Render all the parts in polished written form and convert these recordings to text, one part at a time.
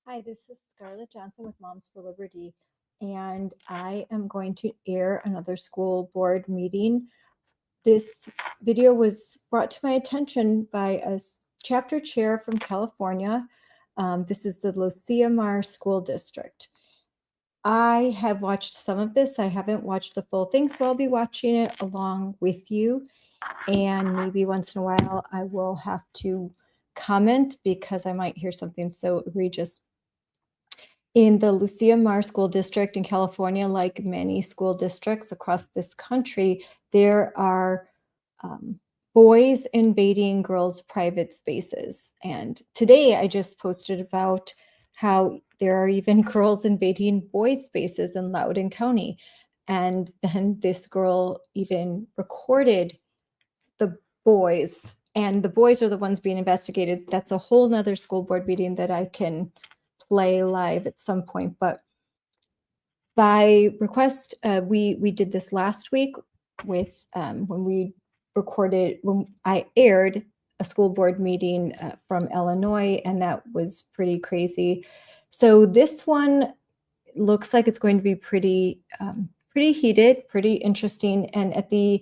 Hi, this is Scarlett Johnson with Moms for Liberty, and I am going to air another school board meeting. This video was brought to my attention by a chapter chair from California. This is the Lucia School District. I have watched some of this. I haven't watched the full thing, so I'll be watching it along with you. And maybe once in a while I will have to comment because I might hear something so egregious. In the Lucia School District in California, like many school districts across this country, there are boys invading girls' private spaces. And today I just posted about how there are even girls invading boys' spaces in Loudoun County. And then this girl even recorded the boys, and the boys are the ones being investigated. That's a whole nother school board meeting that I can play live at some point. But by request, we did this last week with when I aired a school board meeting from Illinois, and that was pretty crazy. So this one looks like it's going to be pretty heated, pretty interesting. And at the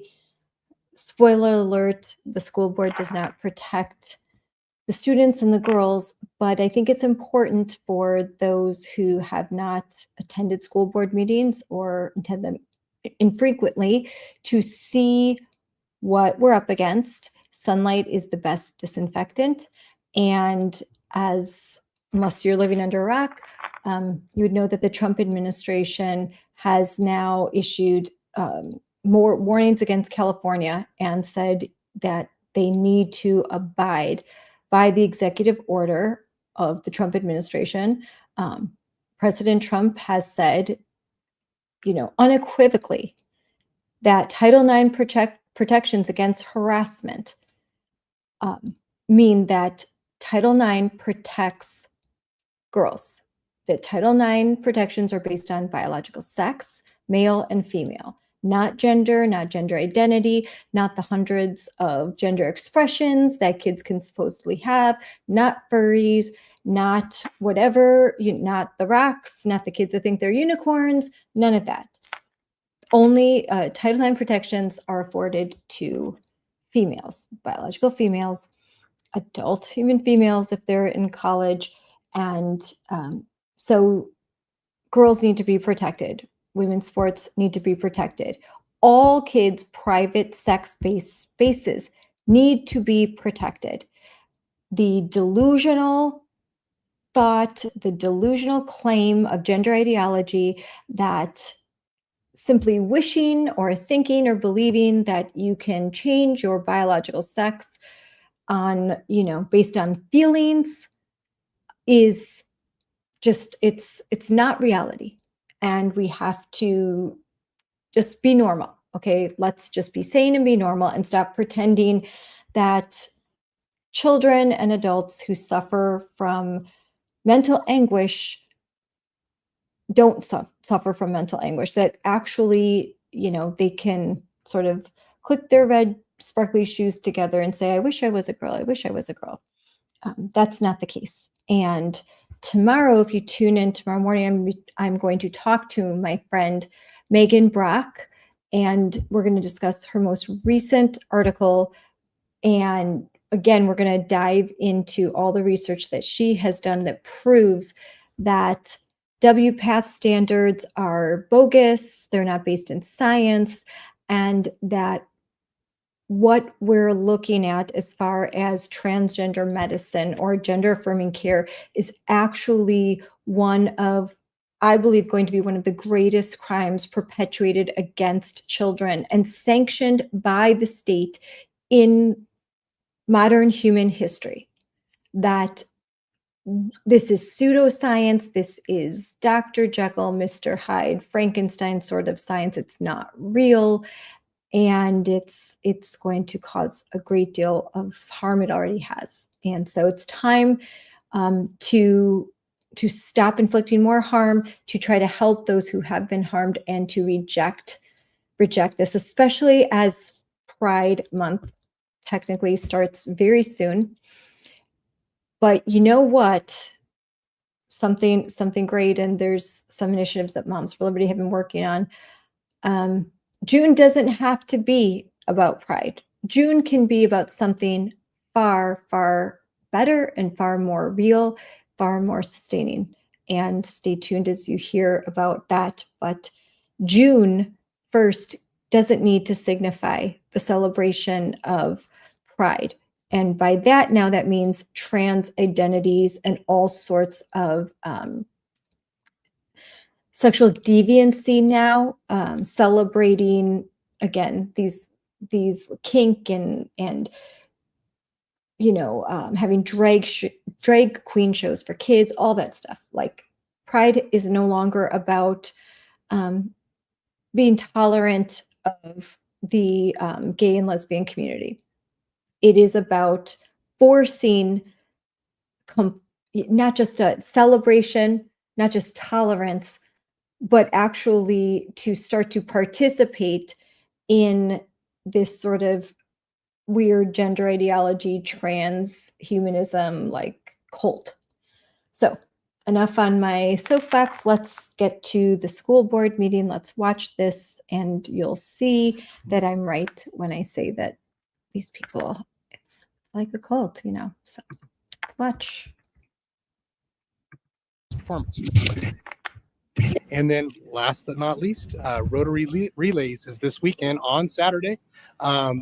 spoiler alert, the school board does not protect the students and the girls, but I think it's important for those who have not attended school board meetings or attend them infrequently to see what we're up against. Sunlight is the best disinfectant, and unless you're living under a rock, you would know that the Trump administration has now issued more warnings against California and said that they need to abide by the executive order of the Trump administration. President Trump has said, unequivocally that Title IX protections against harassment mean that Title IX protects girls, that Title IX protections are based on biological sex, male and female, not gender identity, not the hundreds of gender expressions that kids can supposedly have, not furries, not whatever, not the rocks, not the kids that think they're unicorns, none of that. Only Title IX protections are afforded to females, biological females, adult human females if they're in college. And so girls need to be protected. Women's sports need to be protected. All kids' private sex-based spaces need to be protected. The delusional thought, the delusional claim of gender ideology that simply wishing or thinking or believing that you can change your biological sex based on feelings is just, it's not reality. And we have to just be normal. Okay, let's just be sane and be normal and stop pretending that children and adults who suffer from mental anguish don't suffer from mental anguish, that actually, they can sort of click their red sparkly shoes together and say, I wish I was a girl. I wish I was a girl. That's not the case. And tomorrow, if you tune in tomorrow morning, I'm going to talk to my friend Megan Brock, and we're going to discuss her most recent article. And again, we're going to dive into all the research that she has done that proves that WPATH standards are bogus, they're not based in science, and that what we're looking at as far as transgender medicine or gender affirming care is actually I believe, going to be one of the greatest crimes perpetuated against children and sanctioned by the state in modern human history. That this is pseudoscience, this is Dr. Jekyll, Mr. Hyde, Frankenstein sort of science. It's not real. And it's going to cause a great deal of harm. It already has. And so it's time to stop inflicting more harm, to try to help those who have been harmed, and to reject this, especially as Pride Month technically starts very soon. But you know what? something great, and there's some initiatives that Moms for Liberty have been working on. June doesn't have to be about Pride. June can be about something far, far better and far more real, far more sustaining. And stay tuned as you hear about that. But June 1st doesn't need to signify the celebration of Pride. And by that, now that means trans identities and all sorts of sexual deviancy now, celebrating, again, these kink and having drag queen shows for kids, all that stuff. Like, Pride is no longer about being tolerant of the gay and lesbian community. It is about forcing not just a celebration, not just tolerance, but actually to start to participate in this sort of weird gender ideology, transhumanism, like cult. So enough on my soapbox. Let's get to the school board meeting. Let's watch this, and you'll see that I'm right when I say that these people, it's like a cult, So let's watch. Performance. And then last but not least, Rotary Relays is this weekend on Saturday.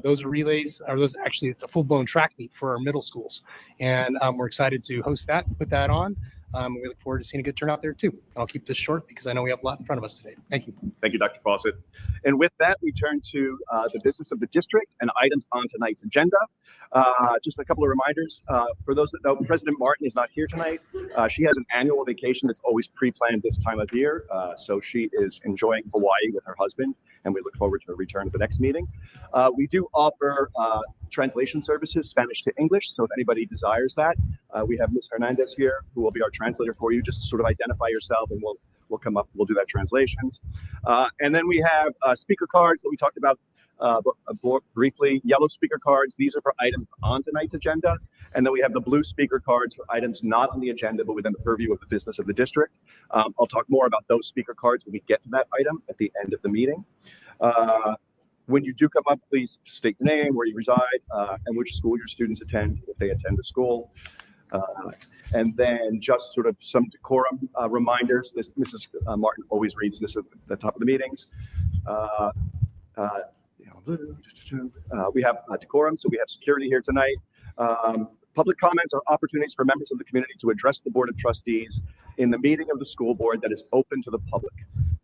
Those relays actually, it's a full-blown track meet for our middle schools. And we're excited to host that and put that on. We look forward to seeing a good turnout there too. I'll keep this short because I know we have a lot in front of us today. Thank you. Thank you, Dr. Fawcett. And with that, we turn to the business of the district and items on tonight's agenda. Just a couple of reminders. For those that know, President Martin is not here tonight. She has an annual vacation that's always pre-planned this time of year. So she is enjoying Hawaii with her husband, and we look forward to her return at the next meeting. We do offer translation services, Spanish to English. So if anybody desires that, we have Ms. Hernandez here, who will be our translator for you. Just sort of identify yourself, and we'll come up. We'll do that translations. And then we have speaker cards that we talked about briefly. Yellow speaker cards. These are for items on tonight's agenda. And then we have the blue speaker cards for items not on the agenda, but within the purview of the business of the district. I'll talk more about those speaker cards when we get to that item at the end of the meeting. When you do come up, please state your name, where you reside, and which school your students attend, if they attend the school. And then just sort of some decorum reminders. Mrs. Martin always reads this at the top of the meetings. We have decorum, so we have security here tonight. Public comments are opportunities for members of the community to address the Board of Trustees in the meeting of the school board that is open to the public.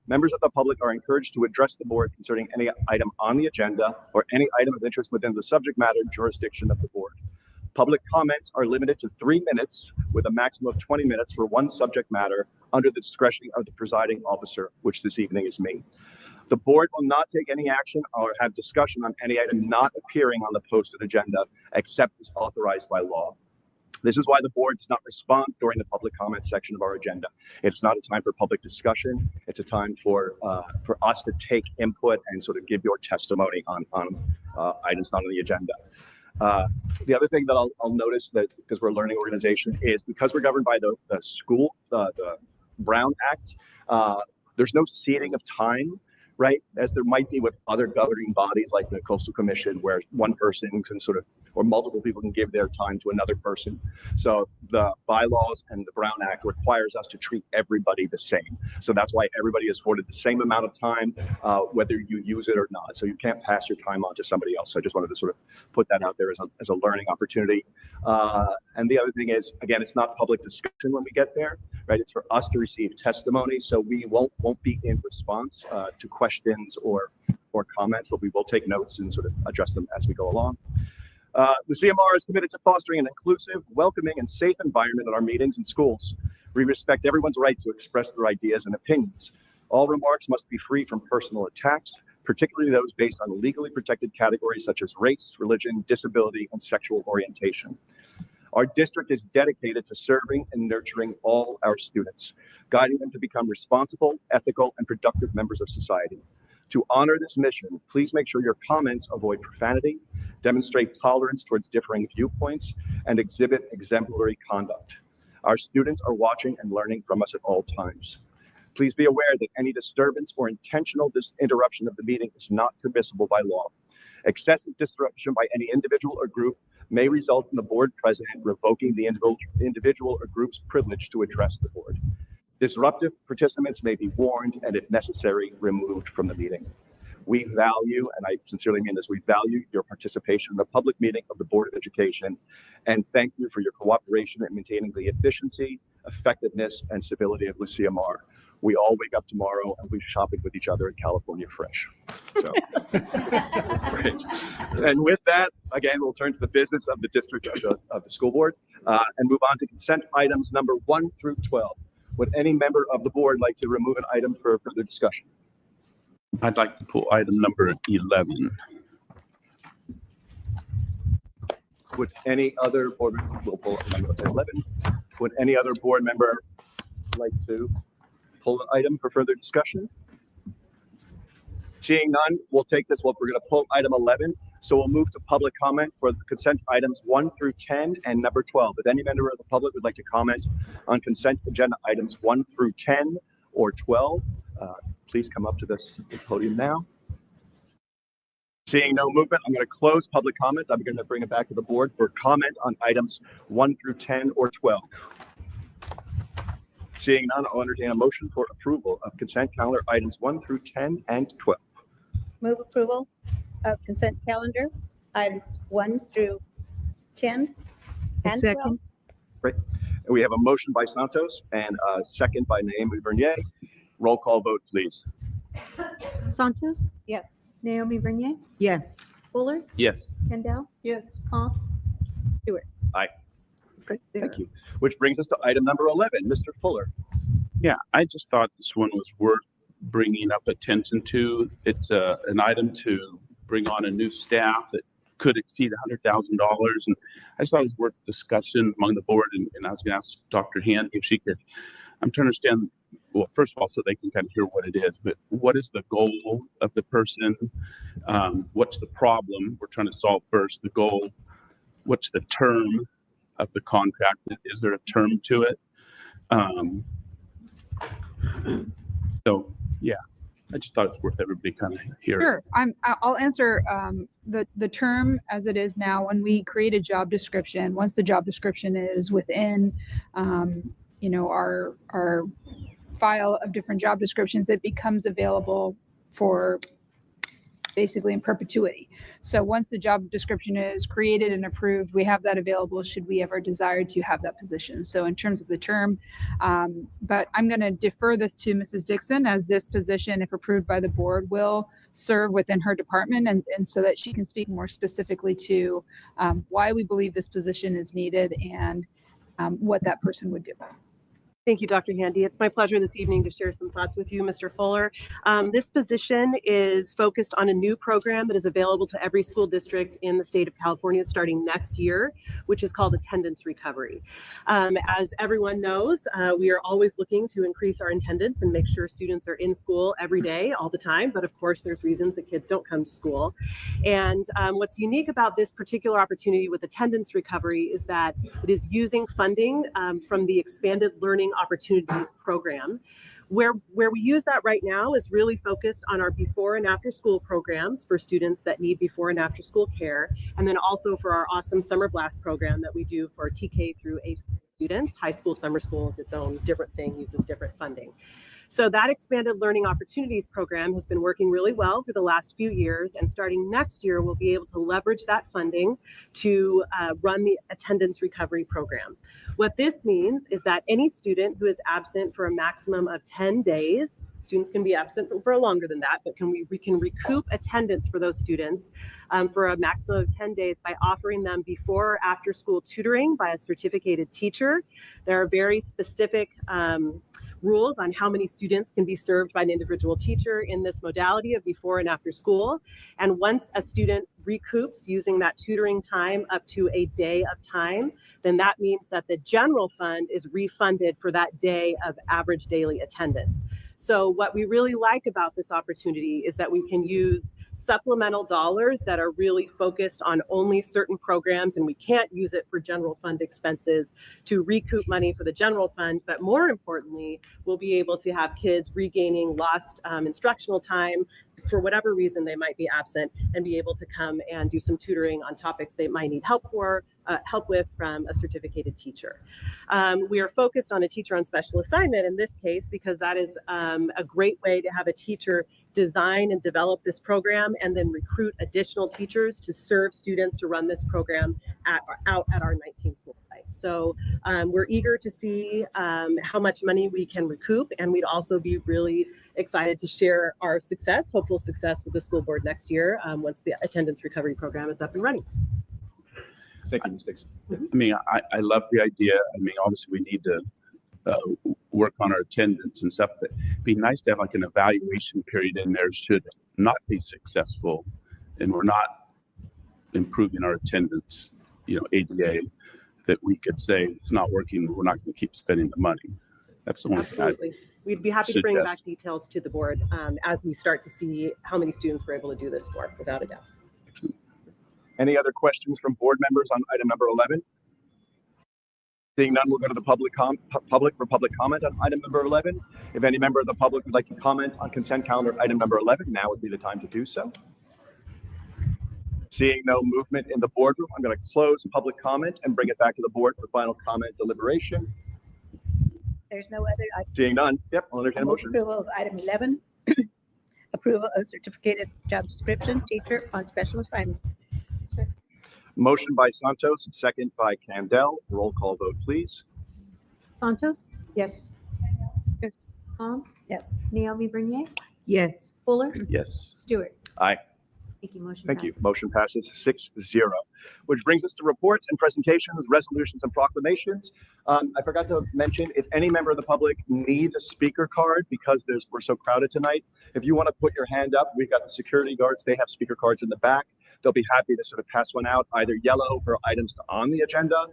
Members of the public are encouraged to address the board concerning any item on the agenda or any item of interest within the subject matter jurisdiction of the board. Public comments are limited to 3 minutes with a maximum of 20 minutes for one subject matter under the discretion of the presiding officer, which this evening is me. The board will not take any action or have discussion on any item not appearing on the posted agenda, except as authorized by law. This is why the board does not respond during the public comment section of our agenda. It's not a time for public discussion. It's a time for us to take input and sort of give your testimony on items not on the agenda. The other thing that I'll notice, that because we're a learning organization, is because we're governed by the Brown Act, there's no ceding of time, right? As there might be with other governing bodies like the Coastal Commission, where one person can sort of, or multiple people can give their time to another person. So the bylaws and the Brown Act requires us to treat everybody the same. So that's why everybody is afforded the same amount of time, whether you use it or not. So you can't pass your time on to somebody else. So I just wanted to sort of put that out there as a learning opportunity. And the other thing is, again, it's not public discussion when we get there, right? It's for us to receive testimony. So we won't be in response to questions or comments, but we will take notes and sort of address them as we go along. The CMR is committed to fostering an inclusive, welcoming, and safe environment at our meetings and schools. We respect everyone's right to express their ideas and opinions. All remarks must be free from personal attacks, particularly those based on legally protected categories such as race, religion, disability, and sexual orientation. Our district is dedicated to serving and nurturing all our students, guiding them to become responsible, ethical, and productive members of society. To honor this mission, please make sure your comments avoid profanity, demonstrate tolerance towards differing viewpoints, and exhibit exemplary conduct. Our students are watching and learning from us at all times. Please be aware that any disturbance or intentional interruption of the meeting is not permissible by law. Excessive disruption by any individual or group may result in the board president revoking the individual or group's privilege to address the board. Disruptive participants may be warned and, if necessary, removed from the meeting. We value, and I sincerely mean this, we value your participation in the public meeting of the Board of Education, and thank you for your cooperation in maintaining the efficiency, effectiveness, and civility of Lucia Mar. We all wake up tomorrow and we're shopping with each other at California Fresh. So, great. And with that, again, we'll turn to the business of the district of the school board and move on to consent items number 1 through 12. Would any member of the board like to remove an item for further discussion? I'd like to pull item number 11. Would any other board member, we'll pull number 11. Would any other board member like to pull an item for further discussion? Seeing none, we'll take this. We're going to pull item 11. So we'll move to public comment for the consent items 1 through 10 and number 12. If any member of the public would like to comment on consent agenda items 1 through 10 or 12, please come up to this podium now. Seeing no movement, I'm going to close public comment. I'm going to bring it back to the board for comment on items 1 through 10 or 12. Seeing none, I'll entertain a motion for approval of consent calendar items 1 through 10 and 12. Move approval of consent calendar items 1 through 10 and 12. Great. And we have a motion by Santos and a second by Naomi Vernier. Roll call vote, please. Santos, Yes. Naomi Vernier, Yes. Fuller, Yes. Kendall, Yes. Paul, Okay, thank you. Which brings us to item number 11, Mr. Fuller. Yeah, I just thought this one was worth bringing up attention to. It's an item to bring on a new staff that could exceed $100,000. And I just thought it was worth discussion among the board. And I was going to ask Dr. Handy if she could, I'm trying to understand, well, first of all, so they can kind of hear what it is, but what is the goal of the person? What's the problem we're trying to solve first? The goal, what's the term of the contract? Is there a term to it? So yeah, I just thought it's worth everybody kind of hearing. Sure, I'll answer the term as it is now. When we create a job description, once the job description is within, our file of different job descriptions, it becomes available for basically in perpetuity. So once the job description is created and approved, we have that available should we ever desire to have that position. So in terms of the term, but I'm going to defer this to Mrs. Dixon, as this position, if approved by the board, will serve within her department, and so that she can speak more specifically to why we believe this position is needed and what that person would do. Thank you, Dr. Handy. It's my pleasure this evening to share some thoughts with you, Mr. Fuller. This position is focused on a new program that is available to every school district in the state of California starting next year, which is called attendance recovery. As everyone knows, we are always looking to increase our attendance and make sure students are in school every day, all the time. But of course, there's reasons that kids don't come to school. And what's unique about this particular opportunity with attendance recovery is that it is using funding from the Expanded Learning Opportunities program. Where we use that right now is really focused on our before and after school programs for students that need before and after school care, and then also for our awesome Summer Blast program that we do for TK through 8th students. High school summer school is its own different thing, uses different funding. So that Expanded Learning Opportunities program has been working really well for the last few years, and starting next year, we'll be able to leverage that funding to run the attendance recovery program. What this means is that any student who is absent for a maximum of 10 days, students can be absent for longer than that, but we can recoup attendance for those students for a maximum of 10 days by offering them before or after school tutoring by a certificated teacher. There are very specific rules on how many students can be served by an individual teacher in this modality of before and after school. And once a student recoups using that tutoring time up to a day of time, then that means that the general fund is refunded for that day of average daily attendance. So what we really like about this opportunity is that we can use supplemental dollars that are really focused on only certain programs, and we can't use it for general fund expenses to recoup money for the general fund. But more importantly, we'll be able to have kids regaining lost instructional time for whatever reason they might be absent, and be able to come and do some tutoring on topics they might need help with from a certificated teacher. We are focused on a teacher on special assignment in this case because that is a great way to have a teacher design and develop this program and then recruit additional teachers to serve students to run this program out at our 19 school sites. So we're eager to see how much money we can recoup, and we'd also be really excited to share our success, hopeful success, with the school board next year once the attendance recovery program is up and running. Thank you, Ms. Dixon. I mean, I love the idea. I mean, obviously we need to work on our attendance and stuff, but it'd be nice to have like an evaluation period in there should not be successful and we're not improving our attendance, ADA, that we could say it's not working, we're not going to keep spending the money. That's the one thing Absolutely. We'd be happy to bring back details to the board as we start to see how many students we're able to do this for, without a doubt. Any other questions from board members on item number 11? Seeing none, we'll go to the public for public comment on item number 11. If any member of the public would like to comment on consent calendar item number 11, now would be the time to do so. Seeing no movement in the boardroom, I'm going to close public comment and bring it back to the board for final comment deliberation. There's no other. Seeing none, yep, I'll entertain a motion. Approval of item 11, approval of certificated job description, teacher on special assignment. Motion by Santos, second by Candell. Roll call vote, please. Santos, Yes. yes. Tom, Yes. Naomi Bernier, Yes. Fuller, Yes. Stewart. Aye. Thank you. Motion Thank you. passes. Motion passes 6-0, which brings us to reports and presentations, resolutions and proclamations. I forgot to mention, if any member of the public needs a speaker card because we're so crowded tonight, if you want to put your hand up, we've got the security guards. They have speaker cards in the back. They'll be happy to sort of pass one out, either yellow for items on the agenda.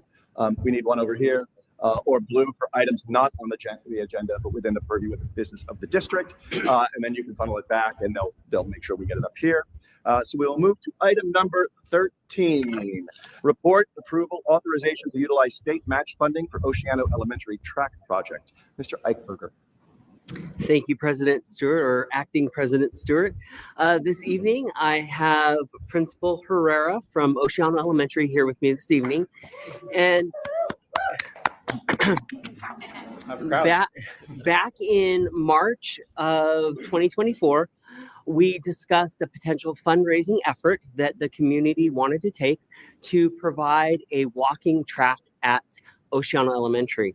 We need one over here. Or blue for items not on the agenda, but within the purview of the business of the district. And then you can funnel it back and they'll make sure we get it up here. So we'll move to item number 13. Report approval authorization to utilize state match funding for Oceano Elementary Track Project. Mr. Eichberger. Thank you, President Stewart, or Acting President Stewart. This evening, I have Principal Herrera from Oceano Elementary here with me this evening. And back in March of 2024, we discussed a potential fundraising effort that the community wanted to take to provide a walking track at Oceano Elementary.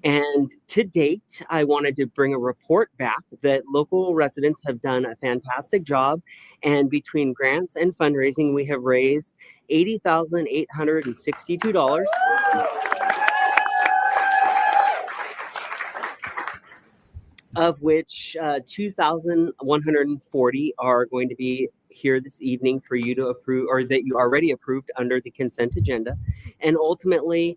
And to date, I wanted to bring a report back that local residents have done a fantastic job. And between grants and fundraising, we have raised $80,862. Of which 2,140 are going to be here this evening for you to approve, or that you already approved under the consent agenda. And ultimately,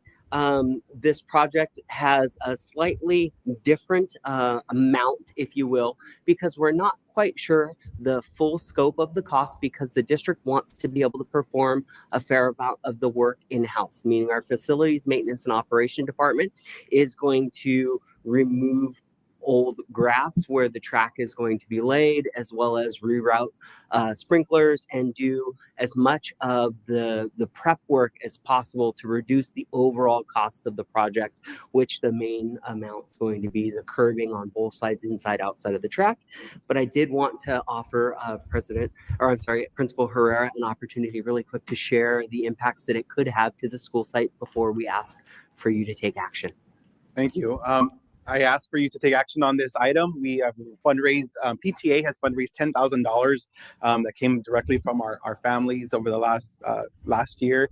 this project has a slightly different amount, if you will, because we're not quite sure the full scope of the cost, because the district wants to be able to perform a fair amount of the work in-house, meaning our facilities maintenance and operation department is going to remove old grass where the track is going to be laid, as well as reroute sprinklers and do as much of the prep work as possible to reduce the overall cost of the project, which the main amount is going to be the curving on both sides, inside, outside of the track. But I did want to offer Principal Herrera an opportunity really quick to share the impacts that it could have to the school site before we ask for you to take action. Thank you. I asked for you to take action on this item. We have fundraised, PTA has fundraised $10,000 that came directly from our families over the last year.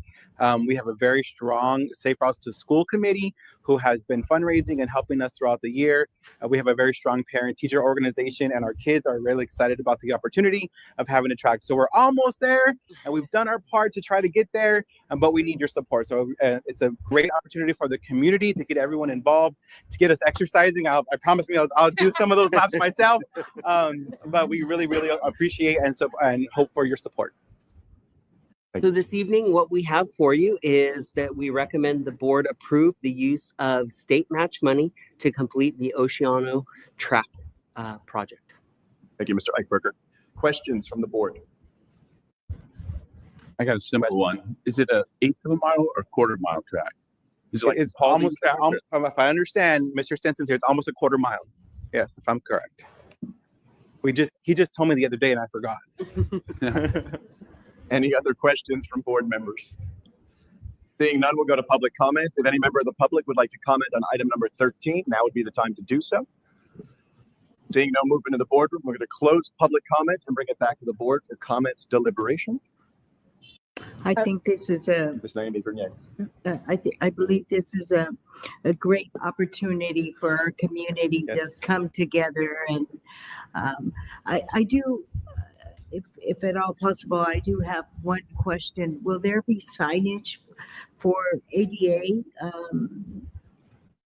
We have a very strong Safe Routes to School committee who has been fundraising and helping us throughout the year. We have a very strong parent-teacher organization, and our kids are really excited about the opportunity of having a track. So we're almost there, and we've done our part to try to get there, but we need your support. So it's a great opportunity for the community to get everyone involved, to get us exercising. I promise I'll do some of those laps myself, but we really appreciate and hope for your support. So this evening, what we have for you is that we recommend the board approve the use of state match money to complete the Oceano track project. Thank you, Mr. Eichberger. Questions from the board? I got a simple one. Is it a 1/8 of a mile or quarter-mile track? Is it like It's Paulding almost, track or- if I understand Mr. Stinson's here, it's almost a quarter mile. Yes, if I'm correct. He just told me the other day and I forgot. Any other questions from board members? Seeing none, we'll go to public comment. If any member of the public would like to comment on item number 13, now would be the time to do so. Seeing no movement in the boardroom, we're going to close public comment and bring it back to the board for comment deliberation. I think this is a, Ms. Naomi Bernier. I believe this is a great opportunity for our community Yes. to come together. And I do, if at all possible, I do have one question. Will there be signage for ADA?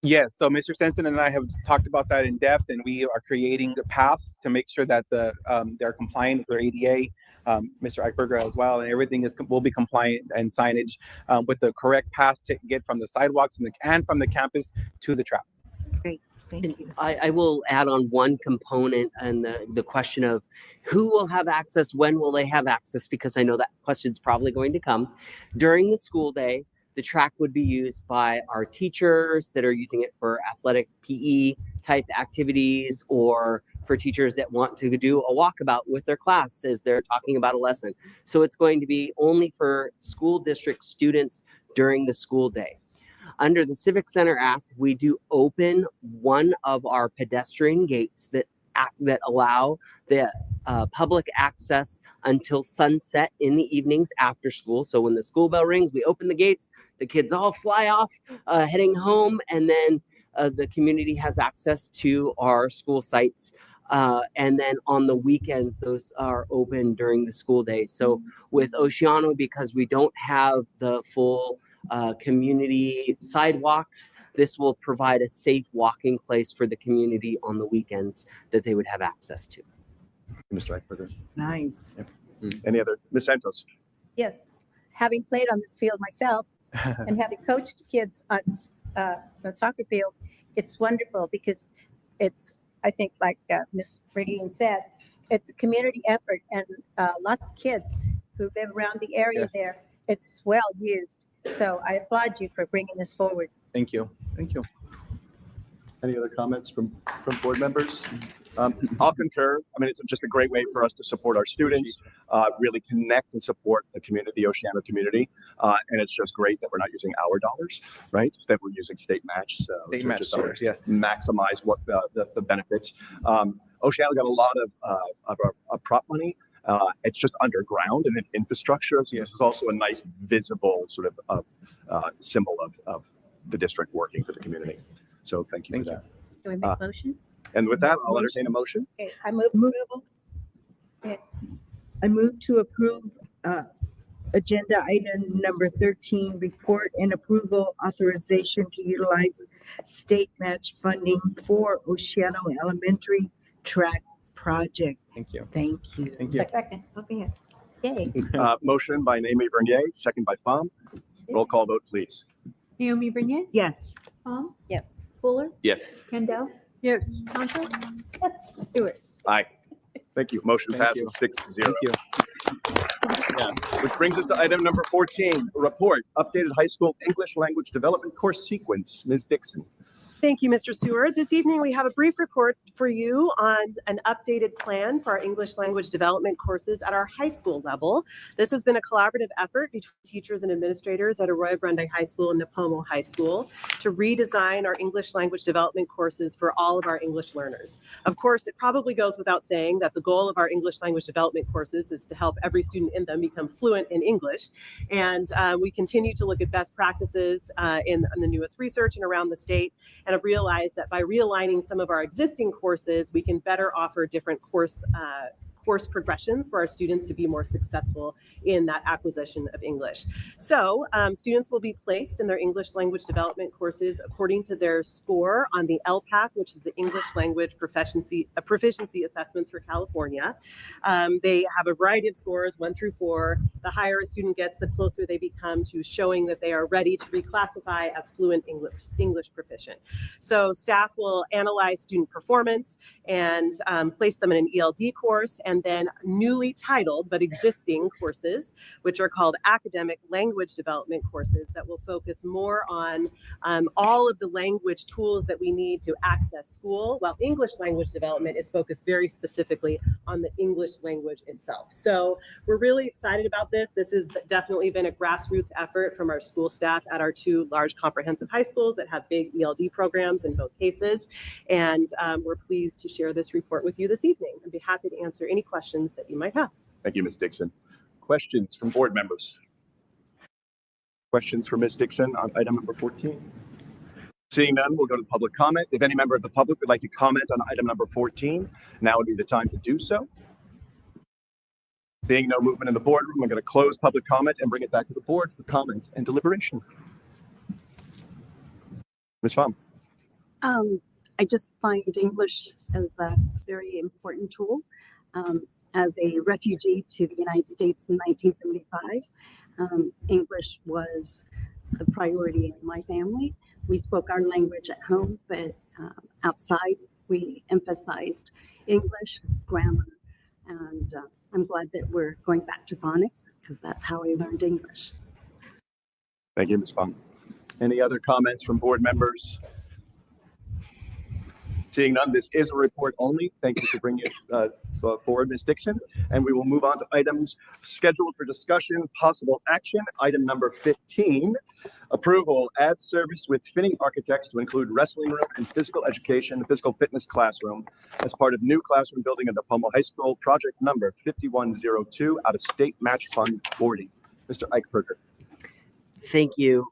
Yes, so Mr. Stinson and I have talked about that in depth, and we are creating the paths to make sure that they're compliant with their ADA. Mr. Eichberger as well, and everything will be compliant and signage with the correct paths to get from the sidewalks and from the campus to the track. Great, thank you. I will add on one component and the question of who will have access, when will they have access, because I know that question's probably going to come. During the school day, the track would be used by our teachers that are using it for athletic PE type activities, or for teachers that want to do a walkabout with their class as they're talking about a lesson. So it's going to be only for school district students during the school day. Under the Civic Center Act, we do open one of our pedestrian gates that allow the public access until sunset in the evenings after school. So when the school bell rings, we open the gates, the kids all fly off heading home, and then the community has access to our school sites. And then on the weekends, those are open during the school day. So with Oceano, because we don't have the full community sidewalks, this will provide a safe walking place for the community on the weekends that they would have access to. Mr. Eichberger. Nice. Any other? Ms. Santos. Yes, having played on this field myself and having coached kids on soccer fields, it's wonderful because it's, I think, like Ms. Bradeen said, it's a community effort, and lots of kids who live around the area Yes. there, it's well used. So I applaud you for bringing this forward. Thank you. Thank you. Any other comments from board members? I'll concur. I mean, it's just a great way for us to support our students, really connect and support the community, the Oceano community. And it's just great that we're not using our dollars, right? That we're using state match. So State to match just dollars, yes. maximize what the benefits. Oceano got a lot of our prop money. It's just underground and in infrastructure. So this is also a nice visible sort of symbol of the district working for the community. So thank you for that. Do we make a motion? And with that, I'll entertain a motion. Okay, I move approval. I move to approve agenda item number 13, report and approval authorization to utilize state match funding for Oceano Elementary track project. Thank you. Thank you. Thank you. Second, okay. Yay. Motion by Naomi Bernier, second by Pham. Roll call vote, please. Naomi Bernier, Yes. Pham, Yes. Fuller, Yes. Kendall, Yes. Santos, Yes. Stewart. Aye. Thank you. Motion Thank you. passes 6-0. Thank you. Yeah. Which brings us to item number 14, report, updated high school English language development course sequence. Ms. Dixon. Thank you, Mr. Seward. This evening, we have a brief report for you on an updated plan for our English language development courses at our high school level. This has been a collaborative effort between teachers and administrators at Arroyo Grande High School and Napomo High School to redesign our English language development courses for all of our English learners. Of course, it probably goes without saying that the goal of our English language development courses is to help every student in them become fluent in English. And we continue to look at best practices in the newest research and around the state, and have realized that by realigning some of our existing courses, we can better offer different course progressions for our students to be more successful in that acquisition of English. So students will be placed in their English language development courses according to their score on the LPAC, which is the English Language Proficiency Assessments for California. They have a variety of scores, 1 through 4. The higher a student gets, the closer they become to showing that they are ready to reclassify as fluent English proficient. So staff will analyze student performance and place them in an ELD course, and then newly titled but existing courses, which are called academic language development courses, that will focus more on all of the language tools that we need to access school, while English language development is focused very specifically on the English language itself. So we're really excited about this. This has definitely been a grassroots effort from our school staff at our 2 large comprehensive high schools that have big ELD programs in both cases. And we're pleased to share this report with you this evening. I'd be happy to answer any questions that you might have. Thank you, Ms. Dixon. Questions from board members? Questions for Ms. Dixon on item number 14? Seeing none, we'll go to public comment. If any member of the public would like to comment on item number 14, now would be the time to do so. Seeing no movement in the boardroom, I'm going to close public comment and bring it back to the board for comment and deliberation. Ms. Pham. I just find English as a very important tool. As a refugee to the United States in 1975, English was a priority in my family. We spoke our language at home, but outside we emphasized English, grammar, and I'm glad that we're going back to phonics because that's how I learned English. Thank you, Ms. Pham. Any other comments from board members? Seeing none, this is a report only. Thank you for bringing it forward, Ms. Dixon. And we will move on to items scheduled for discussion, possible action. Item number 15, approval, add service with Finney Architects to include wrestling room and physical education, physical fitness classroom as part of new classroom building at Napomo High School, project number 5102 out of State Match Fund 40. Mr. Eichberger. Thank you.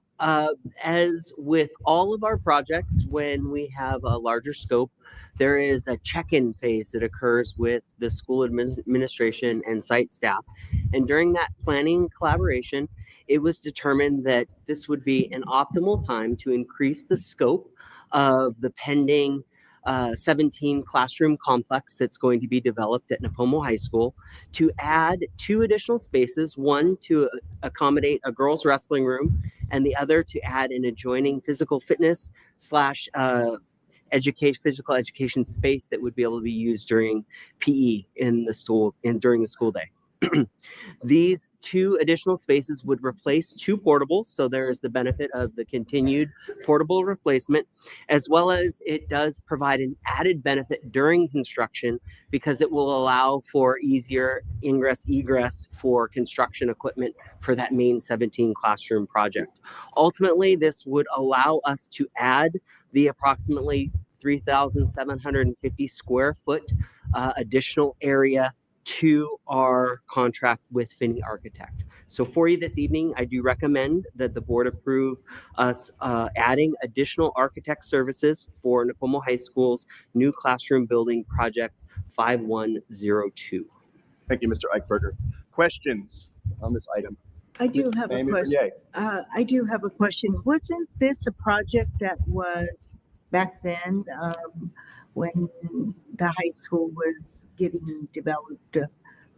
As with all of our projects, when we have a larger scope, there is a check-in phase that occurs with the school administration and site staff. And during that planning collaboration, it was determined that this would be an optimal time to increase the scope of the pending 17 classroom complex that's going to be developed at Napomo High School, to add 2 additional spaces, one to accommodate a girls' wrestling room and the other to add an adjoining physical fitness / physical education space that would be able to be used during PE in the school and during the school day. These 2 additional spaces would replace 2 portables, so there is the benefit of the continued portable replacement, as well as it does provide an added benefit during construction because it will allow for easier ingress-egress for construction equipment for that main 17 classroom project. Ultimately, this would allow us to add the approximately 3,750 square foot additional area to our contract with Finney Architect. So for you this evening, I do recommend that the board approve us adding additional architect services for Napomo High School's new classroom building project 5102. Thank you, Mr. Eichberger. Questions on this item? I do have a Amy question. Bernier. I do have a question. Wasn't this a project that was back then when the high school was getting developed,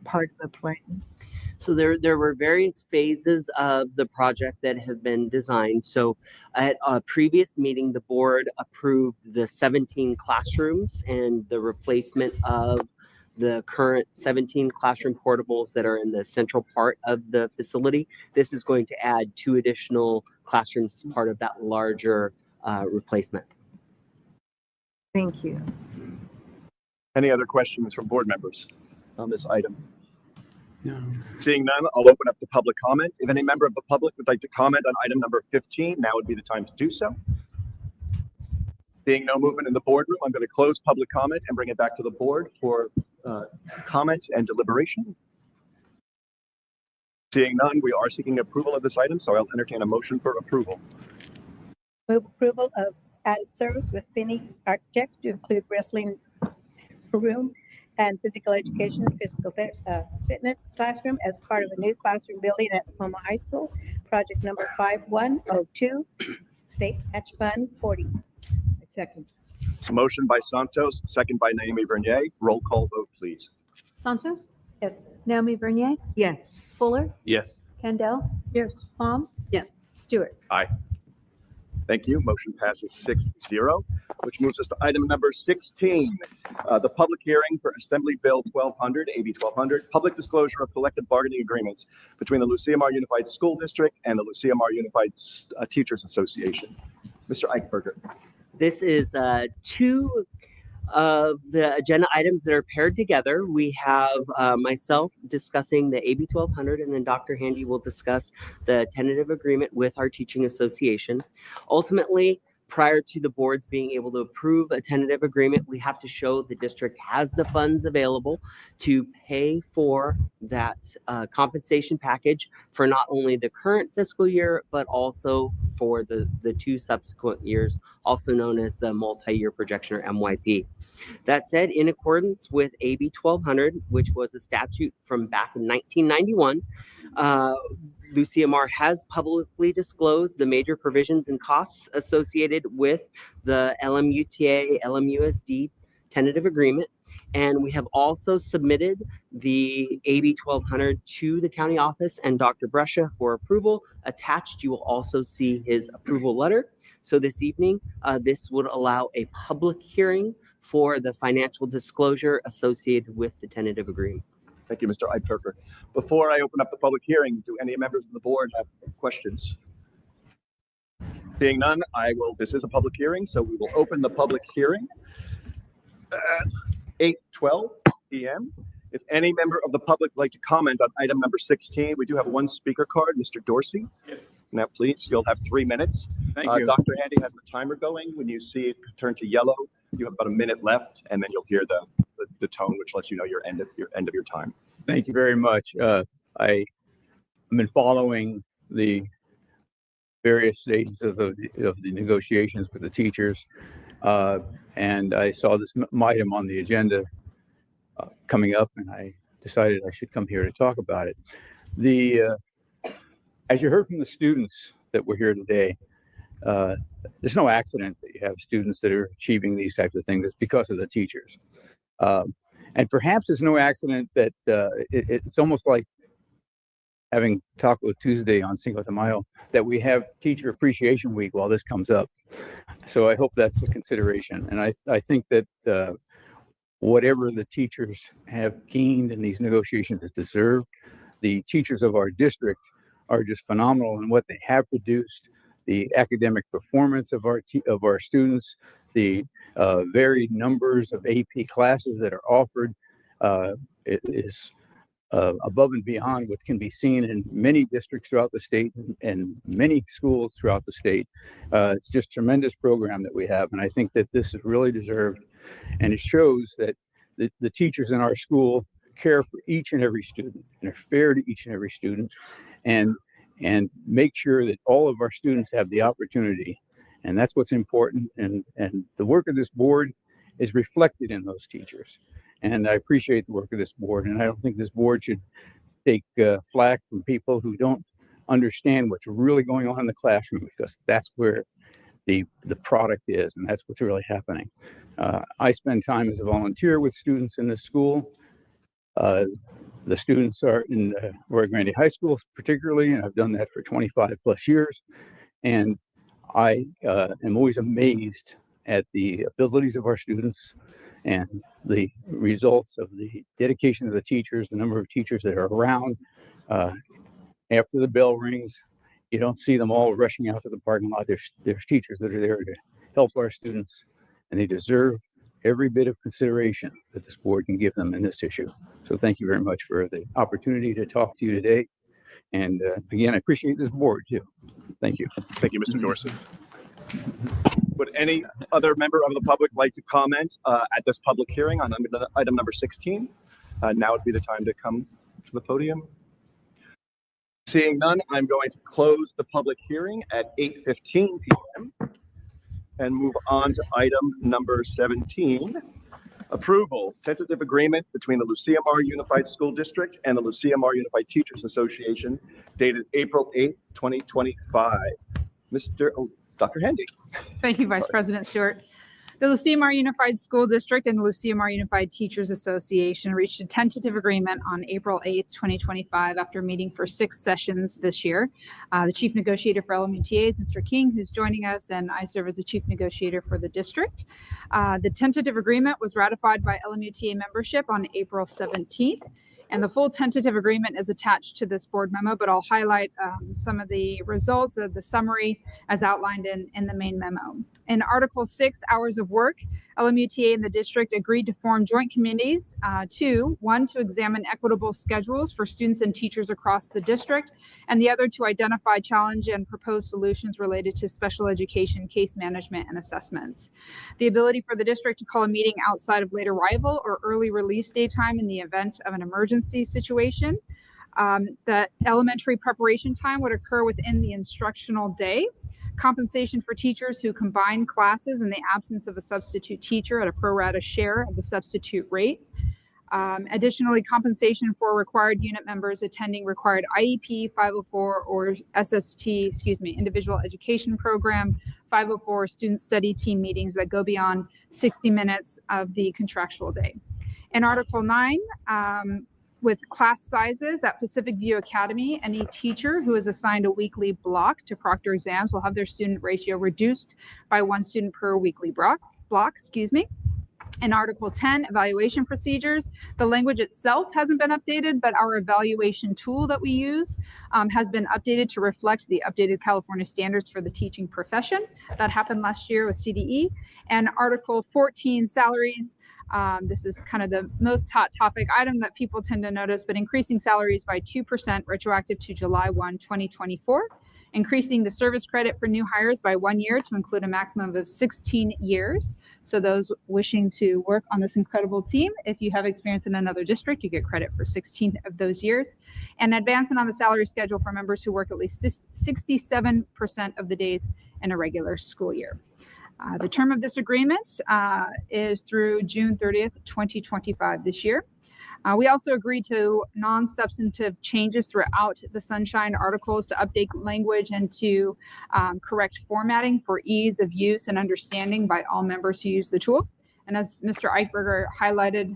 part of the plan? So there were various phases of the project that have been designed. So at a previous meeting, the board approved the 17 classrooms and the replacement of the current 17 classroom portables that are in the central part of the facility. This is going to add 2 additional classrooms as part of that larger replacement. Thank you. Any other questions from board members on this item? No. Seeing none, I'll open up the public comment. If any member of the public would like to comment on item number 15, now would be the time to do so. Seeing no movement in the boardroom, I'm going to close public comment and bring it back to the board for comment and deliberation. Seeing none, we are seeking approval of this item, so I'll entertain a motion for approval. Move approval of added service with Finney Architects to include wrestling room and physical education, fitness classroom as part of a new classroom building at Tacoma High School. Project number 5102, State Match Fund 40. Second. Motion by Santos, second by Naomi Bernier. Roll call vote, please. Santos, Yes. Naomi Bernier, Yes. Fuller, Yes. Kendall, Yes. Palm, Yes. Stewart. Aye. Thank you. Motion passes 6-0, which moves us to item number 16, the public hearing for Assembly Bill 1200, AB 1200, public disclosure of collective bargaining agreements between the Lucia Unified School District and the Lucia Unified Teachers Association. Mr. Eichberger. This is two of the agenda items that are paired together. We have myself discussing the AB 1200, and then Dr. Handy will discuss the tentative agreement with our teaching association. Ultimately, prior to the boards being able to approve a tentative agreement, we have to show the district has the funds available to pay for that compensation package for not only the current fiscal year, but also for the two subsequent years, also known as the multi-year projection or MYP. That said, in accordance with AB 1200, which was a statute from back in 1991, Lucia has publicly disclosed the major provisions and costs associated with the LMUTA, LMUSD tentative agreement. And we have also submitted the AB 1200 to the county office and Dr. Brescia for approval. Attached, you will also see his approval letter. So this evening, this would allow a public hearing for the financial disclosure associated with the tentative agreement. Thank you, Mr. Eichberger. Before I open up the public hearing, do any members of the board have questions? Seeing none, this is a public hearing, so we will open the public hearing at 8:12 p.m. If any member of the public would like to comment on item number 16, we do have one speaker card, Mr. Dorsey. Now, please, you'll have 3 minutes. Thank you. Dr. Handy has the timer going. When you see it turn to yellow, you have about a minute left, and then you'll hear the tone, which lets you know your end of your time. Thank you very much. I've been following the various stages of the negotiations with the teachers, and I saw this item on the agenda coming up, and I decided I should come here to talk about it. As you heard from the students that were here today, there's no accident that you have students that are achieving these types of things. It's because of the teachers. And perhaps it's no accident that it's almost like having Taco Tuesday on Cinco de Mayo, that we have Teacher Appreciation Week while this comes up. So I hope that's a consideration. And I think that whatever the teachers have gained in these negotiations is deserved. The teachers of our district are just phenomenal in what they have produced. The academic performance of our students, the varied numbers of AP classes that are offered is above and beyond what can be seen in many districts throughout the state and many schools throughout the state. It's just a tremendous program that we have, and I think that this is really deserved, and it shows that the teachers in our school care for each and every student and are fair to each and every student, and make sure that all of our students have the opportunity. And that's what's important. And the work of this board is reflected in those teachers. And I appreciate the work of this board. And I don't think this board should take flack from people who don't understand what's really going on in the classroom, because that's where the product is, and that's what's really happening. I spend time as a volunteer with students in this school. The students are in Rio Grande High School particularly, and I've done that for 25 plus years. And I am always amazed at the abilities of our students and the results of the dedication of the teachers, the number of teachers that are around. After the bell rings, you don't see them all rushing out to the parking lot. There's teachers that are there to help our students and they deserve every bit of consideration that this board can give them in this issue. So thank you very much for the opportunity to talk to you today. And again, I appreciate this board too. Thank you. Thank you, Mr. Dorsey. Would any other member of the public like to comment at this public hearing on item number 16? Now would be the time to come to the podium. Seeing none, I'm going to close the public hearing at 8:15 p.m. and move on to item number 17. Approval, tentative agreement between the Lucia Unified School District and the Lucia Unified Teachers Association dated April 8th, 2025. Dr. Handy. Thank you, Vice President Stewart. The Lucia Unified School District and the Lucia Unified Teachers Association reached a tentative agreement on April 8th, 2025, after meeting for 6 sessions this year. The Chief Negotiator for LMUTA is Mr. King, who's joining us, and I serve as the Chief Negotiator for the district. The tentative agreement was ratified by LMUTA membership on April 17th. And the full tentative agreement is attached to this board memo, but I'll highlight some of the results of the summary as outlined in the main memo. In Article 6, hours of work, LMUTA and the district agreed to form joint committees one, to examine equitable schedules for students and teachers across the district, and the other to identify challenge and propose solutions related to special education, case management, and assessments. The ability for the district to call a meeting outside of late arrival or early release day time in the event of an emergency situation. That elementary preparation time would occur within the instructional day. Compensation for teachers who combine classes in the absence of a substitute teacher at a pro rata share of the substitute rate. Additionally, compensation for required unit members attending required IEP, 504, or SST, individual education program, 504 student study team meetings that go beyond 60 minutes of the contractual day. In Article 9, with class sizes at Pacific View Academy, any teacher who is assigned a weekly block to proctor exams will have their student ratio reduced by 1 student per weekly block. In Article 10, evaluation procedures, the language itself hasn't been updated, but our evaluation tool that we use has been updated to reflect the updated California standards for the teaching profession. That happened last year with CDE. And Article 14, salaries. This is kind of the most hot topic item that people tend to notice, but increasing salaries by 2% retroactive to July 1, 2024. Increasing the service credit for new hires by 1 year to include a maximum of 16 years. So those wishing to work on this incredible team, if you have experience in another district, you get credit for 16 of those years. And advancement on the salary schedule for members who work at least 67% of the days in a regular school year. The term of this agreement is through June 30th, 2025 this year. We also agreed to non-substantive changes throughout the Sunshine articles to update language and to correct formatting for ease of use and understanding by all members who use the tool. And as Mr. Eichberger highlighted,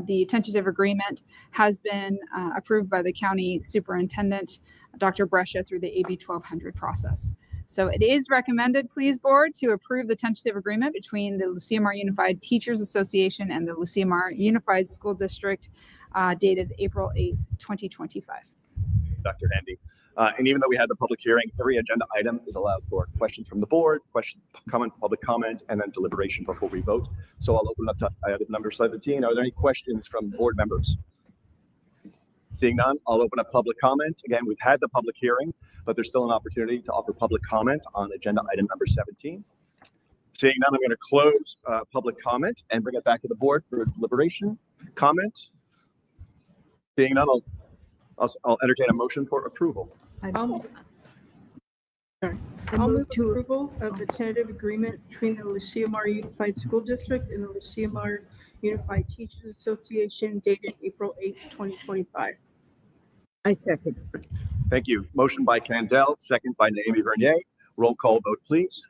the tentative agreement has been approved by the county superintendent, Dr. Brescia, through the AB 1200 process. So it is recommended, please, board, to approve the tentative agreement between the Lucia Unified Teachers Association and the Lucia Unified School District dated April 8, 2025. Dr. Handy. And even though we had the public hearing, every agenda item is allowed for questions from the board, public comment, and then deliberation before we vote. So I'll open up to item number 17. Are there any questions from board members? Seeing none, I'll open up public comment. Again, we've had the public hearing, but there's still an opportunity to offer public comment on agenda item number 17. Seeing none, I'm going to close public comment and bring it back to the board for deliberation. Comment? Seeing none, I'll entertain a motion for approval. I'll move to approval of the tentative agreement between the Lucia Unified School District and the Lucia Unified Teachers Association dated April 8, 2025. I second. Thank you. Motion by Candell, second by Naomi Vernier. Roll call vote, please.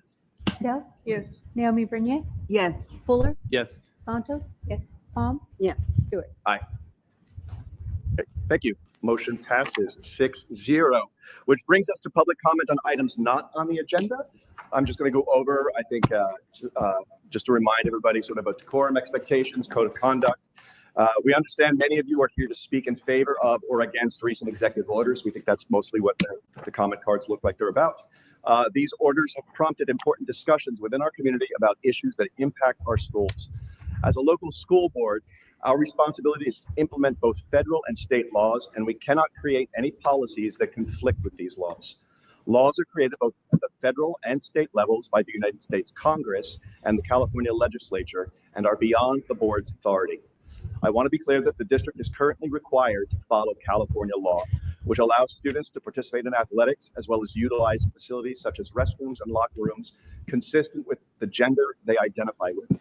Dell? Yes. Naomi Bernier? Yes. Fuller? Yes. Santos? Yes. Palm? Yes. Stewart? Aye. Okay, thank you. Motion passes 6-0, which brings us to public comment on items not on the agenda. I'm just going to go over, I think, just to remind everybody sort of about decorum expectations, code of conduct. We understand many of you are here to speak in favor of or against recent executive orders. We think that's mostly what the comment cards look like they're about. These orders have prompted important discussions within our community about issues that impact our schools. As a local school board, our responsibility is to implement both federal and state laws, and we cannot create any policies that conflict with these laws. Laws are created both at the federal and state levels by the United States Congress and the California legislature and are beyond the board's authority. I want to be clear that the district is currently required to follow California law, which allows students to participate in athletics as well as utilize facilities such as restrooms and locker rooms consistent with the gender they identify with.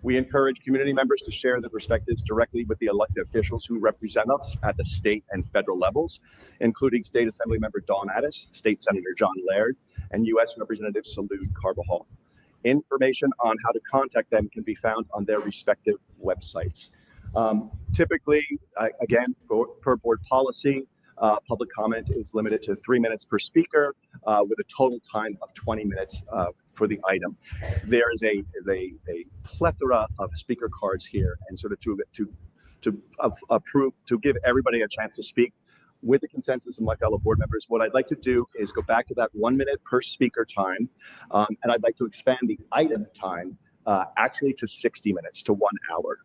We encourage community members to share their perspectives directly with the elected officials who represent us at the state and federal levels, including State Assembly Member Dawn Addis, State Senator John Laird, and U.S. Representative Salud Carbajal. Information on how to contact them can be found on their respective websites. Typically, again, per board policy, public comment is limited to 3 minutes per speaker with a total time of 20 minutes for the item. There is a plethora of speaker cards here, and sort of to give everybody a chance to speak with the consensus of my fellow board members. What I'd like to do is go back to that 1 minute per speaker time, and I'd like to expand the item time actually to 60 minutes, to 1 hour.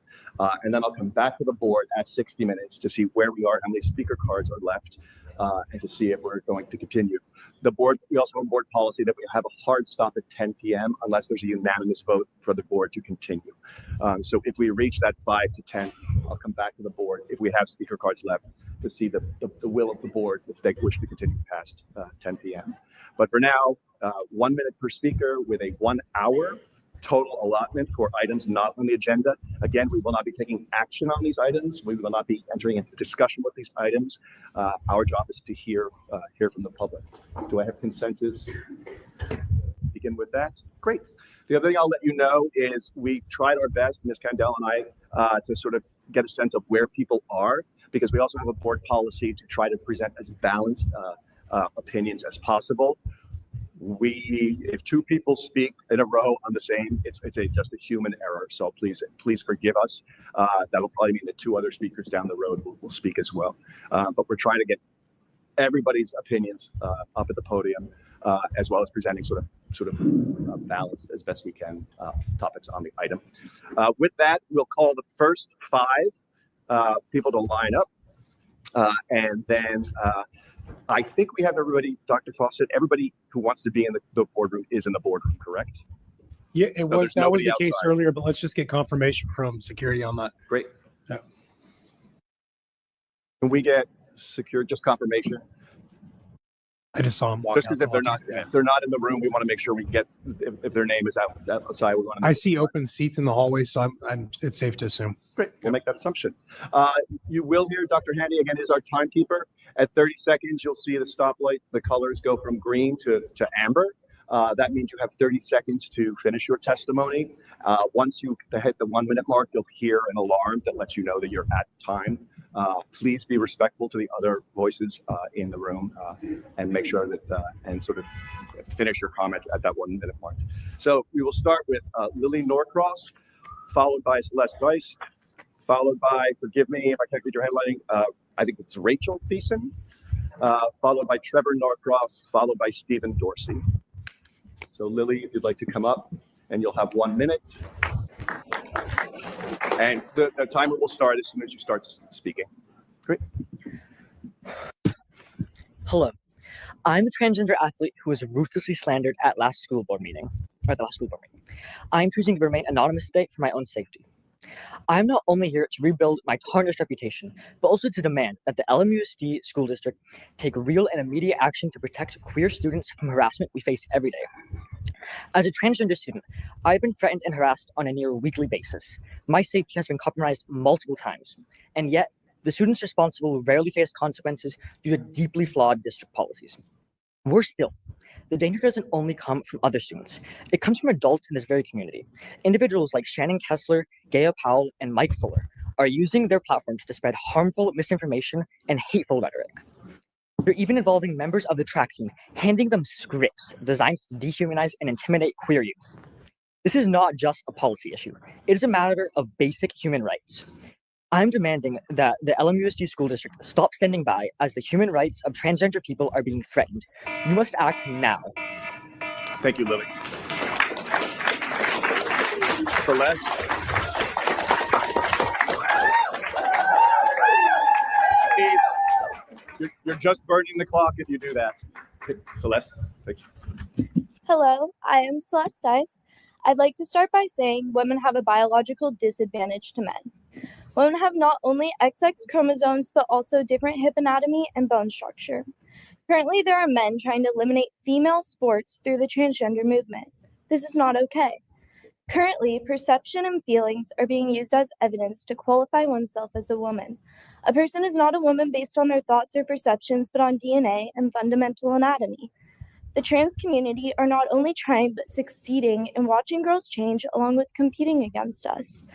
And then I'll come back to the board at 60 minutes to see where we are, how many speaker cards are left, and to see if we're going to continue. The board, we also have a board policy that we have a hard stop at 10 p.m. unless there's a unanimous vote for the board to continue. So if we reach that 5 to 10, I'll come back to the board if we have speaker cards left to see the will of the board if they wish to continue past 10 p.m. But for now, 1 minute per speaker with a 1 hour total allotment for items not on the agenda. Again, we will not be taking action on these items. We will not be entering into discussion with these items. Our job is to hear from the public. Do I have consensus? Begin with that. Great. The other thing I'll let you know is we tried our best, Ms. Candell and I, to sort of get a sense of where people are, because we also have a board policy to try to present as balanced opinions as possible. If two people speak in a row on the same, it's just a human error. So please forgive us. That'll probably mean that two other speakers down the road will speak as well. But we're trying to get everybody's opinions up at the podium, as well as presenting sort of balanced as best we can topics on the item. With that, we'll call the first 5 people to line up, and then. I think we have everybody, Dr. Fawcett, everybody who wants to be in the boardroom is in the boardroom, correct? Yeah, that was the case outside. earlier, but let's just get confirmation from security on that. Great. Yeah. Can we get just confirmation? I just saw them walk Just because if they're not in the room, we want to make sure we get if their name is outside. We want to. I see open seats in the hallway, so it's safe to assume. Great, we'll make that assumption. You will hear Dr. Handy again is our timekeeper. At 30 seconds, you'll see the stoplight, the colors go from green to amber. That means you have 30 seconds to finish your testimony. Once you hit the 1 minute mark, you'll hear an alarm that lets you know that you're at time. Please be respectful to the other voices in the room and make sure that and sort of finish your comment at that 1 minute mark. So we will start with Lily Norcross, followed by Celeste Weiss, followed by, forgive me if I can't read your headlining, I think it's Rachel Thiessen, followed by Trevor Norcross, followed by Stephen Dorsey. So Lily, if you'd like to come up, and you'll have 1 minute. And the timer will start as soon as you start speaking. Great. Hello, I'm the transgender athlete who was ruthlessly slandered at the last school board meeting. I'm choosing to remain anonymous today for my own safety. I'm not only here to rebuild my tarnished reputation, but also to demand that the LMUSD school district take real and immediate action to protect queer students from harassment we face every day. As a transgender student, I've been threatened and harassed on a near weekly basis. My safety has been compromised multiple times, and yet the students responsible rarely face consequences due to deeply flawed district policies. Worse still, the danger doesn't only come from other students. It comes from adults in this very community. Individuals like Shannon Kessler, Gaia Powell, and Mike Fuller are using their platforms to spread harmful misinformation and hateful rhetoric. They're even involving members of the track team, handing them scripts designed to dehumanize and intimidate queer youth. This is not just a policy issue. It is a matter of basic human rights. I'm demanding that the LMUSD school district stop standing by as the human rights of transgender people are being threatened. You must act now. Thank you, Lily. Celeste? Please, you're just burning the clock if you do that. Celeste, thanks. Hello, I am Celeste Dice. I'd like to start by saying women have a biological disadvantage to men. Women have not only XX chromosomes, but also different hip anatomy and bone structure. Currently, there are men trying to eliminate female sports through the transgender movement. This is not okay. Currently, perception and feelings are being used as evidence to qualify oneself as a woman. A person is not a woman based on their thoughts or perceptions, but on DNA and fundamental anatomy. The trans community are not only trying but succeeding in watching girls change along with competing against us.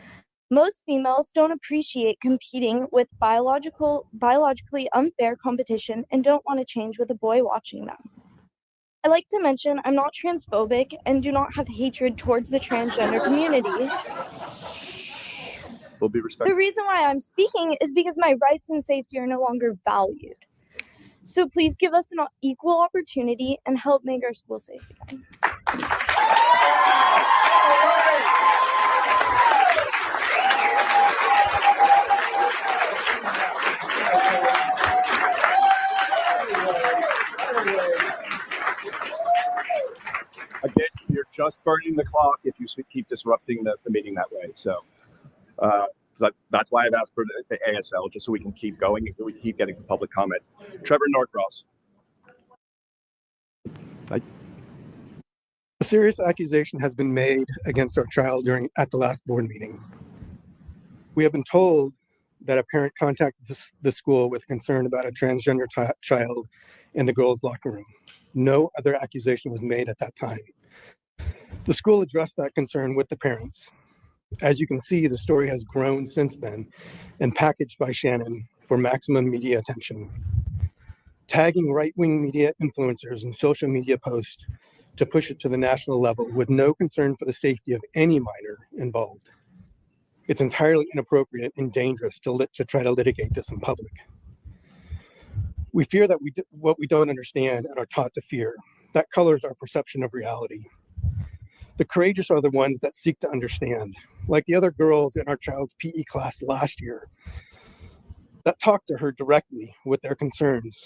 Most females don't appreciate competing with biologically unfair competition and don't want to change with a boy watching them. I like to mention I'm not transphobic and do not have hatred towards the transgender community. We'll be respectful. The reason why I'm speaking is because my rights and safety are no longer valued. So please give us an equal opportunity and help make our school safe again. Again, you're just burning the clock if you keep disrupting the meeting that way. So that's why I've asked for the ASL, just so we can keep going and we keep getting to public comment. Trevor Norcross. A serious accusation has been made against our child at the last board meeting. We have been told that a parent contacted the school with concern about a transgender child in the girls' locker room. No other accusation was made at that time. The school addressed that concern with the parents. As you can see, the story has grown since then and packaged by Shannon for maximum media attention. Tagging right-wing media influencers in social media posts to push it to the national level with no concern for the safety of any minor involved. It's entirely inappropriate and dangerous to try to litigate this in public. We fear that what we don't understand and are taught to fear. That colors our perception of reality. The courageous are the ones that seek to understand, like the other girls in our child's PE class last year, that talked to her directly with their concerns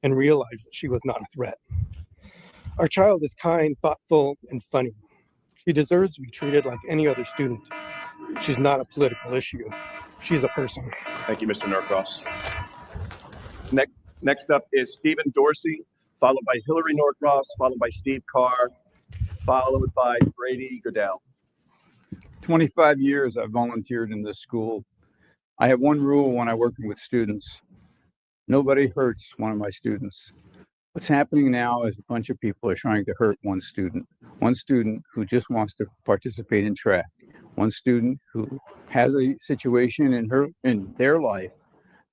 and realized that she was not a threat. Our child is kind, thoughtful, and funny. She deserves to be treated like any other student. She's not a political issue. She's a person. Thank you, Mr. Norcross. Next up is Stephen Dorsey, followed by Hillary Norcross, followed by Steve Carr, followed by Brady Goodell. 25 years I've volunteered in this school. I have one rule when I'm working with students. Nobody hurts one of my students. What's happening now is a bunch of people are trying to hurt one student who just wants to participate in track, one student who has a situation in their life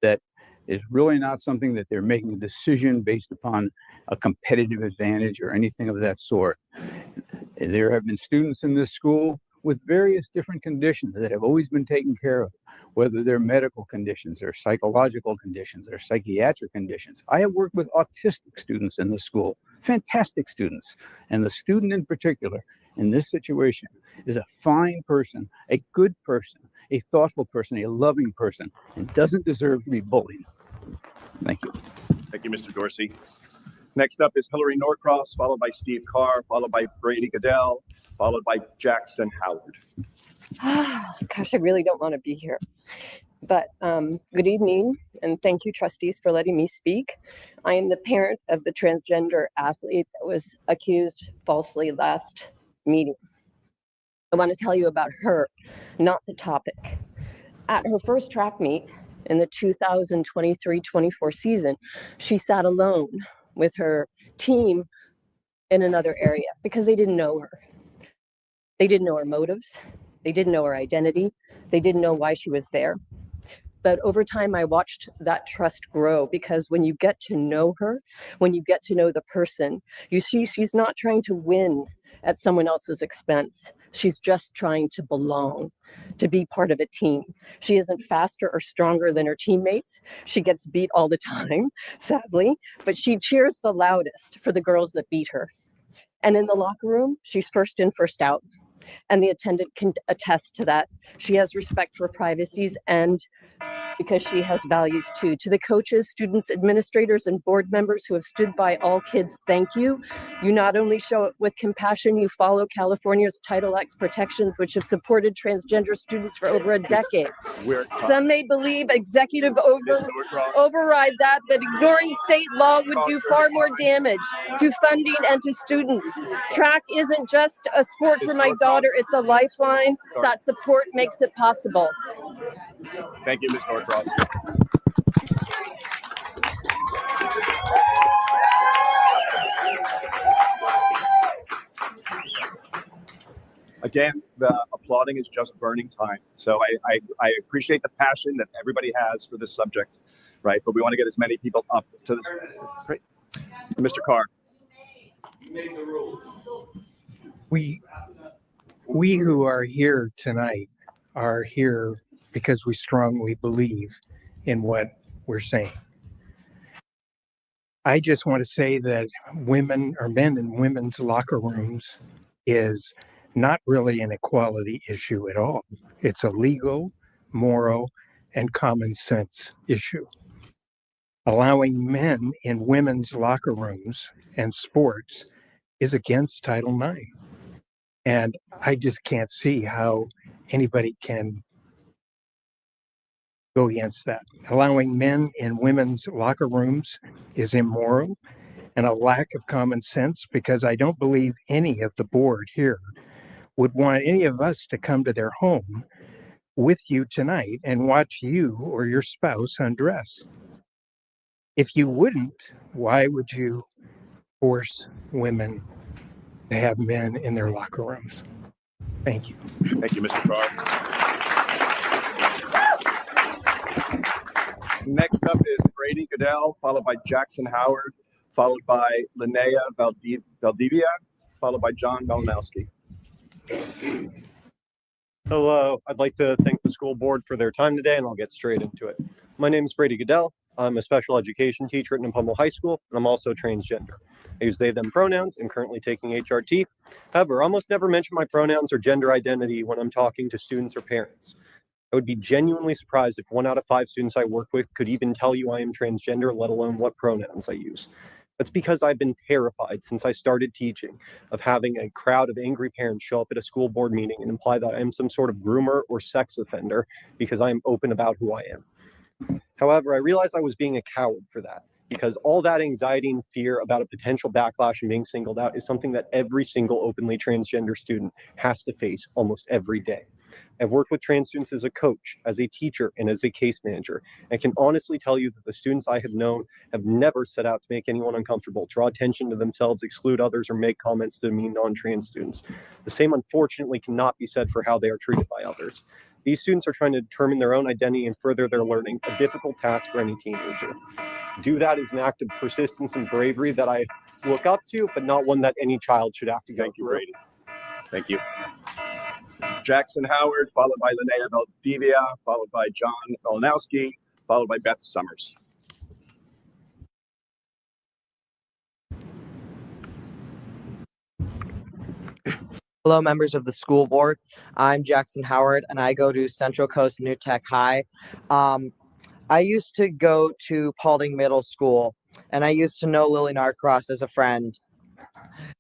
that is really not something that they're making a decision based upon a competitive advantage or anything of that sort. There have been students in this school with various different conditions that have always been taken care of, whether they're medical conditions or psychological conditions or psychiatric conditions. I have worked with autistic students in this school, fantastic students. And the student in particular in this situation is a fine person, a good person, a thoughtful person, a loving person, and doesn't deserve to be bullied. Thank you. Thank you, Mr. Dorsey. Next up is Hillary Norcross, followed by Steve Carr, followed by Brady Goodell, followed by Jackson Howard. Gosh, I really don't want to be here. But good evening, and thank you, trustees, for letting me speak. I am the parent of the transgender athlete that was accused falsely last meeting. I want to tell you about her, not the topic. At her first track meet in the 2023-24 season, she sat alone with her team in another area because they didn't know her. They didn't know her motives. They didn't know her identity. They didn't know why she was there. But over time, I watched that trust grow because when you get to know her, when you get to know the person, you see she's not trying to win at someone else's expense. She's just trying to belong, to be part of a team. She isn't faster or stronger than her teammates. She gets beat all the time, sadly, but she cheers the loudest for the girls that beat her. And in the locker room, she's first in, first out. And the attendant can attest to that. She has respect for privacies and because she has values too. To the coaches, students, administrators, and board members who have stood by all kids, thank you. You not only show it with compassion, you follow California's Title X protections, which have supported transgender students for over a decade. Some may believe executive override that, but ignoring state law would do far more damage to funding and to students. Track isn't just a sport for my daughter, it's a lifeline. That support makes it possible. Thank you, Ms. Norcross. Again, the applauding is just burning time. So I appreciate the passion that everybody has for this subject, right? But we want to get as many people up to this. Right. Mr. Carr. We who are here tonight are here because we strongly believe in what we're saying. I just want to say that women or men in women's locker rooms is not really an equality issue at all. It's a legal, moral, and common sense issue. Allowing men in women's locker rooms and sports is against Title IX. And I just can't see how anybody can go against that. Allowing men in women's locker rooms is immoral and a lack of common sense, because I don't believe any of the board here would want any of us to come to their home with you tonight and watch you or your spouse undress. If you wouldn't, why would you force women to have men in their locker rooms? Thank you. Thank you, Mr. Carr. Next up is Brady Goodell, followed by Jackson Howard, followed by Linnea Valdivia, followed by John Malinowski. Hello, I'd like to thank the school board for their time today, and I'll get straight into it. My name is Brady Goodell. I'm a special education teacher at Napomo High School, and I'm also transgender. I use they, them pronouns and currently taking HRT. However, I almost never mention my pronouns or gender identity when I'm talking to students or parents. I would be genuinely surprised if 1 out of 5 students I work with could even tell you I am transgender, let alone what pronouns I use. That's because I've been terrified since I started teaching of having a crowd of angry parents show up at a school board meeting and imply that I am some sort of groomer or sex offender because I am open about who I am. However, I realized I was being a coward for that, because all that anxiety and fear about a potential backlash and being singled out is something that every single openly transgender student has to face almost every day. I've worked with trans students as a coach, as a teacher, and as a case manager. I can honestly tell you that the students I have known have never set out to make anyone uncomfortable, draw attention to themselves, exclude others, or make comments to demean non-trans students. The same, unfortunately, cannot be said for how they are treated by others. These students are trying to determine their own identity and further their learning, a difficult task for any teenager. Do that is an act of persistence and bravery that I look up to, but not one that any child should have to go through. Brady. Thank you. Jackson Howard, followed by Linnea Valdivia, followed by John Malinowski, followed by Beth Summers. Hello, members of the school board. I'm Jackson Howard, and I go to Central Coast New Tech High. I used to go to Paulding Middle School, and I used to know Lily Narcross as a friend.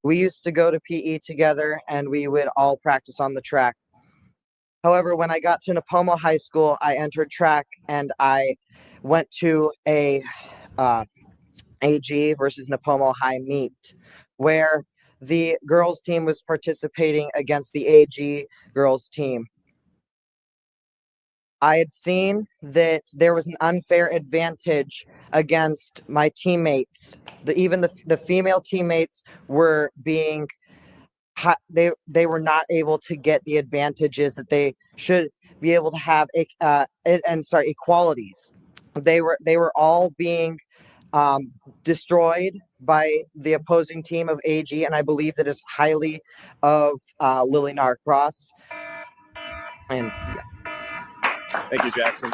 We used to go to PE together, and we would all practice on the track. However, when I got to Napomo High School, I entered track, and I went to a AG versus Napomo High meet, where the girls team was participating against the AG girls team. I had seen that there was an unfair advantage against my teammates. Even the female teammates were being they were not able to get the advantages that they should be able to have equalities. They were all being destroyed by the opposing team of AG, and I believe that is highly of Lily Narcross. And Thank you, Jackson.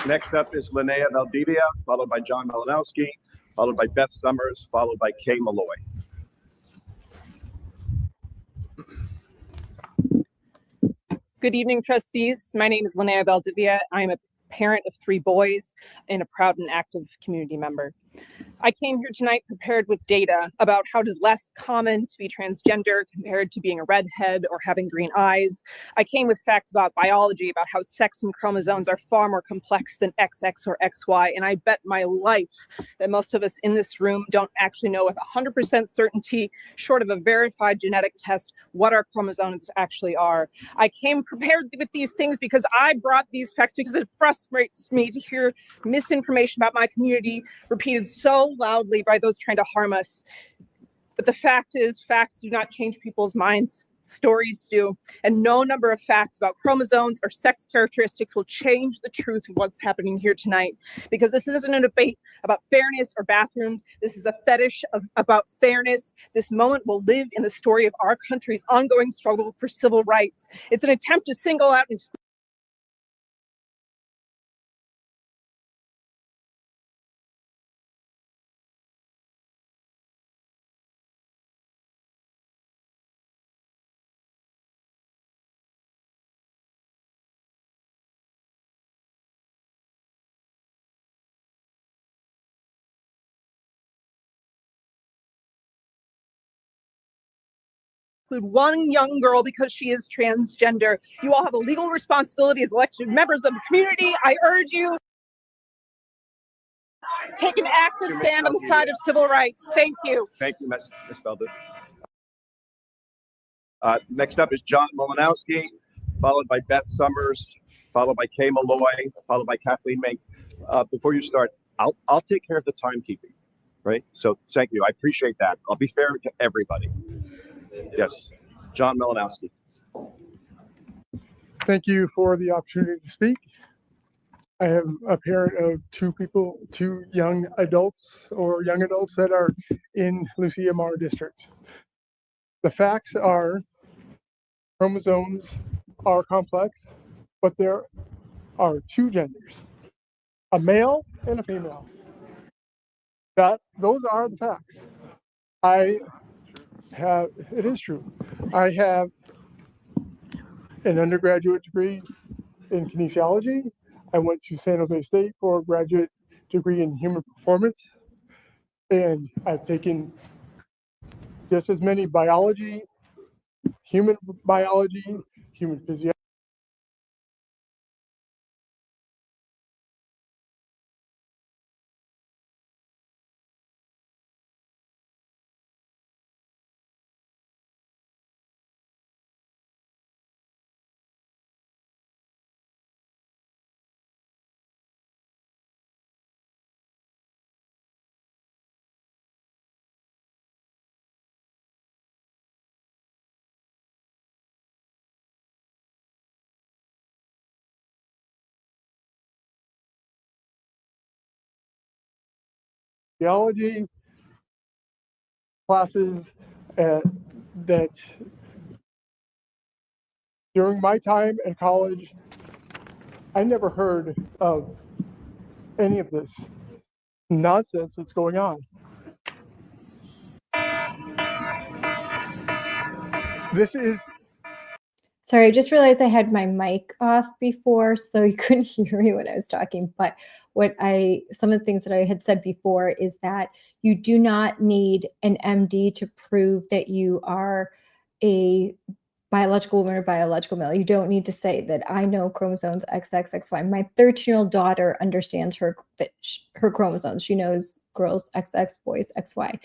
Next up is Linnea Valdivia, followed by John Malinowski, followed by Beth Summers, followed by Kay Malloy. Good evening, trustees. My name is Linnea Valdivia. I'm a parent of 3 boys and a proud and active community member. I came here tonight prepared with data about how it is less common to be transgender compared to being a redhead or having green eyes. I came with facts about biology, about how sex and chromosomes are far more complex than XX or XY, and I bet my life that most of us in this room don't actually know with 100% certainty, short of a verified genetic test, what our chromosomes actually are. I came prepared with these things because I brought these facts because it frustrates me to hear misinformation about my community repeated so loudly by those trying to harm us. But the fact is, facts do not change people's minds. Stories do. And no number of facts about chromosomes or sex characteristics will change the truth of what's happening here tonight. Because this isn't a debate about fairness or bathrooms. This is a fetish about fairness. This moment will live in the story of our country's ongoing struggle for civil rights. It's an attempt to single out and include one young girl because she is transgender. You all have a legal responsibility as elected members of the community. I urge you take an active stand on the side of civil rights. Thank you. Thank you, Ms. Felder. Next up is John Malinowski, followed by Beth Summers, followed by Kay Malloy, followed by Kathleen Mink. Before you start, I'll take care of the timekeeping, right? So thank you. I appreciate that. I'll be fair to everybody. Yes, John Malinowski. Thank you for the opportunity to speak. I am a parent of 2 young adults that are in Lucia Mar district. The facts are chromosomes are complex, but there are 2 genders, a male and a female. Those are the facts. It is true. I have an undergraduate degree in kinesiology. I went to San Jose State for a graduate degree in human performance. And I've taken just as many biology, human physiology. Theology classes that during my time in college, I never heard of any of this nonsense that's going on. This is. Sorry, I just realized I had my mic off before, so you couldn't hear me when I was talking. But some of the things that I had said before is that you do not need an MD to prove that you are a biological woman or biological male. You don't need to say that I know chromosomes XXXY. My 13-year-old daughter understands her chromosomes. She knows girls XX, boys XY.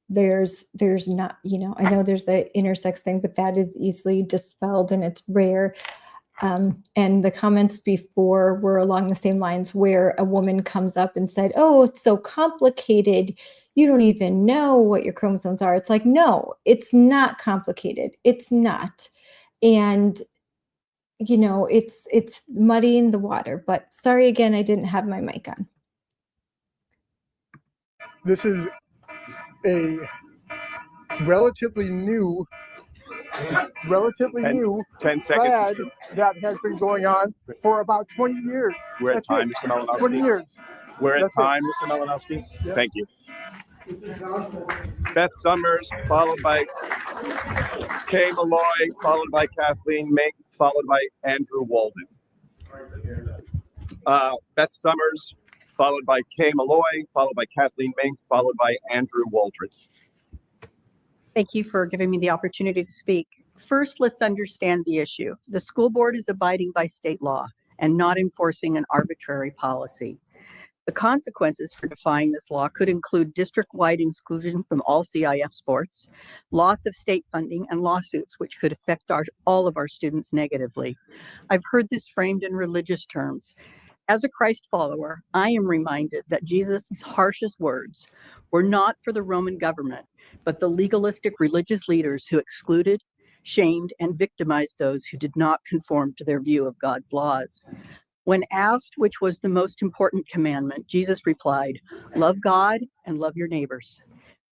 There's not, I know there's the intersex thing, but that is easily dispelled and it's rare. And the comments before were along the same lines where a woman comes up and said, oh, it's so complicated. You don't even know what your chromosomes are. It's like, no, it's not complicated. It's not. And you know, it's muddying the water. But sorry again, I didn't have my mic on. This is a relatively new 10 seconds. fad that has been going on for about 20 years. We're at That's time, it. Mr. Malinowski. 20 years. We're at That's it. time, Mr. Malinowski. Yep. Thank you. Beth Summers, followed by Kay Malloy, followed by Kathleen Mink, followed by Andrew Walden. Beth Summers, followed by Kay Malloy, followed by Kathleen Mink, followed by Andrew Waldron. Thank you for giving me the opportunity to speak. First, let's understand the issue. The school board is abiding by state law and not enforcing an arbitrary policy. The consequences for defying this law could include district-wide exclusion from all CIF sports, loss of state funding, and lawsuits, which could affect all of our students negatively. I've heard this framed in religious terms. As a Christ follower, I am reminded that Jesus' harshest words were not for the Roman government, but the legalistic religious leaders who excluded, shamed, and victimized those who did not conform to their view of God's laws. When asked which was the most important commandment, Jesus replied, "Love God and love your neighbors."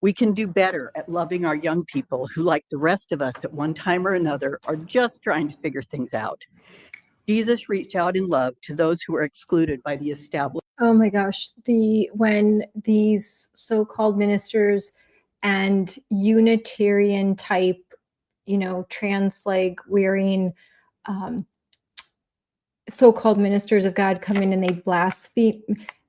We can do better at loving our young people who, like the rest of us at one time or another, are just trying to figure things out. Jesus reached out in love to those who were excluded by the established. Oh my gosh, when these so-called ministers and Unitarian type, you know, trans flag wearing so-called ministers of God come in and they blaspheme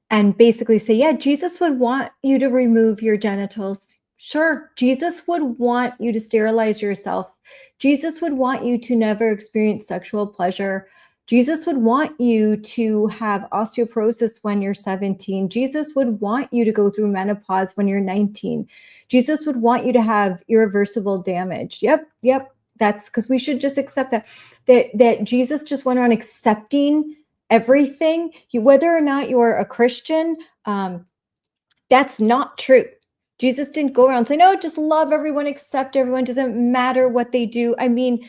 and basically say, yeah, Jesus would want you to remove your genitals. Sure, Jesus would want you to sterilize yourself. Jesus would want you to never experience sexual pleasure. Jesus would want you to have osteoporosis when you're 17. Jesus would want you to go through menopause when you're 19. Jesus would want you to have irreversible damage. Yep. That's because we should just accept that Jesus just went around accepting everything. Whether or not you're a Christian, that's not true. Jesus didn't go around saying, "No, just love everyone, accept everyone, doesn't matter what they do." I mean,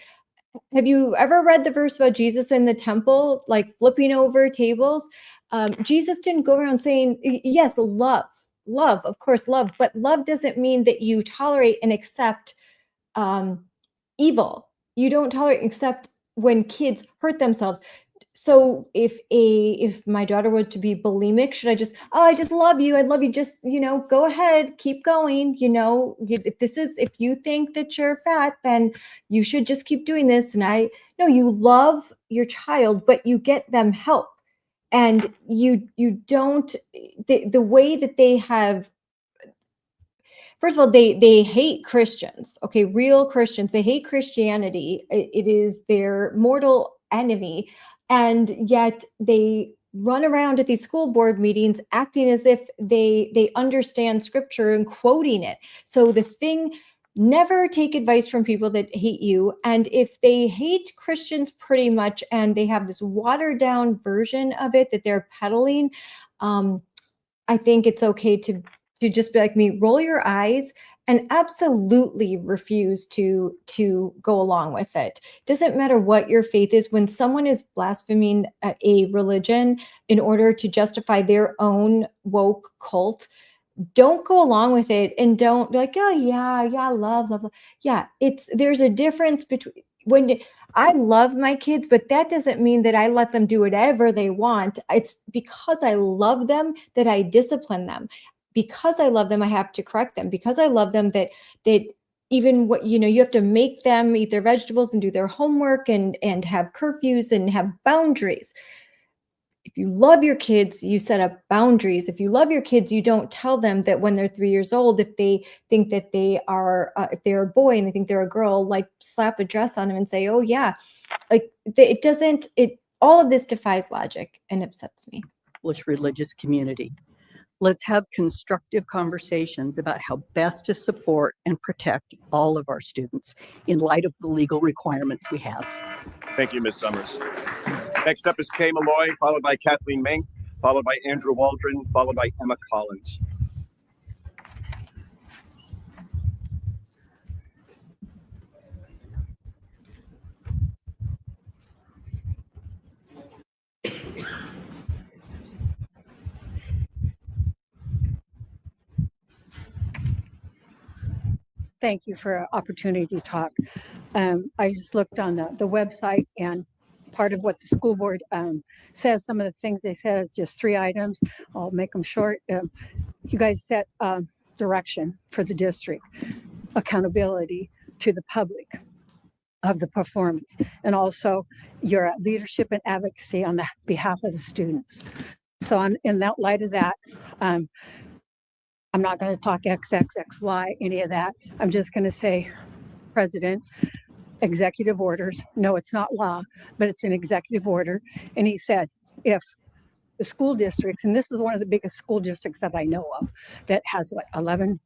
have you ever read the verse about Jesus in the temple, like flipping over tables? Jesus didn't go around saying, yes, love, of course, love, but love doesn't mean that you tolerate and accept evil. You don't tolerate except when kids hurt themselves. So if my daughter were to be bulimic, should I just, oh, I just love you. I love you. Just, you know, go ahead, keep going. You know, if you think that you're fat, then you should just keep doing this. And no, you love your child, but you get them help. And you don't, the way that they have, first of all, they hate Christians. Okay, real Christians. They hate Christianity. It is their mortal enemy. And yet they run around at these school board meetings acting as if they understand scripture and quoting it. So never take advice from people that hate you. And if they hate Christians pretty much, and they have this watered down version of it that they're peddling, I think it's okay to just be like me, roll your eyes and absolutely refuse to go along with it. Doesn't matter what your faith is. When someone is blaspheming a religion in order to justify their own woke cult, don't go along with it, and don't be like, oh yeah, love. Yeah, there's a difference between when I love my kids, but that doesn't mean that I let them do whatever they want. It's because I love them that I discipline them. Because I love them, I have to correct them. Because I love them, that even what, you know, you have to make them eat their vegetables and do their homework and have curfews and have boundaries. If you love your kids, you set up boundaries. If you love your kids, you don't tell them that when they're 3 years old, if they think that they are, if they're a boy and they think they're a girl, like slap a dress on them and say, oh yeah, like all of this defies logic and upsets me. Religious community. Let's have constructive conversations about how best to support and protect all of our students in light of the legal requirements we have. Thank you, Ms. Summers. Next up is Kay Malloy, followed by Kathleen Mink, followed by Andrew Waldron, followed by Emma Collins. thank you for an opportunity to talk. I just looked on the website, and part of what the school board says, some of the things they said is just 3 items. I'll make them short. You guys set direction for the district, accountability to the public of the performance, and also your leadership and advocacy on the behalf of the students. So in that light of that, I'm not going to talk XXXY, any of that. I'm just going to say, President, executive orders. No, it's not law, but it's an executive order. And he said, if the school districts, and this is one of the biggest school districts that I know of, that has what, 11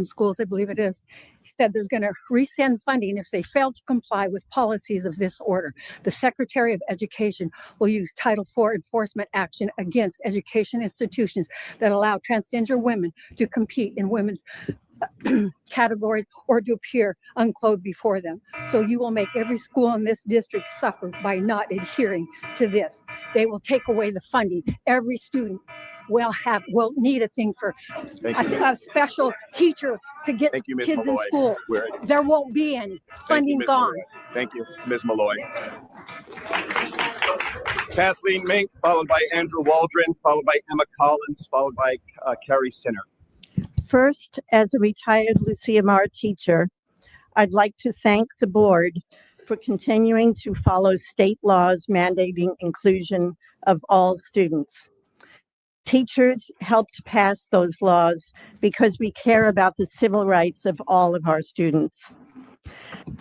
schools, I believe it is. He said there's going to rescind funding if they fail to comply with policies of this order. The Secretary of Education will use Title IV enforcement action against education institutions that allow transgender women to compete in women's categories or to appear unclothed before them. So you will make every school in this district suffer by not adhering to this. They will take away the funding. Every student will need a thing for a special teacher to get Thank you, Ms. kids Malloy. in school. There won't be any. Funding Ms. gone. Malloy. Thank you, Ms. Malloy. Kathleen Mink, followed by Andrew Waldron, followed by Emma Collins, followed by Carrie Sinner. First, as a retired Lucia Mar teacher, I'd like to thank the board for continuing to follow state laws mandating inclusion of all students. Teachers helped pass those laws because we care about the civil rights of all of our students.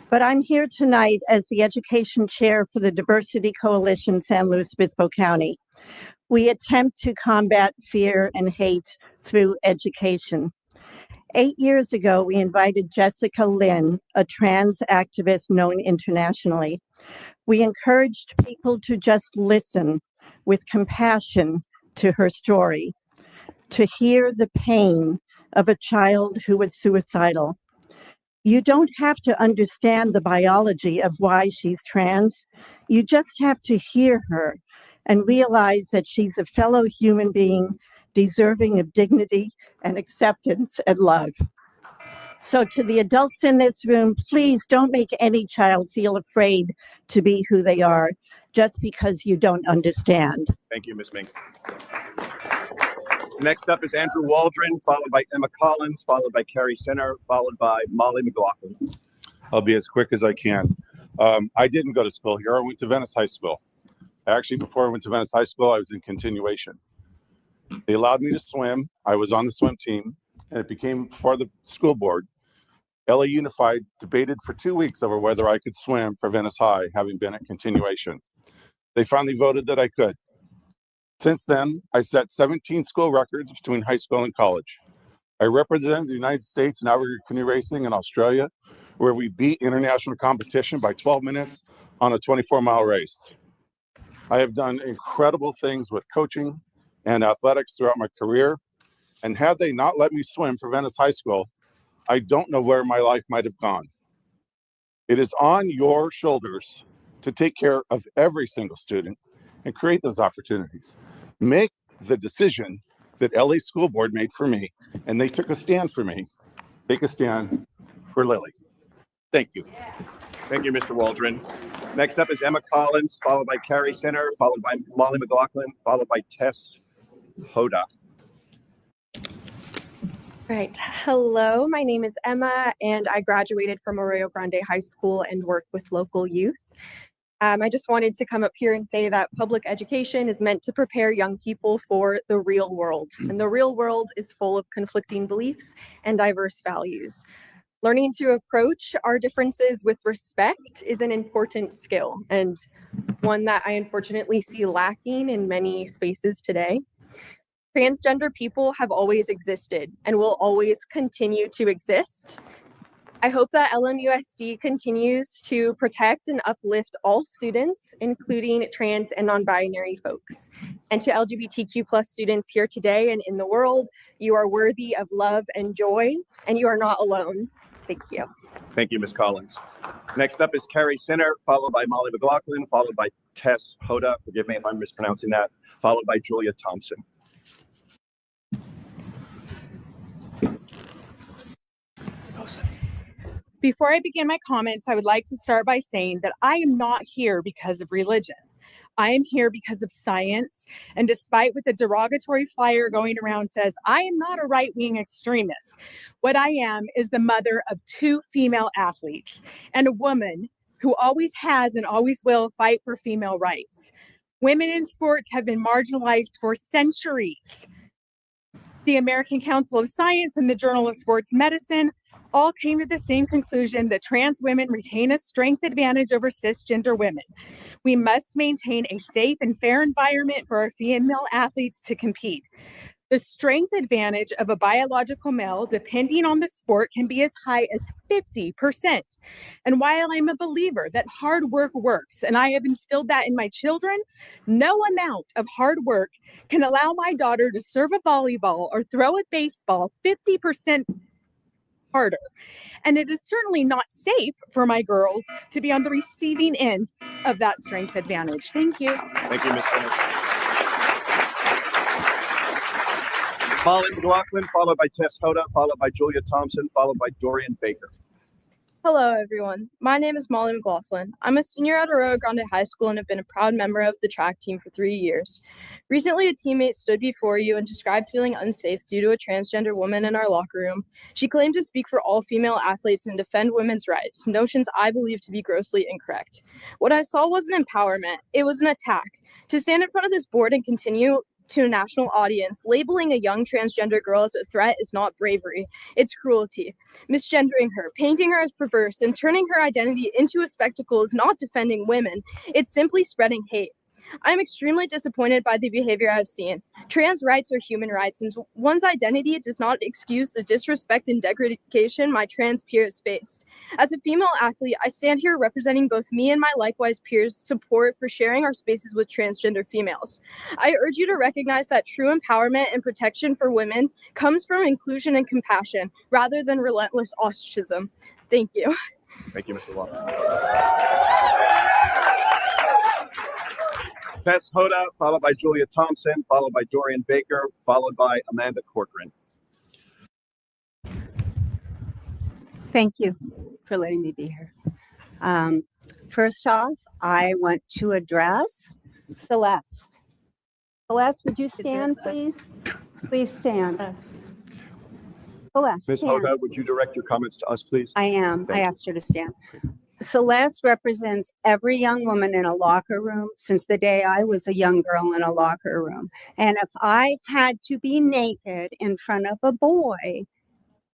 But I'm here tonight as the education chair for the Diversity Coalition San Luis Obispo County. We attempt to combat fear and hate through education. 8 years ago, we invited Jessica Lynn, a trans activist known internationally. We encouraged people to just listen with compassion to her story, to hear the pain of a child who was suicidal. You don't have to understand the biology of why she's trans. You just have to hear her and realize that she's a fellow human being deserving of dignity and acceptance and love. So to the adults in this room, please don't make any child feel afraid to be who they are just because you don't understand. Thank you, Ms. Mink. Next up is Andrew Waldron, followed by Emma Collins, followed by Carrie Sinner, followed by Molly McLaughlin. I'll be as quick as I can. I didn't go to school here. I went to Venice High School. Actually, before I went to Venice High School, I was in continuation. They allowed me to swim. I was on the swim team, and it became before the school board. LA Unified debated for 2 weeks over whether I could swim for Venice High, having been at continuation. They finally voted that I could. Since then, I set 17 school records between high school and college. I represented the United States in outrigger canoe racing in Australia, where we beat international competition by 12 minutes on a 24-mile race. I have done incredible things with coaching and athletics throughout my career, and had they not let me swim for Venice High School, I don't know where my life might have gone. It is on your shoulders to take care of every single student and create those opportunities. Make the decision that LA School Board made for me, and they took a stand for me. Take a stand for Lily. Thank you. Thank you, Mr. Waldron. Next up is Emma Collins, followed by Carrie Sinner, followed by Molly McLaughlin, followed by Tess Hoda. Right. Hello, my name is Emma, and I graduated from Arroyo Grande High School and work with local youth. I just wanted to come up here and say that public education is meant to prepare young people for the real world. And the real world is full of conflicting beliefs and diverse values. Learning to approach our differences with respect is an important skill, and one that I unfortunately see lacking in many spaces today. Transgender people have always existed and will always continue to exist. I hope that LMUSD continues to protect and uplift all students, including trans and non-binary folks. And to LGBTQ+ students here today and in the world, you are worthy of love and joy, and you are not alone. Thank you. Thank you, Ms. Collins. Next up is Carrie Sinner, followed by Molly McLaughlin, followed by Tess Hoda, forgive me if I'm mispronouncing that, followed by Julia Thompson. Before I begin my comments, I would like to start by saying that I am not here because of religion. I am here because of science, and despite what the derogatory flyer going around says, I am not a right-wing extremist. What I am is the mother of 2 female athletes and a woman who always has and always will fight for female rights. Women in sports have been marginalized for centuries. The American Council of Science and the Journal of Sports Medicine all came to the same conclusion that trans women retain a strength advantage over cisgender women. We must maintain a safe and fair environment for our female athletes to compete. The strength advantage of a biological male, depending on the sport, can be as high as 50%. And while I'm a believer that hard work works, and I have instilled that in my children, no amount of hard work can allow my daughter to serve a volleyball or throw a baseball 50% harder. And it is certainly not safe for my girls to be on the receiving end of that strength advantage. Thank you. Thank you, Ms. Simmons. Molly McLaughlin, followed by Tess Hoda, followed by Julia Thompson, followed by Dorian Baker. Hello, everyone. My name is Molly McLaughlin. I'm a senior at Arroyo Grande High School and have been a proud member of the track team for 3 years. Recently, a teammate stood before you and described feeling unsafe due to a transgender woman in our locker room. She claimed to speak for all female athletes and defend women's rights, notions I believe to be grossly incorrect. What I saw wasn't empowerment, it was an attack. To stand in front of this board and continue to a national audience, labeling a young transgender girl as a threat is not bravery, it's cruelty. Misgendering her, painting her as perverse, and turning her identity into a spectacle is not defending women, it's simply spreading hate. I am extremely disappointed by the behavior I've seen. Trans rights are human rights, and one's identity does not excuse the disrespect and degradation my trans peers faced. As a female athlete, I stand here representing both me and my likewise peers' support for sharing our spaces with transgender females. I urge you to recognize that true empowerment and protection for women comes from inclusion and compassion, rather than relentless ostracism. Thank you. Thank you, Mr. Walker. Tess Hoda, followed by Julia Thompson, followed by Dorian Baker, followed by Amanda Corcoran. Thank you for letting me be here. First off, I want to address Celeste. Celeste, would you stand, please? Please stand. Celeste, Ms. stand. Hoda, would you direct your comments to us, please? I am. Thank I you. asked her to stand. Celeste represents every young woman in a locker room since the day I was a young girl in a locker room. And if I had to be naked in front of a boy,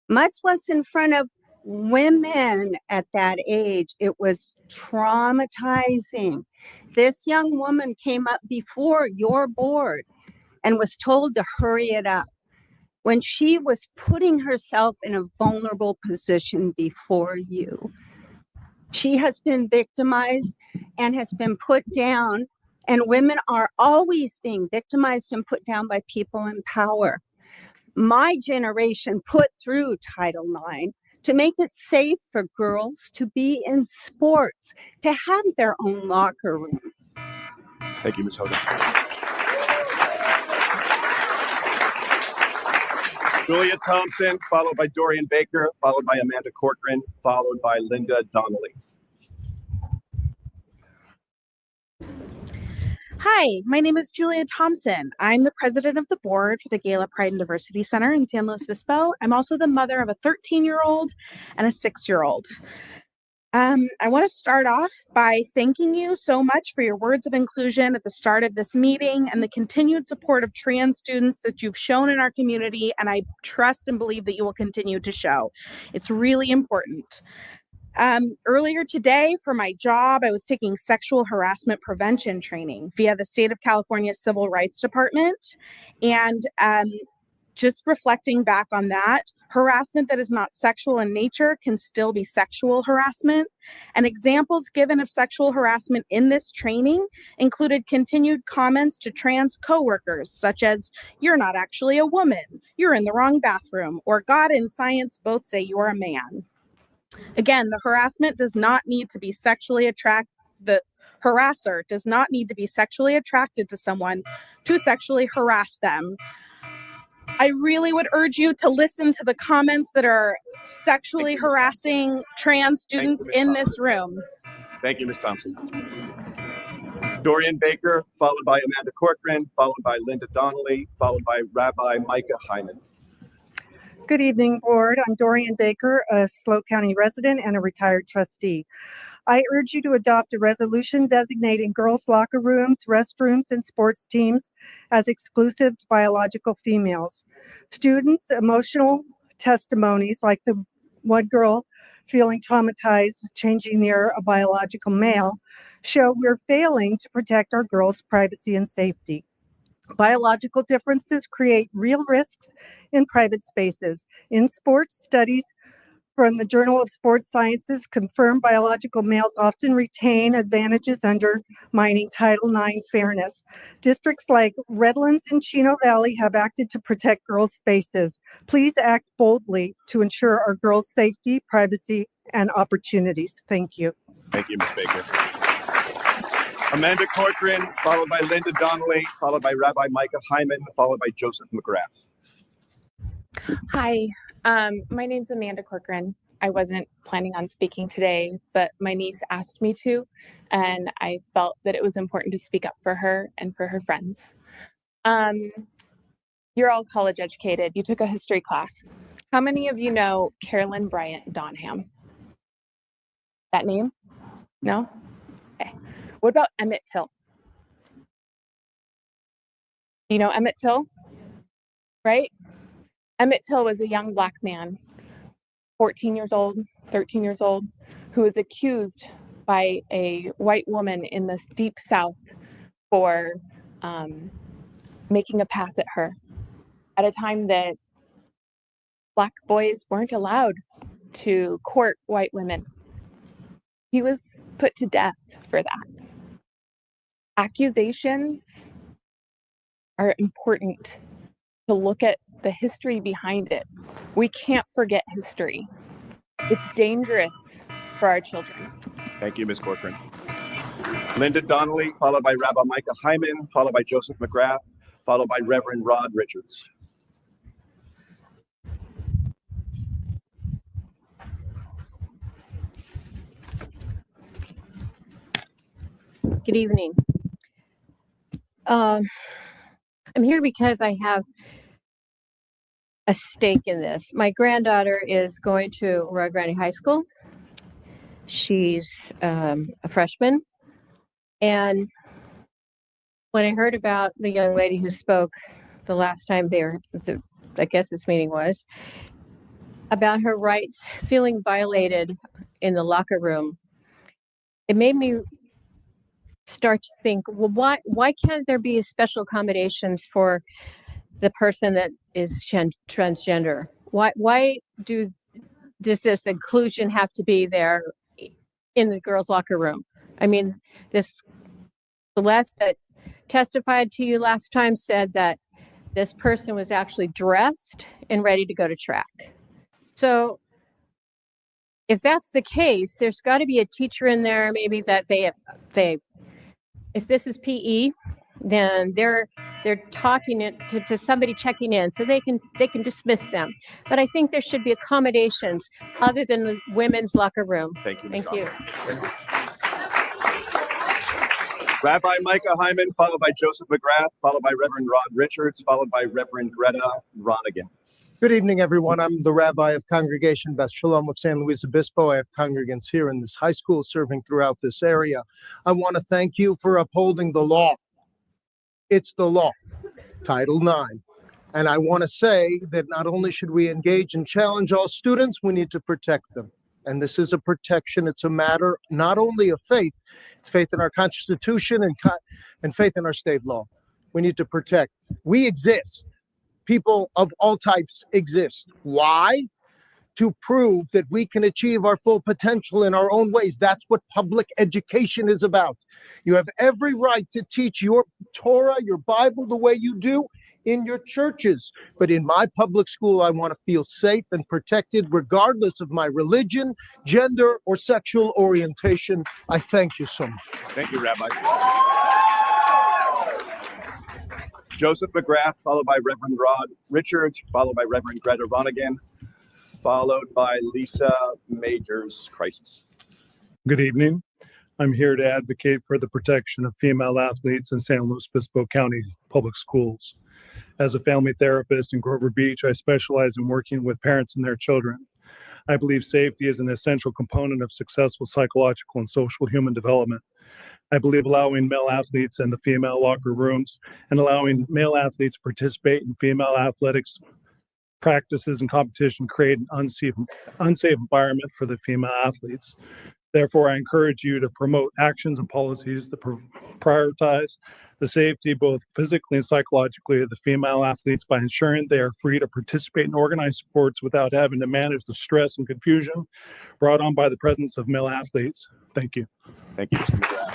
much less in front of women at that age, it was traumatizing. This young woman came up before your board and was told to hurry it up when she was putting herself in a vulnerable position before you. She has been victimized and has been put down, and women are always being victimized and put down by people in power. My generation put through Title IX to make it safe for girls to be in sports, to have their own locker room. Thank you, Ms. Hoda. Julia Thompson, followed by Dorian Baker, followed by Amanda Corcoran, followed by Linda Donnelly. Hi, my name is Julia Thompson. I'm the president of the board for the Gala Pride and Diversity Center in San Luis Obispo. I'm also the mother of a 13-year-old and a 6-year-old. I want to start off by thanking you so much for your words of inclusion at the start of this meeting and the continued support of trans students that you've shown in our community, and I trust and believe that you will continue to show. It's really important. Earlier today, for my job, I was taking sexual harassment prevention training via the State of California Civil Rights Department. And just reflecting back on that, harassment that is not sexual in nature can still be sexual harassment. And examples given of sexual harassment in this training included continued comments to trans coworkers, such as, "You're not actually a woman," "You're in the wrong bathroom," or "God and science both say you're a man." Again, the harassment does not need to be sexually attracted. The harasser does not need to be sexually attracted to someone to sexually harass them. I really would urge you to listen to the comments that are sexually harassing trans students in this room. Thank you, Ms. Thompson. Dorian Baker, followed by Amanda Corcoran, followed by Linda Donnelly, followed by Rabbi Micah Hyman. Good evening, Board. I'm Dorian Baker, a SLO County resident and a retired trustee. I urge you to adopt a resolution designating girls' locker rooms, restrooms, and sports teams as exclusive to biological females. Students' emotional testimonies, like the one girl feeling traumatized, changing near a biological male, show we're failing to protect our girls' privacy and safety. Biological differences create real risks in private spaces. In sports, studies from the Journal of Sports Sciences confirm biological males often retain advantages undermining Title IX fairness. Districts like Redlands and Chino Valley have acted to protect girls' spaces. Please act boldly to ensure our girls' safety, privacy, and opportunities. Thank you. Thank you, Ms. Baker. Amanda Corcoran, followed by Linda Donnelly, followed by Rabbi Micah Hyman, followed by Joseph McGrath. Hi, my name's Amanda Corcoran. I wasn't planning on speaking today, but my niece asked me to, and I felt that it was important to speak up for her and for her friends. You're all college educated. You took a history class. How many of you know Carolyn Bryant Donham? That name? No? Okay. What about Emmett Till? You know Emmett Till? Right? Emmett Till was a young Black man, 14 years old, 13 years old, who was accused by a white woman in the deep South for making a pass at her at a time that Black boys weren't allowed to court white women. He was put to death for that. Accusations are important to look at the history behind it. We can't forget history. It's dangerous for our children. Thank you, Ms. Corcoran. Linda Donnelly, followed by Rabbi Micah Hyman, followed by Joseph McGrath, followed by Reverend Rod Richards. Good evening. I'm here because I have a stake in this. My granddaughter is going to Rio Grande High School. She's a freshman. And when I heard about the young lady who spoke the last time I guess this meeting was, about her rights feeling violated in the locker room, it made me start to think, well, why can't there be special accommodations for the person that is transgender? Why does this inclusion have to be there in the girls' locker room? I mean, Celeste that testified to you last time said that this person was actually dressed and ready to go to track. So if that's the case, there's got to be a teacher in there, maybe that they if this is PE, then they're talking it to somebody checking in, so they can dismiss them. But I think there should be accommodations other than the women's locker room. Thank you. Thank you. Rabbi Micah Hyman, followed by Joseph McGrath, followed by Reverend Rod Richards, followed by Reverend Greta Ronigan. Good evening, everyone. I'm the rabbi of Congregation Beth Shalom of San Luis Obispo. I have congregants here in this high school serving throughout this area. I want to thank you for upholding the law. It's the law, Title IX. And I want to say that not only should we engage and challenge all students, we need to protect them. And this is a protection. It's a matter not only of faith, it's faith in our Constitution and faith in our state law. We need to protect. We exist. People of all types exist. Why? To prove that we can achieve our full potential in our own ways. That's what public education is about. You have every right to teach your Torah, your Bible, the way you do in your churches. But in my public school, I want to feel safe and protected regardless of my religion, gender, or sexual orientation. I thank you so much. Thank you, Rabbi. Joseph McGrath, followed by Reverend Rod Richards, followed by Reverend Greta Ronigan, followed by Lisa Majors Crisis. Good evening. I'm here to advocate for the protection of female athletes in San Luis Obispo County Public Schools. As a family therapist in Grover Beach, I specialize in working with parents and their children. I believe safety is an essential component of successful psychological and social human development. I believe allowing male athletes in the female locker rooms and allowing male athletes to participate in female athletics practices and competition create an unsafe environment for the female athletes. Therefore, I encourage you to promote actions and policies that prioritize the safety, both physically and psychologically, of the female athletes by ensuring they are free to participate in organized sports without having to manage the stress and confusion brought on by the presence of male athletes. Thank you. Thank you, Mr. McGrath.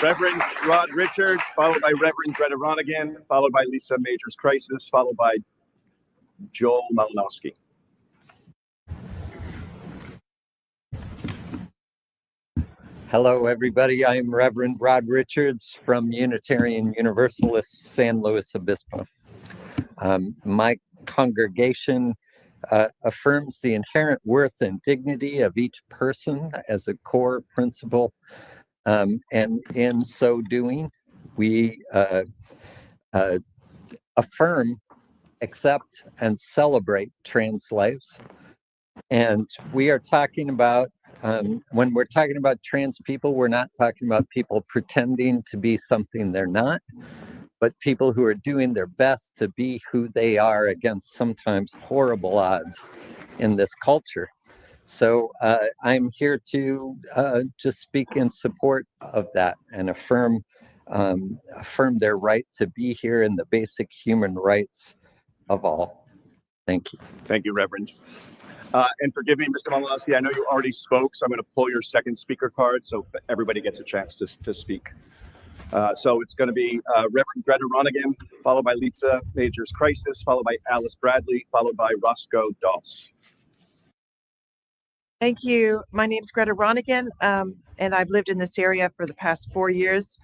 Reverend Rod Richards, followed by Reverend Greta Ronigan, followed by Lisa Majors Crisis, followed by Joel Malinowski. Hello, everybody. I am Reverend Rod Richards from Unitarian Universalist San Luis Obispo. My congregation affirms the inherent worth and dignity of each person as a core principle. And in so doing, we affirm, accept, and celebrate trans lives. And we are talking about, when we're talking about trans people, we're not talking about people pretending to be something they're not, but people who are doing their best to be who they are against sometimes horrible odds in this culture. So I'm here to just speak in support of that and affirm their right to be here and the basic human rights of all. Thank you. Thank you, Reverend. And forgive me, Mr. Malinowski, I know you already spoke, so I'm going to pull your second speaker card so everybody gets a chance to speak. So it's going to be Reverend Greta Ronigan, followed by Lisa Majors Crisis, followed by Alice Bradley, followed by Roscoe Doss. Thank you. My name is Greta Ronigan, and I've lived in this area for the past 4 years.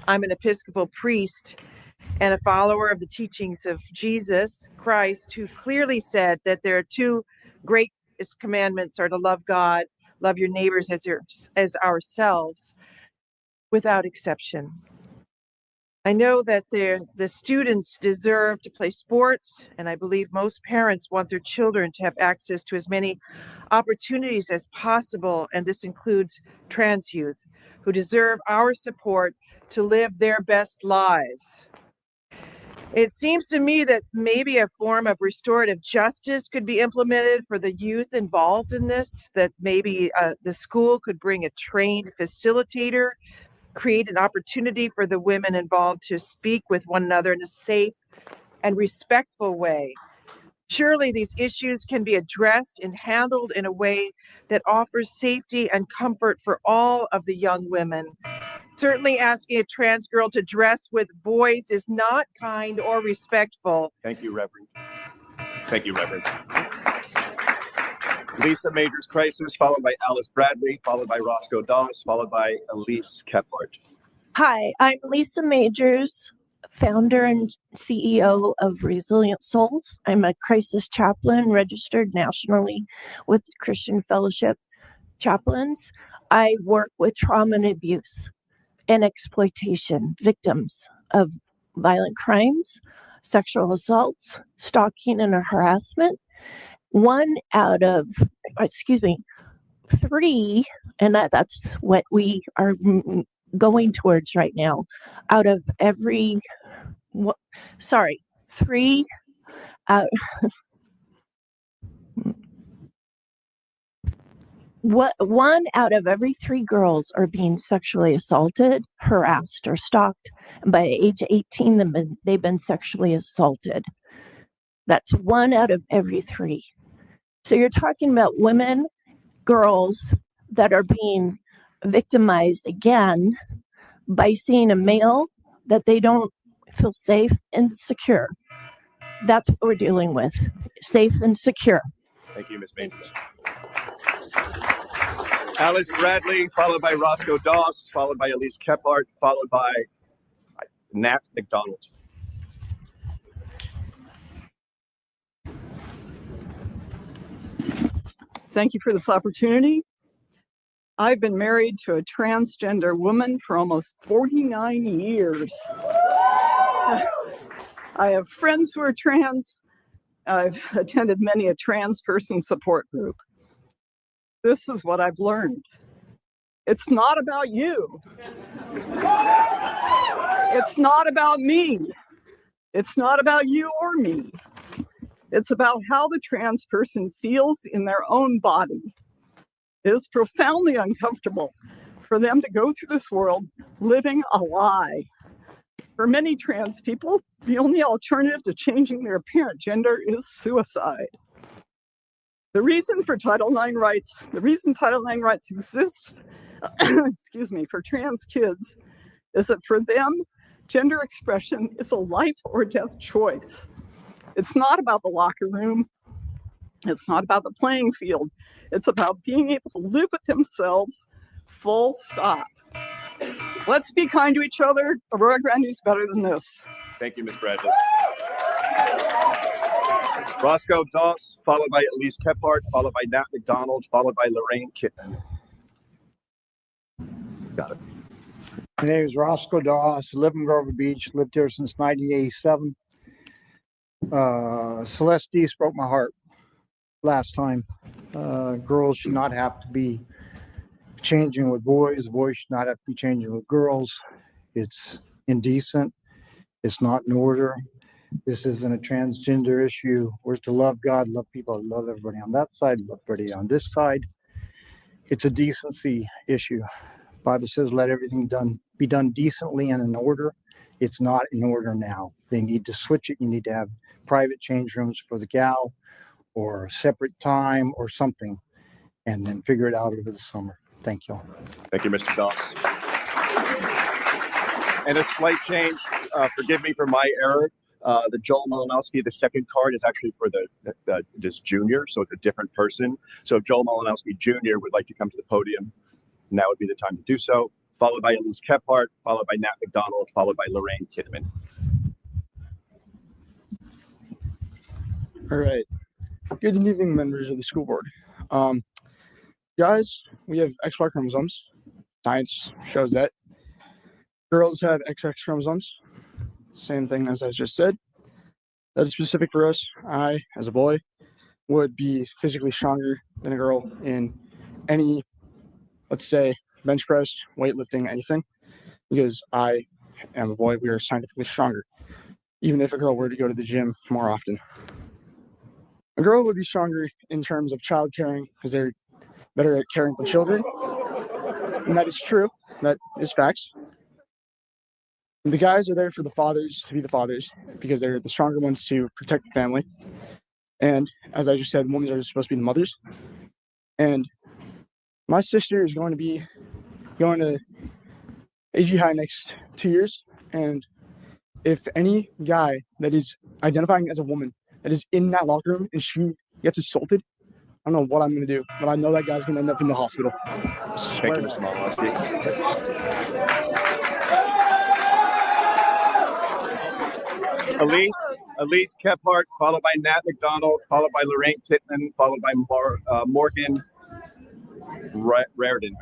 I'm an Episcopal priest and a follower of the teachings of Jesus Christ, who clearly said that there are two greatest commandments are to love God, love your neighbors as ourselves, without exception. I know that the students deserve to play sports, and I believe most parents want their children to have access to as many opportunities as possible, and this includes trans youth, who deserve our support to live their best lives. It seems to me that maybe a form of restorative justice could be implemented for the youth involved in this, that maybe the school could bring a trained facilitator, create an opportunity for the women involved to speak with one another in a safe and respectful way. Surely these issues can be addressed and handled in a way that offers safety and comfort for all of the young women. Certainly asking a trans girl to dress with boys is not kind or respectful. Thank you, Reverend. Thank you, Reverend. Lisa Majors Crisis, followed by Alice Bradley, followed by Roscoe Doss, followed by Elise Keplart. Hi, I'm Lisa Majors, founder and CEO of Resilient Souls. I'm a crisis chaplain registered nationally with Christian Fellowship Chaplains. I work with trauma and abuse and exploitation victims of violent crimes, sexual assaults, stalking, and harassment. 1 out of, 3, and that's what we are going towards right now. Out of every, 3 out. One out of every 3 girls are being sexually assaulted, harassed, or stalked. And by age 18, they've been sexually assaulted. That's 1 out of every 3. So you're talking about women, girls that are being victimized again by seeing a male that they don't feel safe and secure. That's what we're dealing with, safe and secure. Thank you, Ms. Majors. Alice Bradley, followed by Roscoe Doss, followed by Elise Keplart, followed by Nat McDonald. Thank you for this opportunity. I've been married to a transgender woman for almost 49 years. I have friends who are trans. I've attended many a trans person support group. This is what I've learned. It's not about you. It's not about me. It's not about you or me. It's about how the trans person feels in their own body. It is profoundly uncomfortable for them to go through this world living a lie. For many trans people, the only alternative to changing their apparent gender is suicide. The reason Title IX rights exists, excuse me, for trans kids is that for them, gender expression is a life or death choice. It's not about the locker room. It's not about the playing field. It's about being able to live with themselves, full stop. Let's be kind to each other. Aurora Grande is better than this. Thank you, Ms. Bradley. Roscoe Doss, followed by Elise Kephart, followed by Nat McDonald, followed by Lorraine Kittman. Got it. My name is Roscoe Doss, live in Grover Beach, lived here since 1987. Celeste Deese broke my heart last time. Girls should not have to be changing with boys. Boys should not have to be changing with girls. It's indecent. It's not in order. This isn't a transgender issue. We're to love God, love people, love everybody on that side, love everybody on this side. It's a decency issue. Bible says, let everything be done decently and in order. It's not in order now. They need to switch it. You need to have private change rooms for the gal or a separate time or something, and then figure it out over the summer. Thank you. Thank you, Mr. Doss. And a slight change, forgive me for my error. The Joel Malinowski, the second card is actually for this junior, so it's a different person. So if Joel Malinowski Jr. would like to come to the podium, now would be the time to do so, followed by Elise Kephart, followed by Nat McDonald, followed by Lorraine Kittman. All right. Good evening, members of the school board. Guys, we have XY chromosomes. Science shows that. Girls have XX chromosomes. Same thing as I just said. That is specific for us. I, as a boy, would be physically stronger than a girl in any, let's say, bench press, weightlifting, anything. Because I am a boy, we are scientifically stronger. Even if a girl were to go to the gym more often. A girl would be stronger in terms of child caring because they're better at caring for children. And that is true. That is facts. The guys are there for the fathers to be the fathers because they're the stronger ones to protect the family. And as I just said, women are supposed to be the mothers. And my sister is going to be going to AG High next 2 years. And if any guy that is identifying as a woman that is in that locker room and she gets assaulted, I don't know what I'm going to do, but I know that guy's going to end up in the hospital. Thank you, Mr. Malinowski. Elise Kephart, followed by Nat McDonald, followed by Lorraine Kittman, followed by Morgan Raridan.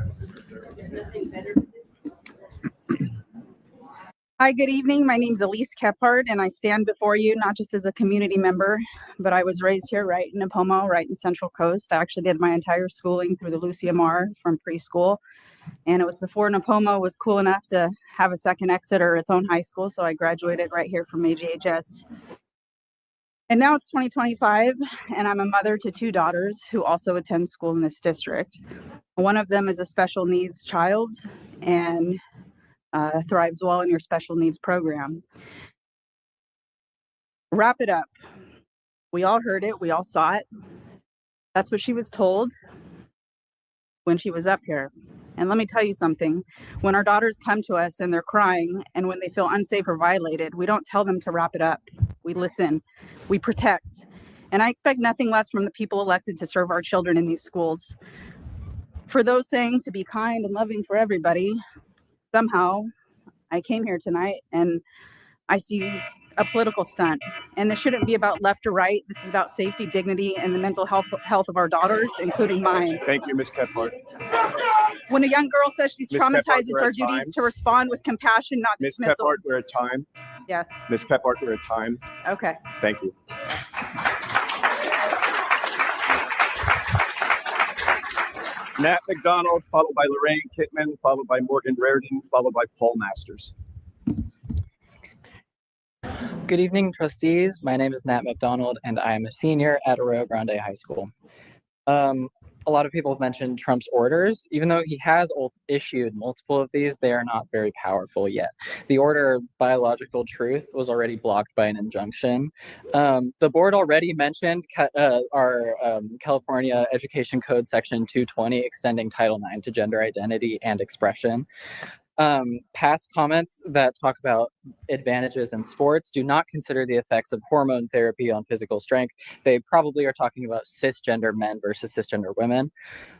Hi, good evening. My name is Elise Kephart, and I stand before you not just as a community member, but I was raised here right in Napomo, right in Central Coast. I actually did my entire schooling through the Lucia Mar from preschool. And it was before Napomo was cool enough to have a second exit or its own high school. So I graduated right here from AGHS. And now it's 2025, and I'm a mother to two daughters who also attend school in this district. One of them is a special needs child and thrives well in your special needs program. Wrap it up. We all heard it. We all saw it. That's what she was told when she was up here. And let me tell you something. When our daughters come to us and they're crying and when they feel unsafe or violated, we don't tell them to wrap it up. We listen. We protect. And I expect nothing less from the people elected to serve our children in these schools. For those saying to be kind and loving for everybody, somehow I came here tonight and I see a political stunt. And this shouldn't be about left or right. This is about safety, dignity, and the mental health of our daughters, including mine. Thank you, Ms. Kephart. When a young girl says she's Ms. traumatized, Kephart, it's we're our at duties time. to respond with compassion, not Ms. dismissal. Kephart, we're at time. Yes. Ms. Kephart, we're at time. Okay. Thank you. Nat McDonald, followed by Lorraine Kittman, followed by Morgan Raridan, followed by Paul Masters. Good evening, trustees. My name is Nat McDonald, and I am a senior at Arroyo Grande High School. A lot of people have mentioned Trump's orders. Even though he has issued multiple of these, they are not very powerful yet. The order Biological Truth was already blocked by an injunction. The board already mentioned our California Education Code Section 220, extending Title IX to gender identity and expression. Past comments that talk about advantages in sports do not consider the effects of hormone therapy on physical strength. They probably are talking about cisgender men versus cisgender women.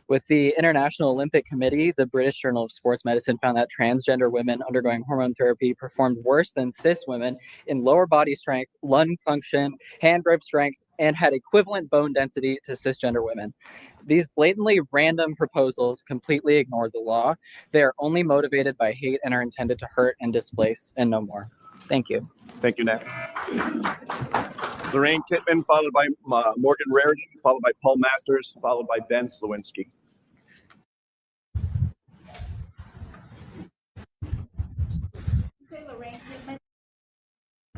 With the International Olympic Committee, the British Journal of Sports Medicine found that transgender women undergoing hormone therapy performed worse than cis women in lower body strength, lung function, hand grip strength, and had equivalent bone density to cisgender women. These blatantly random proposals completely ignore the law. They are only motivated by hate and are intended to hurt and displace and no more. Thank you. Thank you, Nat. Lorraine Kittman, followed by Morgan Raridan, followed by Paul Masters, followed by Ben Slawinski.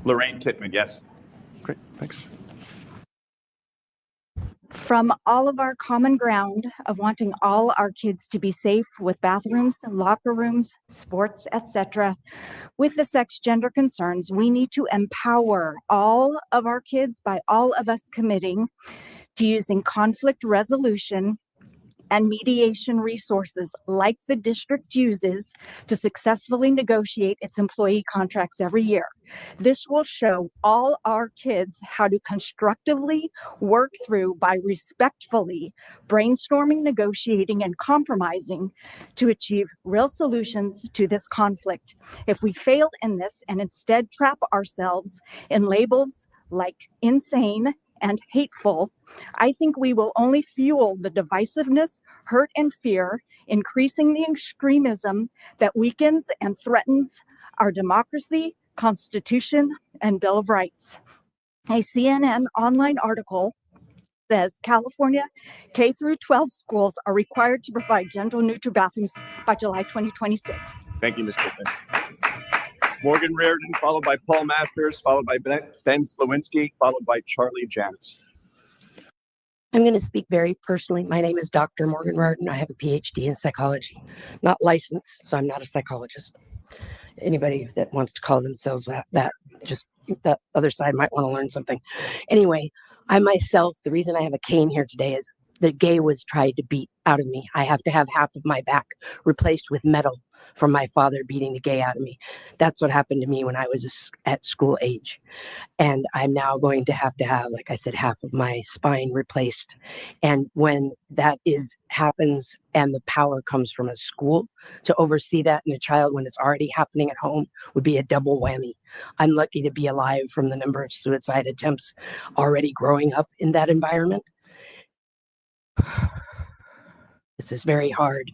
Lorraine Kittman, yes. Great, thanks. From all of our common ground of wanting all our kids to be safe with bathrooms, locker rooms, sports, etc., with the sex gender concerns, we need to empower all of our kids by all of us committing to using conflict resolution and mediation resources like the district uses to successfully negotiate its employee contracts every year. This will show all our kids how to constructively work through by respectfully brainstorming, negotiating, and compromising to achieve real solutions to this conflict. If we fail in this and instead trap ourselves in labels like insane and hateful, I think we will only fuel the divisiveness, hurt, and fear, increasing the extremism that weakens and threatens our democracy, Constitution, and Bill of Rights. A CNN online article says California K through 12 schools are required to provide gender-neutral bathrooms by July 2026. Thank you, Ms. Kittman. Morgan Raridan, followed by Paul Masters, followed by Ben Slawinski, followed by Charlie Janitz. I'm going to speak very personally. My name is Dr. Morgan Raridan. I have a PhD in psychology, not licensed, so I'm not a psychologist. Anybody that wants to call themselves just that other side might want to learn something. Anyway, I myself, the reason I have a cane here today is the gay was tried to beat out of me. I have to have half of my back replaced with metal from my father beating the gay out of me. That's what happened to me when I was at school age. And I'm now going to have, like I said, half of my spine replaced. And when that happens and the power comes from a school to oversee that in a child when it's already happening at home would be a double whammy. I'm lucky to be alive from the number of suicide attempts already growing up in that environment. This is very hard.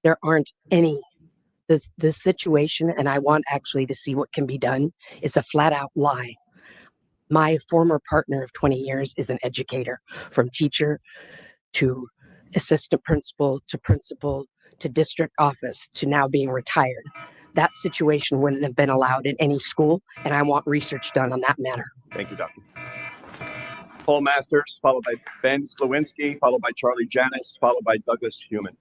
There aren't any. This situation, and I want actually to see what can be done, is a flat out lie. My former partner of 20 years is an educator, from teacher to assistant principal to district office to now being retired. That situation wouldn't have been allowed in any school, and I want research done on that matter. Thank you, Doctor. Paul Masters, followed by Ben Slawinski, followed by Charlie Janitz, followed by Douglas Heumann.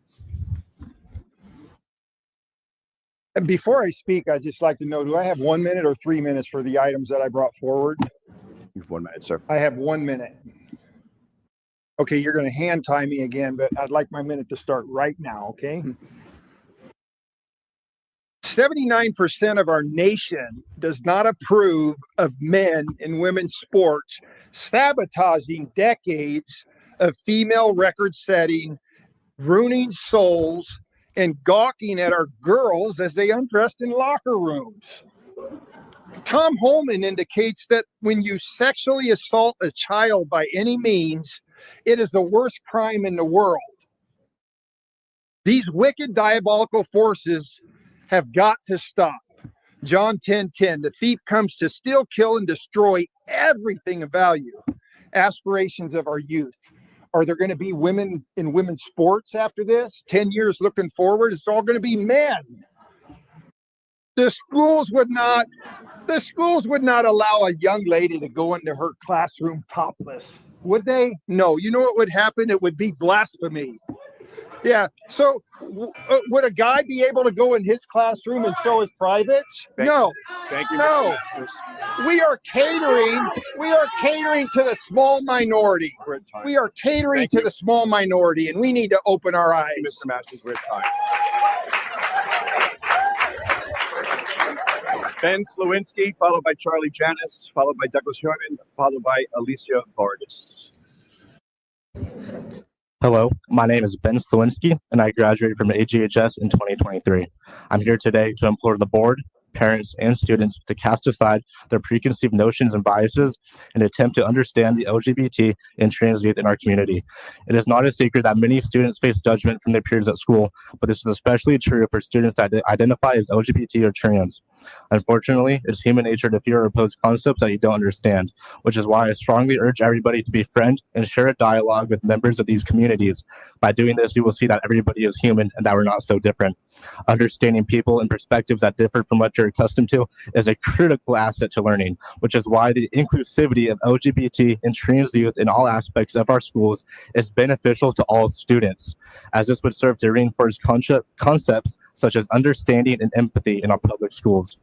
And before I speak, I'd just like to know, do I have 1 minute or 3 minutes for the items that I brought forward? You have 1 minute, sir. I have 1 minute. Okay, you're going to hand tie me again, but I'd like my minute to start right now, okay? 79% of our nation does not approve of men in women's sports sabotaging decades of female record setting, ruining souls, and gawking at our girls as they undressed in locker rooms. Tom Holman indicates that when you sexually assault a child by any means, it is the worst crime in the world. These wicked, diabolical forces have got to stop. John 10:10, the thief comes to steal, kill, and destroy everything of value. Aspirations of our youth. Are there going to be women in women's sports after this? 10 years looking forward, it's all going to be men. The schools would not allow a young lady to go into her classroom topless, would they? No. You know what would happen? It would be blasphemy. Yeah. So would a guy be able to go in his classroom and show his privates? No. Thank you. No. We are catering to the small minority. We are catering to the small minority, and we need to open our eyes. Mr. Masters, we're at time. Ben Slawinski, followed by Charlie Janis, followed by Douglas Heumann, followed by Alicia Vargas. Hello, my name is Ben Slawinski, and I graduated from AGHS in 2023. I'm here today to implore the board, parents, and students to cast aside their preconceived notions and biases and attempt to understand the LGBT and trans youth in our community. It is not a secret that many students face judgment from their peers at school, but this is especially true for students that identify as LGBT or trans. Unfortunately, it's human nature to fear or oppose concepts that you don't understand, which is why I strongly urge everybody to befriend and share a dialogue with members of these communities. By doing this, you will see that everybody is human and that we're not so different. Understanding people and perspectives that differ from what you're accustomed to is a critical asset to learning, which is why the inclusivity of LGBT and trans youth in all aspects of our schools is beneficial to all students, as this would serve to reinforce concepts such as understanding and empathy in our public schools.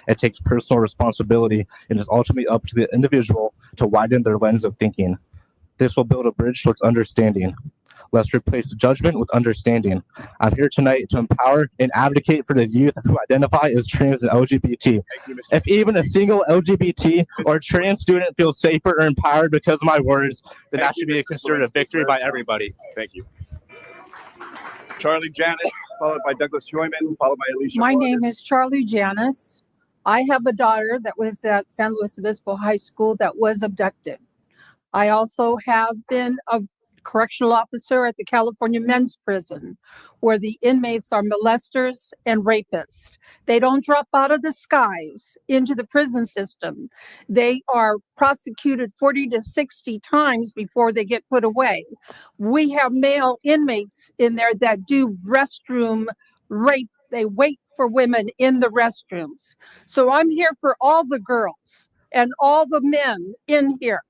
It takes personal responsibility and is ultimately up to the individual to widen their lens of thinking. This will build a bridge towards understanding. Let's replace judgment with understanding. I'm here tonight to empower and advocate for the youth who identify as trans and LGBT. If even a single LGBT or trans student feels safer or empowered because of my words, then that should be considered a victory by everybody. Thank you. Charlie Janis, followed by Douglas Heumann, followed by Alicia My Vargas. name is Charlie Janis. I have a daughter that was at San Luis Obispo High School that was abducted. I also have been a correctional officer at the California Men's Prison, where the inmates are molesters and rapists. They don't drop out of the skies into the prison system. They are prosecuted 40 to 60 times before they get put away. We have male inmates in there that do restroom rape. They wait for women in the restrooms. So I'm here for all the girls and all the men in here.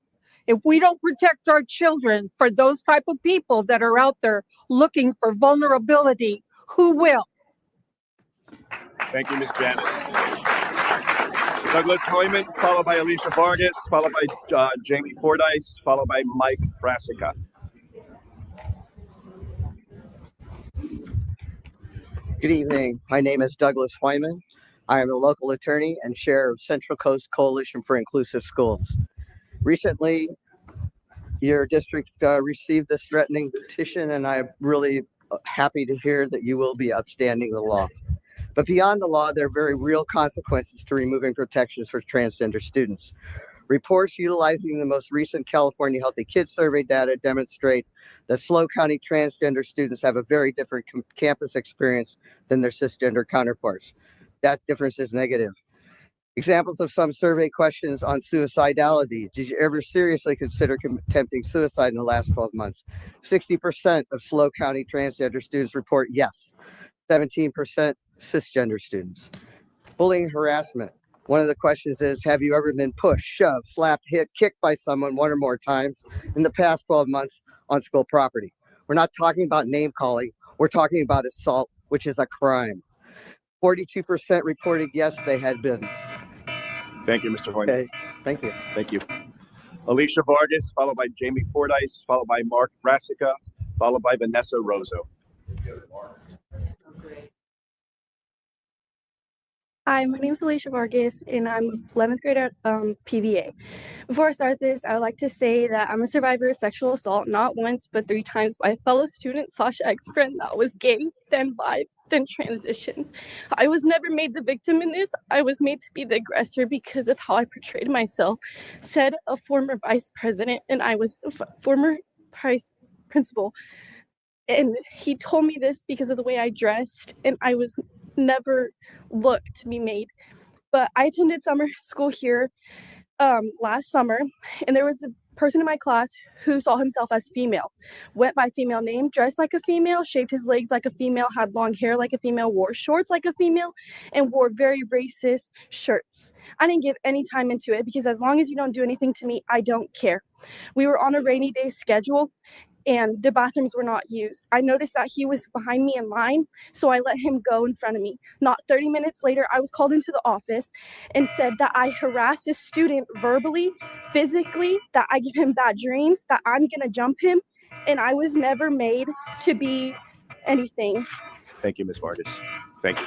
If we don't protect our children for those type of people that are out there looking for vulnerability, who will? Thank you, Ms. Janis. Douglas Heumann, followed by Alicia Vargas, followed by Jamie Fordyce, followed by Mike Brassica. Good evening. My name is Douglas Heumann. I am a local attorney and chair of Central Coast Coalition for Inclusive Schools. Recently, your district received this threatening petition, and I'm really happy to hear that you will be upstanding the law. But beyond the law, there are very real consequences to removing protections for transgender students. Reports utilizing the most recent California Healthy Kids Survey data demonstrate that SLO County transgender students have a very different campus experience than their cisgender counterparts. That difference is negative. Examples of some survey questions on suicidality. Did you ever seriously consider attempting suicide in the last 12 months? 60% of SLO County transgender students report yes. 17% cisgender students. Bullying and harassment. One of the questions is, have you ever been pushed, shoved, slapped, hit, kicked by someone one or more times in the past 12 months on school property? We're not talking about name calling. We're talking about assault, which is a crime. 42% reported yes, they had been. Thank you, Mr. Heumann. Okay, thank you. Thank you. Alicia Vargas, followed by Jamie Fordyce, followed by Mark Brassica, followed by Vanessa Rosso. Hi, my name is Alicia Vargas, and I'm 11th grade at PVA. Before I start this, I would like to say that I'm a survivor of sexual assault, not once, but 3 times by a fellow student / ex-friend that was gay, then bi, then transitioned. I was never made the victim in this. I was made to be the aggressor because of how I portrayed myself, said a former vice president, and I was a former vice principal. And he told me this because of the way I dressed, and I was never looked to be made. But I attended summer school here last summer, and there was a person in my class who saw himself as female, went by female name, dressed like a female, shaved his legs like a female, had long hair like a female, wore shorts like a female, and wore very racist shirts. I didn't give any time into it because as long as you don't do anything to me, I don't care. We were on a rainy day schedule, and the bathrooms were not used. I noticed that he was behind me in line, so I let him go in front of me. Not 30 minutes later, I was called into the office and said that I harassed a student verbally, physically, that I give him bad dreams, that I'm gonna jump him, and I was never made to be anything. Thank you, Ms. Vargas. Thank you.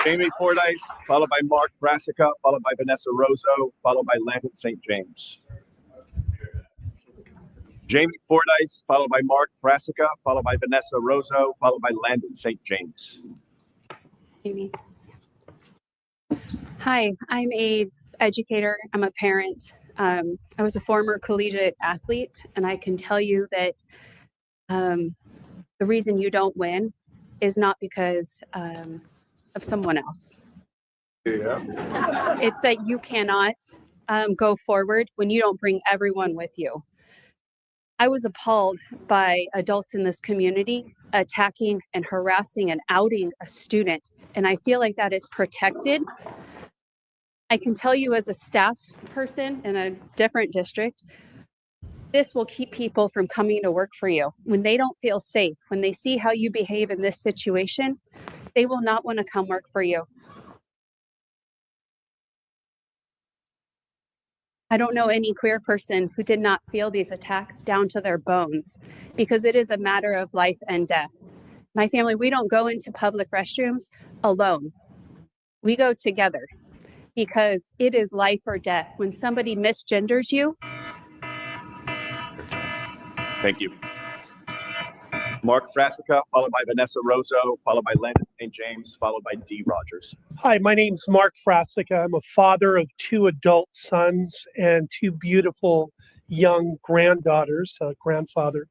Jamie Fordyce, followed by Mark Brassica, followed by Vanessa Rosso, followed by Landon St. James. Jamie Fordyce, followed by Mark Brassica, followed by Vanessa Rosso, followed by Landon St. James. Amy. Hi, I'm a educator. I'm a parent. I was a former collegiate athlete, and I can tell you that the reason you don't win is not because of someone else. Yeah. It's that you cannot go forward when you don't bring everyone with you. I was appalled by adults in this community attacking and harassing and outing a student, and I feel like that is protected. I can tell you as a staff person in a different district, this will keep people from coming to work for you. When they don't feel safe, when they see how you behave in this situation, they will not want to come work for you. I don't know any queer person who did not feel these attacks down to their bones because it is a matter of life and death. My family, we don't go into public restrooms alone. We go together because it is life or death. When somebody misgenders you. Thank you. Mark Brassica, followed by Vanessa Rosso, followed by Landon St. James, followed by Dee Rogers. Hi, my name's Mark Brassica. I'm a father of 2 adult sons and 2 beautiful young granddaughters, grandfather.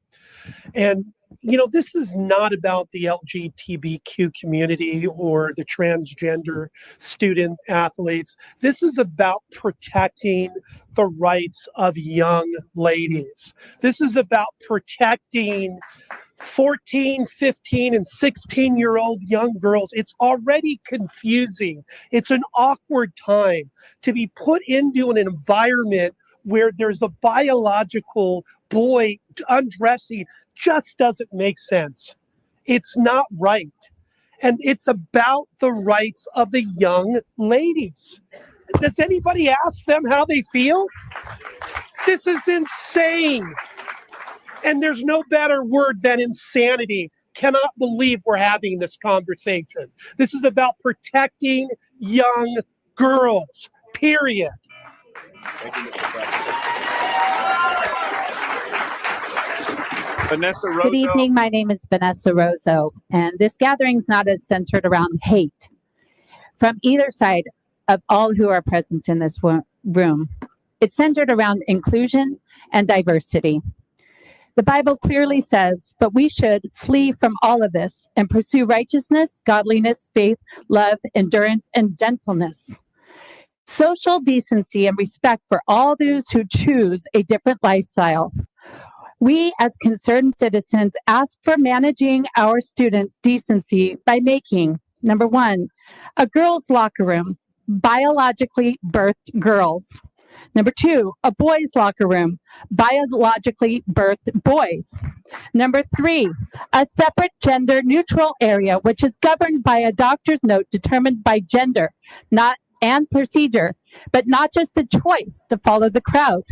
And, you know, this is not about the LGBTQ community or the transgender student athletes. This is about protecting the rights of young ladies. This is about protecting 14, 15, and 16-year-old young girls. It's already confusing. It's an awkward time to be put into an environment where there's a biological boy undressing. Just doesn't make sense. It's not right. And it's about the rights of the young ladies. Does anybody ask them how they feel? This is insane. And there's no better word than insanity. Cannot believe we're having this conversation. This is about protecting young girls, period. Thank you, Mr. Brassica. Vanessa Rosso. Good evening. My name is Vanessa Rosso, and this gathering is not as centered around hate from either side of all who are present in this room. It's centered around inclusion and diversity. The Bible clearly says, but we should flee from all of this and pursue righteousness, godliness, faith, love, endurance, and gentleness. Social decency and respect for all those who choose a different lifestyle. We, as concerned citizens, ask for managing our students' decency by making, number 1, a girls' locker room, biologically birthed girls. Number 2, a boys' locker room, biologically birthed boys. Number 3, a separate gender-neutral area, which is governed by a doctor's note determined by gender, and procedure, but not just the choice to follow the crowd.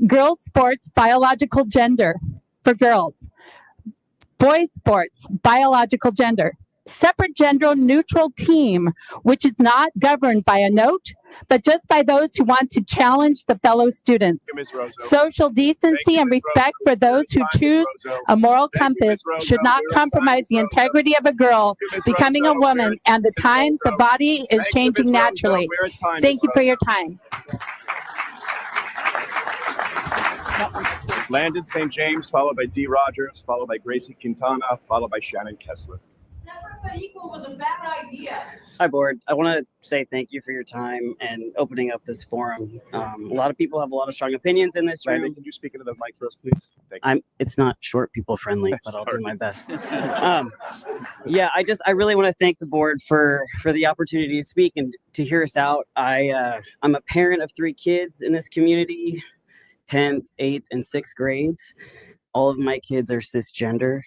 Girls' sports, biological gender for girls. boys sports, biological gender, separate gender neutral team, which is not governed by a note, but just by those who want to challenge the fellow students. Social decency and respect for those who choose a moral compass should not compromise the integrity of a girl becoming a woman and the time the body is changing naturally. Thank you for your time. Landon St. James, followed by D. Rogers, followed by Gracie Quintana, followed by Shannon Kessler. Separate but equal was a bad idea. Hi, board. I want to say thank you for your time and opening up this forum. A lot of people have a lot of strong opinions in this room. Landon, can you speak into the mic for us, please? Thank you. It's not short people friendly, but I'll do my best. Yeah, I really want to thank the board for the opportunity to speak and to hear us out. I'm a parent of 3 kids in this community, 10th, 8th, and 6th grades. All of my kids are cisgender,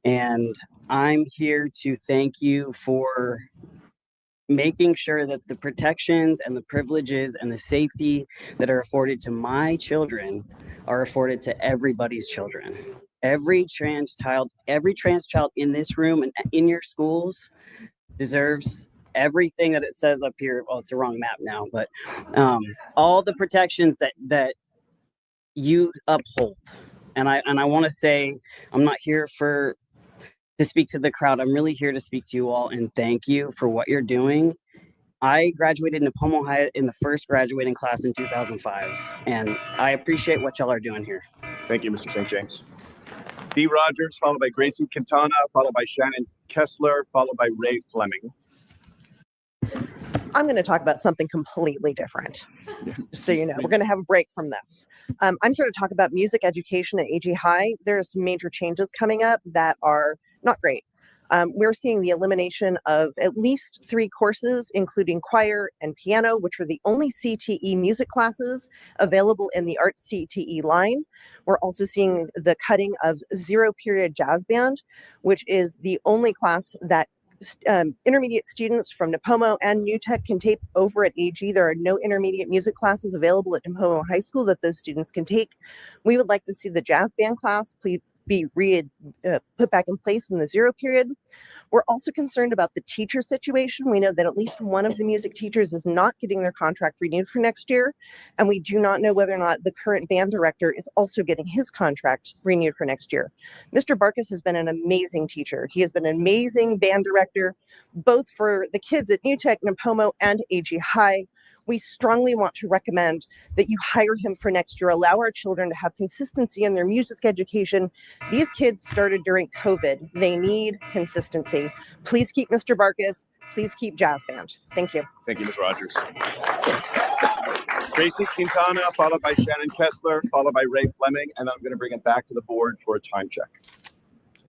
and I'm here to thank you for making sure that the protections and the privileges and the safety that are afforded to my children are afforded to everybody's children. Every trans child in this room and in your schools deserves everything that it says up here. Well, it's the wrong map now, but all the protections that you uphold. And I want to say, I'm not here to speak to the crowd. I'm really here to speak to you all and thank you for what you're doing. I graduated in Napomo High in the first graduating class in 2005, and I appreciate what y'all are doing here. Thank you, Mr. St. James. D. Rogers, followed by Gracie Quintana, followed by Shannon Kessler, followed by Ray Fleming. I'm going to talk about something completely different. Just so you know, we're going to have a break from this. I'm here to talk about music education at AG High. There's major changes coming up that are not great. We're seeing the elimination of at least 3 courses, including choir and piano, which are the only CTE music classes available in the Arts CTE line. We're also seeing the cutting of 0 period jazz band, which is the only class that intermediate students from Napomo and New Tech can take over at AG. There are no intermediate music classes available at Napomo High School that those students can take. We would like to see the jazz band class please be put back in place in the 0 period. We're also concerned about the teacher situation. We know that at least one of the music teachers is not getting their contract renewed for next year, and we do not know whether or not the current band director is also getting his contract renewed for next year. Mr. Barkas has been an amazing teacher. He has been an amazing band director, both for the kids at New Tech, Napomo, and AG High. We strongly want to recommend that you hire him for next year. Allow our children to have consistency in their music education. These kids started during COVID. They need consistency. Please keep Mr. Barkas. Please keep jazz band. Thank you. Thank you, Ms. Rogers. Gracie Quintana, followed by Shannon Kessler, followed by Ray Fleming, and I'm going to bring it back to the board for a time check.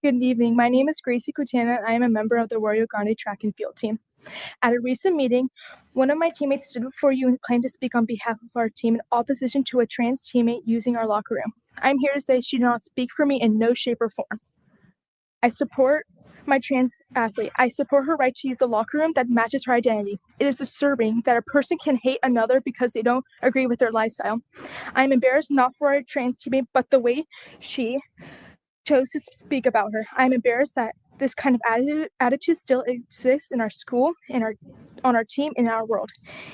Good evening. My name is Gracie Quintana, and I am a member of the Rio Grande track and field team. At a recent meeting, one of my teammates stood before you and claimed to speak on behalf of our team in opposition to a trans teammate using our locker room. I'm here to say she did not speak for me in no shape or form. I support my trans athlete. I support her right to use the locker room that matches her identity. It is disturbing that a person can hate another because they don't agree with their lifestyle. I'm embarrassed not for our trans teammate, but the way she chose to speak about her. I'm embarrassed that this kind of attitude still exists in our school, on our team, in our world.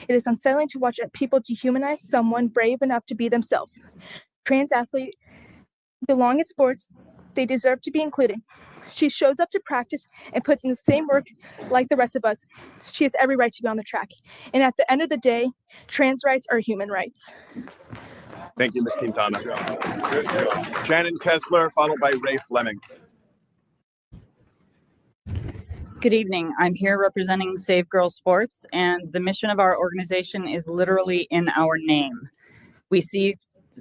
It is unsettling to watch people dehumanize someone brave enough to be themselves. Trans athletes belong in sports. They deserve to be included. She shows up to practice and puts in the same work like the rest of us. She has every right to be on the track. And at the end of the day, trans rights are human rights. Thank you, Ms. Quintana. Shannon Kessler, followed by Ray Fleming. Good evening. I'm here representing Save Girls Sports, and the mission of our organization is literally in our name. We see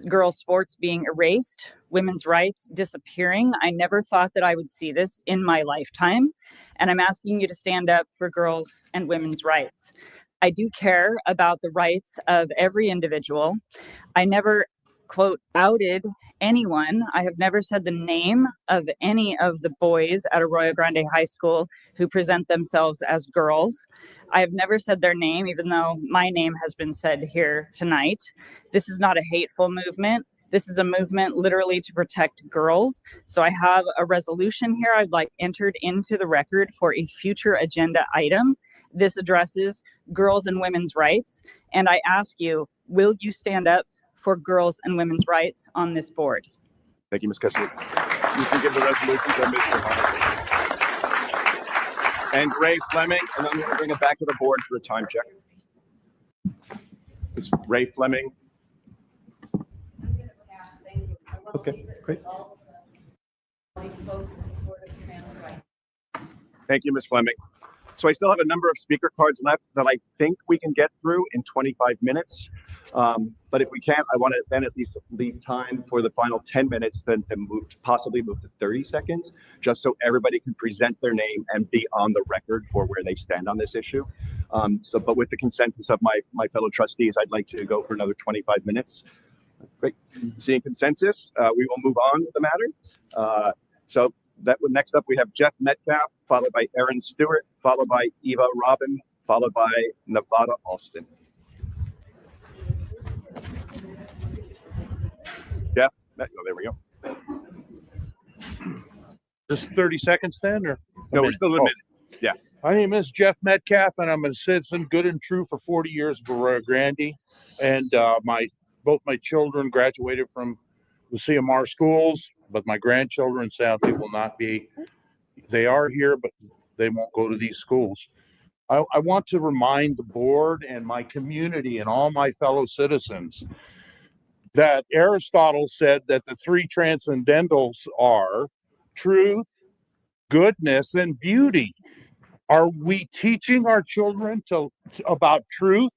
girls' sports being erased, women's rights disappearing. I never thought that I would see this in my lifetime, and I'm asking you to stand up for girls' and women's rights. I do care about the rights of every individual. I never, quote, outed anyone. I have never said the name of any of the boys at Arroyo Grande High School who present themselves as girls. I have never said their name, even though my name has been said here tonight. This is not a hateful movement. This is a movement literally to protect girls. So I have a resolution here I'd like entered into the record for a future agenda item. This addresses girls and women's rights. And I ask you, will you stand up for girls and women's rights on this board? Thank you, Ms. Kessler. You can give the resolution to Mr. Hall. And Ray Fleming, and I'm going to bring it back to the board for a time check. Is Ray Fleming? Okay, great. Thank you, Ms. Fleming. So I still have a number of speaker cards left that I think we can get through in 25 minutes. But if we can't, I want to then at least leave time for the final 10 minutes, then possibly move to 30 seconds, just so everybody can present their name and be on the record for where they stand on this issue. But with the consensus of my fellow trustees, I'd like to go for another 25 minutes. Great. Seeing consensus, we will move on with the matter. Next up, we have Jeff Metcalf, followed by Aaron Stewart, followed by Eva Robin, followed by Nevada Austin. Jeff, oh, there we go. Just 30 seconds then, or? No, we're still a minute. Yeah. My name is Jeff Metcalf, and I'm a citizen, good and true, for 40 years of Arroyo Grande. And both my children graduated from Lucia Mar schools, but my grandchildren sadly will not be. They are here, but they won't go to these schools. I want to remind the board and my community and all my fellow citizens that Aristotle said that the three transcendentals are truth, goodness, and beauty. Are we teaching our children about truth,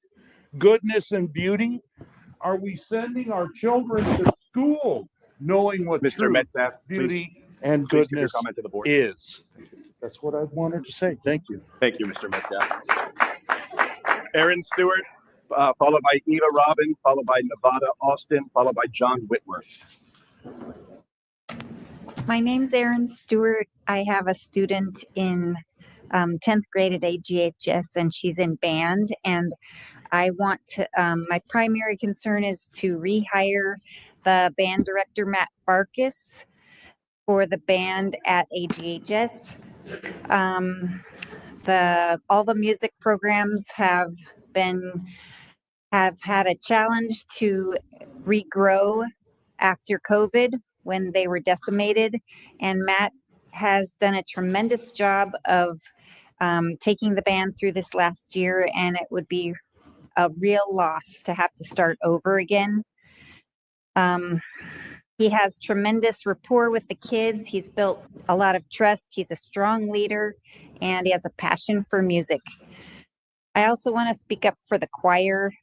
goodness, and beauty? Are we sending our children to school knowing what Mr. truth, Metcalf, beauty, and please give your goodness comment to the board. is? That's what I wanted to say. Thank you. Thank you, Mr. Metcalf. Aaron Stewart, followed by Eva Robin, followed by Nevada Austin, followed by John Whitworth. My name's Erin Stewart. I have a student in 10th grade at AGHS, and she's in band. And I want to, my primary concern is to rehire the band director, Matt Barkus, for the band at AGHS. All the music programs have had a challenge to regrow after COVID when they were decimated, and Matt has done a tremendous job of taking the band through this last year, and it would be a real loss to have to start over again. He has tremendous rapport with the kids. He's built a lot of trust. He's a strong leader, and he has a passion for music. I also want to speak up for the choir.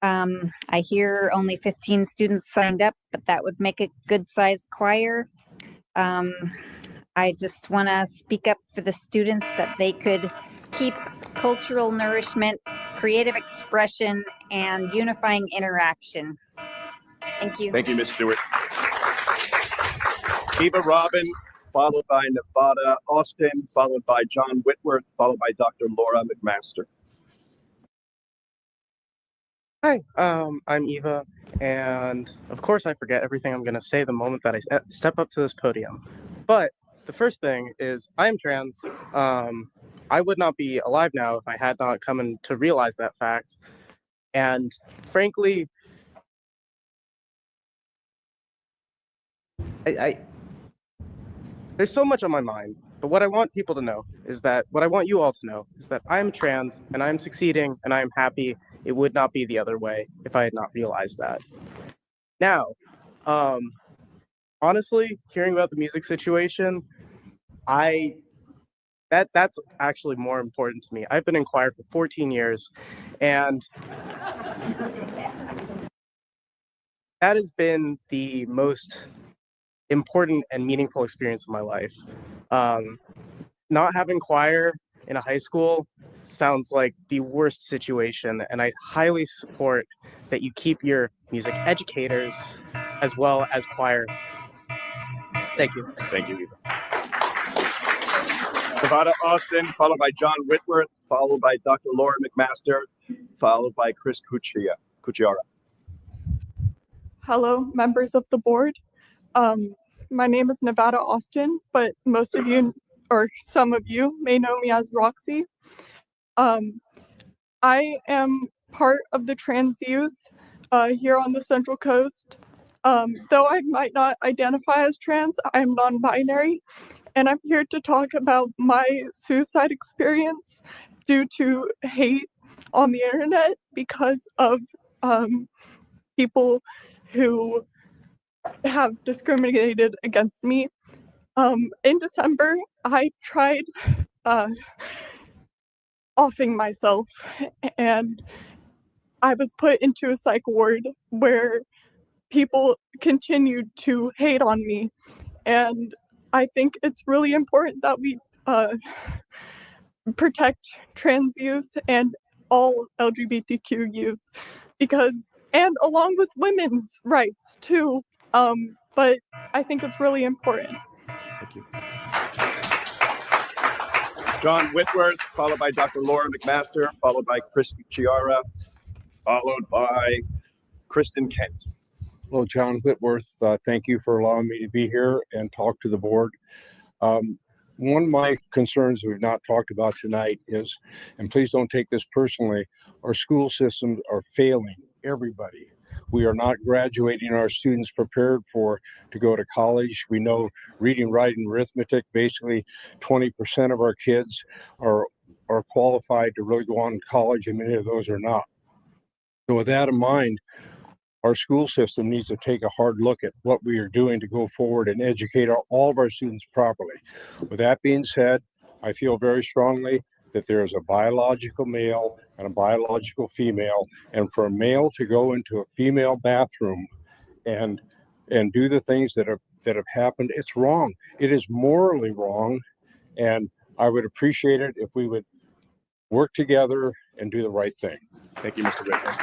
I hear only 15 students signed up, but that would make a good sized choir. I just want to speak up for the students that they could keep cultural nourishment, creative expression, and unifying interaction. Thank you. Thank you, Ms. Stewart. Eva Robin, followed by Nevada Austin, followed by John Whitworth, followed by Dr. Laura McMaster. Hi, I'm Eva, and of course I forget everything I'm going to say the moment that I step up to this podium. But the first thing is I'm trans. I would not be alive now if I had not come in to realize that fact. And frankly, there's so much on my mind, but what I want people to know is that, what I want you all to know is that I'm trans and I'm succeeding and I'm happy. It would not be the other way if I had not realized that. Now, honestly, hearing about the music situation, that's actually more important to me. I've been in choir for 14 years, and that has been the most important and meaningful experience of my life. Not having choir in a high school sounds like the worst situation, and I highly support that you keep your music educators as well as choir. Thank you. Thank you, Eva. Nevada Austin, followed by John Whitworth, followed by Dr. Laura McMaster, followed by Chris Cucciara. Hello, members of the board. My name is Nevada Austin, but most of you, or some of you, may know me as Roxy. I am part of the trans youth here on the Central Coast. Though I might not identify as trans, I'm non-binary, and I'm here to talk about my suicide experience due to hate on the internet because of people who have discriminated against me. In December, I tried offing myself, and I was put into a psych ward where people continued to hate on me. And I think it's really important that we protect trans youth and all LGBTQ youth and along with women's rights too. But I think it's really important. Thank you. John Whitworth, followed by Dr. Laura McMaster, followed by Chris Chiara, followed by Kristen Kent. Hello, John Whitworth. Thank you for allowing me to be here and talk to the board. One of my concerns we've not talked about tonight is, and please don't take this personally, our school systems are failing everybody. We are not graduating our students prepared to go to college. We know reading, writing, arithmetic, basically 20% of our kids are qualified to really go on to college, and many of those are not. So with that in mind, our school system needs to take a hard look at what we are doing to go forward and educate all of our students properly. With that being said, I feel very strongly that there is a biological male and a biological female, and for a male to go into a female bathroom and do the things that have happened, it's wrong. It is morally wrong, and I would appreciate it if we would work together and do the right thing. Thank you, Mr. Whitworth.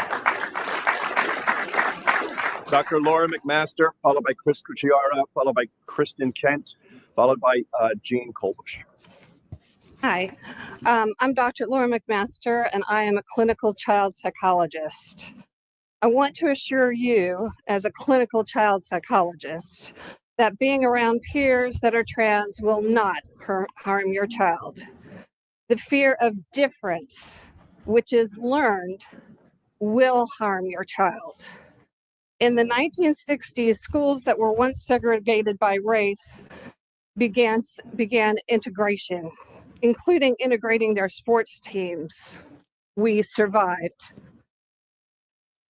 Dr. Laura McMaster, followed by Chris Cucciara, followed by Kristen Kent, followed by Jean Kolbush. Hi, I'm Dr. Laura McMaster, and I am a clinical child psychologist. I want to assure you, as a clinical child psychologist, that being around peers that are trans will not harm your child. The fear of difference, which is learned, will harm your child. In the 1960s, schools that were once segregated by race began integration, including integrating their sports teams. We survived.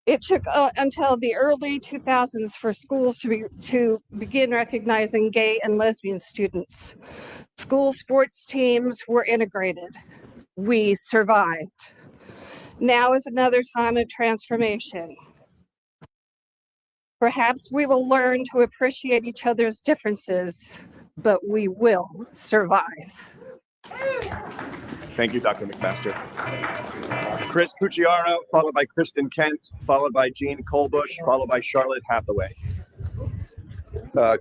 It took until the early 2000s for schools to begin recognizing gay and lesbian students. School sports teams were integrated. We survived. Now is another time of transformation. Perhaps we will learn to appreciate each other's differences, but we will survive. Thank you, Dr. McMaster. Chris Cucciara, followed by Kristen Kent, followed by Jean Kolbush, followed by Charlotte Hathaway.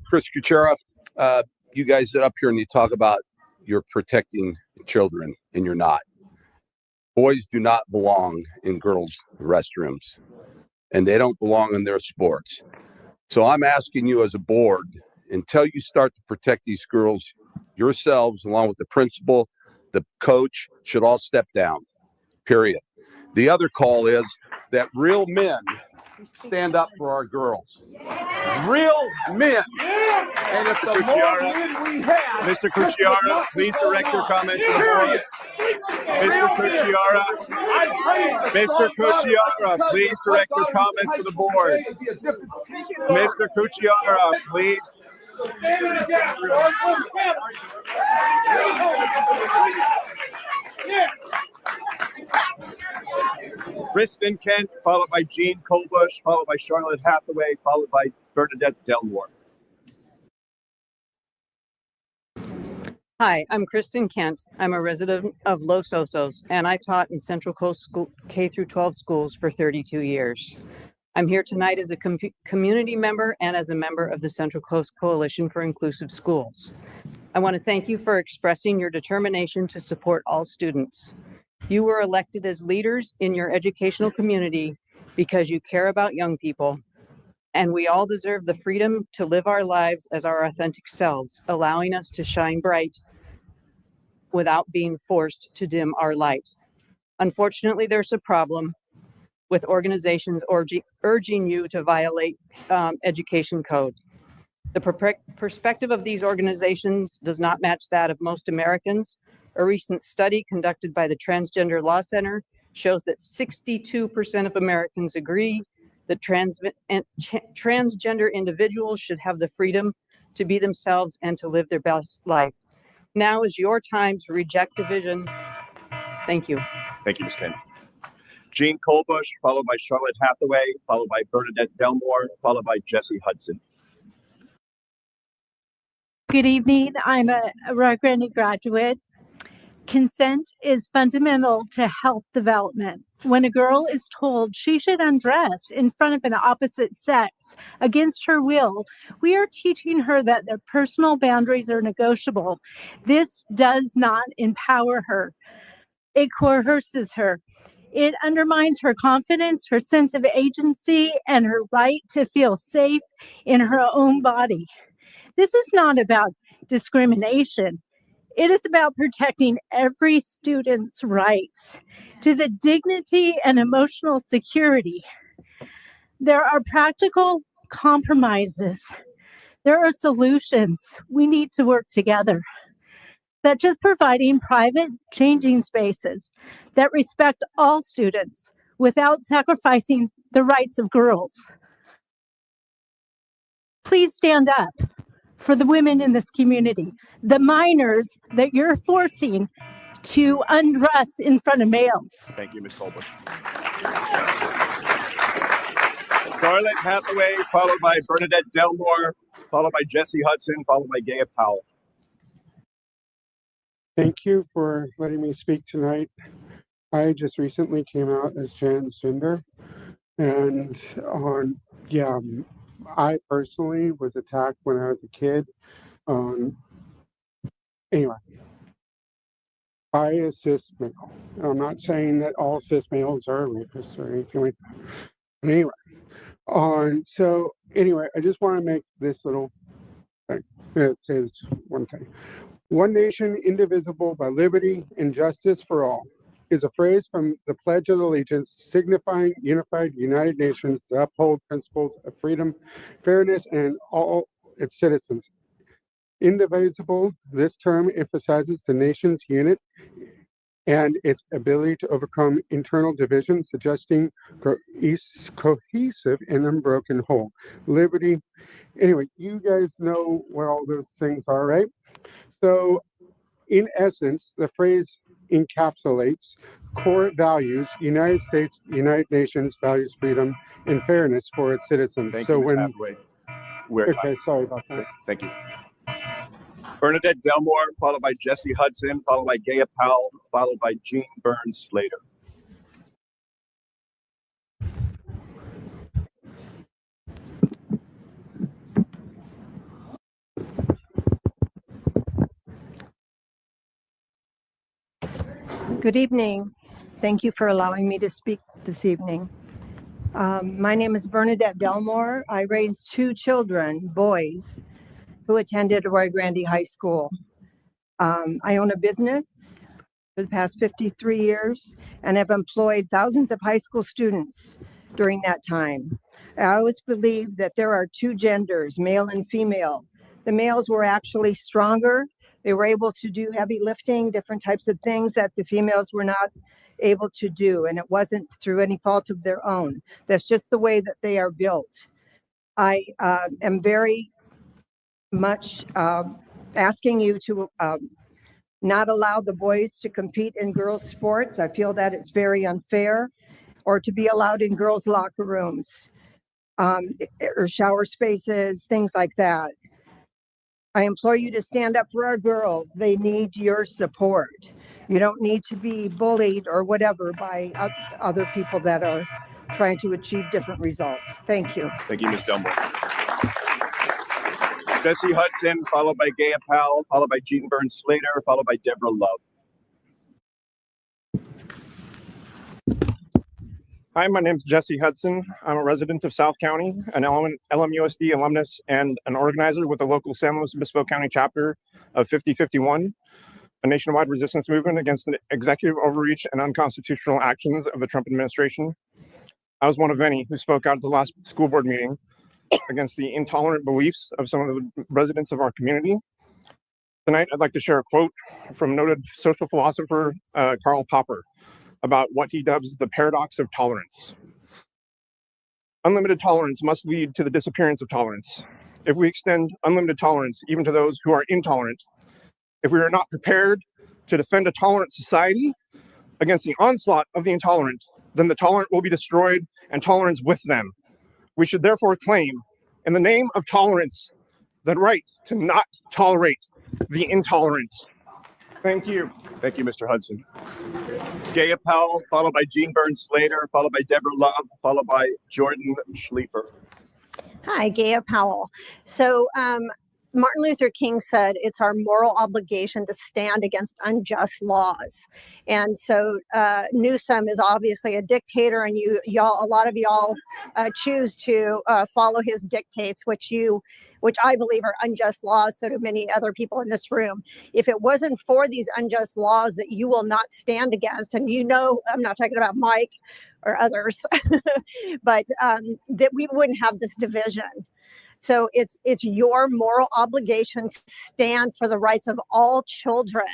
Chris Cucciara, you guys sit up here and you talk about you're protecting children, and you're not. Boys do not belong in girls' restrooms, and they don't belong in their sports. So I'm asking you as a board, until you start to protect these girls yourselves, along with the principal, the coach, should all step down, period. The other call is that real men stand up for our girls. Real men. And if the more men we have, Mr. Cucciara, please direct your comments to the board. Mr. Cucciara, please direct your comments to the board. Mr. Cucciara, please. Kristen Kent, followed by Jean Kolbush, followed by Charlotte Hathaway, followed by Bernadette Delmore. Hi, I'm Kristen Kent. I'm a resident of Los Osos, and I taught in Central Coast School, K-12 schools for 32 years. I'm here tonight as a community member and as a member of the Central Coast Coalition for Inclusive Schools. I want to thank you for expressing your determination to support all students. You were elected as leaders in your educational community because you care about young people And we all deserve the freedom to live our lives as our authentic selves, allowing us to shine bright without being forced to dim our light. Unfortunately, there's a problem with organizations urging you to violate education code. The perspective of these organizations does not match that of most Americans. A recent study conducted by the Transgender Law Center shows that 62% of Americans agree that transgender individuals should have the freedom to be themselves and to live their best life. Now is your time to reject division. Thank you. Thank you, Ms. Kane. Jean Colbush, followed by Charlotte Hathaway, followed by Bernadette Delmore, followed by Jesse Hudson. Good evening. I'm a Rio Grande graduate. Consent is fundamental to health development. When a girl is told she should undress in front of an opposite sex against her will, we are teaching her that their personal boundaries are negotiable. This does not empower her. It coerces her. It undermines her confidence, her sense of agency, and her right to feel safe in her own body. This is not about discrimination. It is about protecting every student's rights to the dignity and emotional security. There are practical compromises. There are solutions. We need to work together, such as providing private changing spaces that respect all students without sacrificing the rights of girls. Please stand up for the women in this community, the minors that you're forcing to undress in front of males. Thank you, Ms. Colbush. Charlotte Hathaway, followed by Bernadette Delmore, followed by Jesse Hudson, followed by Gaya Powell. Thank you for letting me speak tonight. I just recently came out as transgender, and I personally was attacked when I was a kid. Anyway, by a cis male. I'm not saying that all cis males are rapists or anything like that. But anyway, I just want to make this little thing. It says one thing. One nation indivisible by liberty and justice for all is a phrase from the Pledge of Allegiance signifying unified United Nations to uphold principles of freedom, fairness, and all its citizens. Indivisible, this term emphasizes the nation's unit and its ability to overcome internal divisions, suggesting cohesive and unbroken whole. Liberty. Anyway, you guys know what all those things are, right? So, in essence, the phrase encapsulates core values. United States, United Nations values freedom and fairness for its citizens. Thank you, Ms. Hathaway. Okay, sorry about that. Thank you. Bernadette Delmore, followed by Jesse Hudson, followed by Gaya Powell, followed by Jean Burns Slater. Good evening. Thank you for allowing me to speak this evening. My name is Bernadette Delmore. I raised two children, boys, who attended Rio Grande High School. I own a business for the past 53 years and have employed thousands of high school students during that time. I always believed that there are two genders, male and female. The males were actually stronger. They were able to do heavy lifting, different types of things that the females were not able to do. And it wasn't through any fault of their own. That's just the way that they are built. I am very much asking you to not allow the boys to compete in girls' sports. I feel that it's very unfair, or to be allowed in girls' locker rooms or shower spaces, things like that. I implore you to stand up for our girls. They need your support. You don't need to be bullied or whatever by other people that are trying to achieve different results. Thank you. Thank you, Ms. Delmore. Jesse Hudson, followed by Gaya Powell, followed by Jean Burns Slater, followed by Deborah Love. Hi, my name is Jesse Hudson. I'm a resident of South County, an LMUSD alumnus, and an organizer with the local San Luis Obispo County chapter of 5051, a nationwide resistance movement against the executive overreach and unconstitutional actions of the Trump administration. I was one of many who spoke out at the last school board meeting against the intolerant beliefs of some of the residents of our community. Tonight, I'd like to share a quote from noted social philosopher Karl Popper about what he dubs the paradox of tolerance. Unlimited tolerance must lead to the disappearance of tolerance. If we extend unlimited tolerance even to those who are intolerant, if we are not prepared to defend a tolerant society against the onslaught of the intolerant, then the tolerant will be destroyed and tolerance with them. We should therefore claim, in the name of tolerance, the right to not tolerate the intolerant. Thank you. Thank you, Mr. Hudson. Gay Appel, followed by Jean Burns Slater, followed by Deborah Love, followed by Jordan Schliefer. Hi, Gaia Powell. So Martin Luther King said it's our moral obligation to stand against unjust laws. And so Newsom is obviously a dictator, and a lot of y'all choose to follow his dictates, which I believe are unjust laws, so do many other people in this room. If it wasn't for these unjust laws that you will not stand against, and I'm not talking about Mike or others, but that we wouldn't have this division. So it's your moral obligation to stand for the rights of all children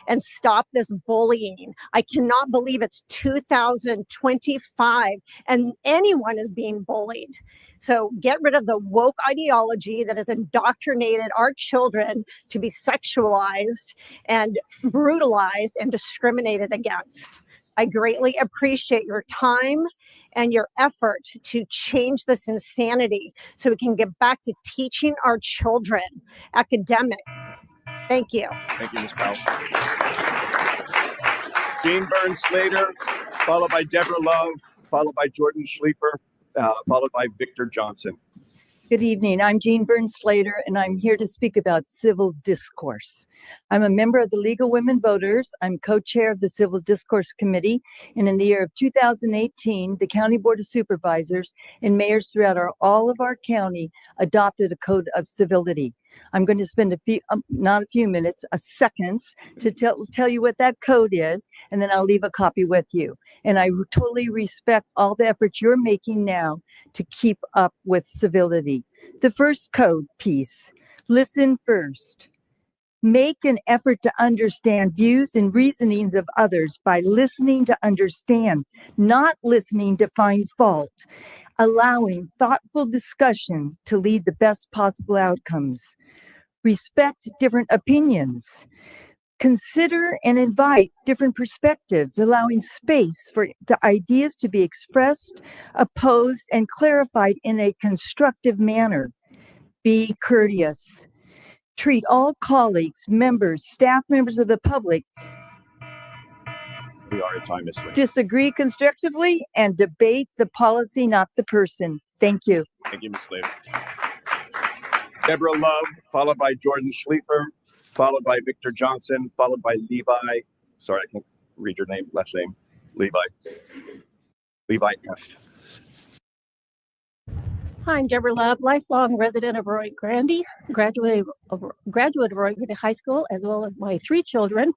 and stop this bullying. I cannot believe it's 2025 and anyone is being bullied. So get rid of the woke ideology that has indoctrinated our children to be sexualized and brutalized and discriminated against. I greatly appreciate your time and your effort to change this insanity so we can get back to teaching our children academic. Thank you. Thank you, Ms. Powell. Jean Burns Slater, followed by Deborah Love, followed by Jordan Schliefer, followed by Victor Johnson. Good evening. I'm Jean Burns Slater, and I'm here to speak about civil discourse. I'm a member of the League of Women Voters. I'm co-chair of the Civil Discourse Committee. And in the year of 2018, the County Board of Supervisors and mayors throughout all of our county adopted a code of civility. I'm going to spend seconds to tell you what that code is, and then I'll leave a copy with you. And I totally respect all the efforts you're making now to keep up with civility. The first code piece, listen first. Make an effort to understand views and reasonings of others by listening to understand, not listening to find fault, allowing thoughtful discussion to lead the best possible outcomes. Respect different opinions. Consider and invite different perspectives, allowing space for the ideas to be expressed, opposed, and clarified in a constructive manner. Be courteous. Treat all colleagues, members, staff members of the public. We are at time, Ms. Slater. Disagree constructively and debate the policy, not the person. Thank you. Thank you, Ms. Slater. Deborah Love, followed by Jordan Schliefer, followed by Victor Johnson, followed by Levi. Sorry, I can't read your last name. Levi F. Hi, I'm Deborah Love, lifelong resident of Roy Grande, graduate of Roy Grande High School, as well as my three children,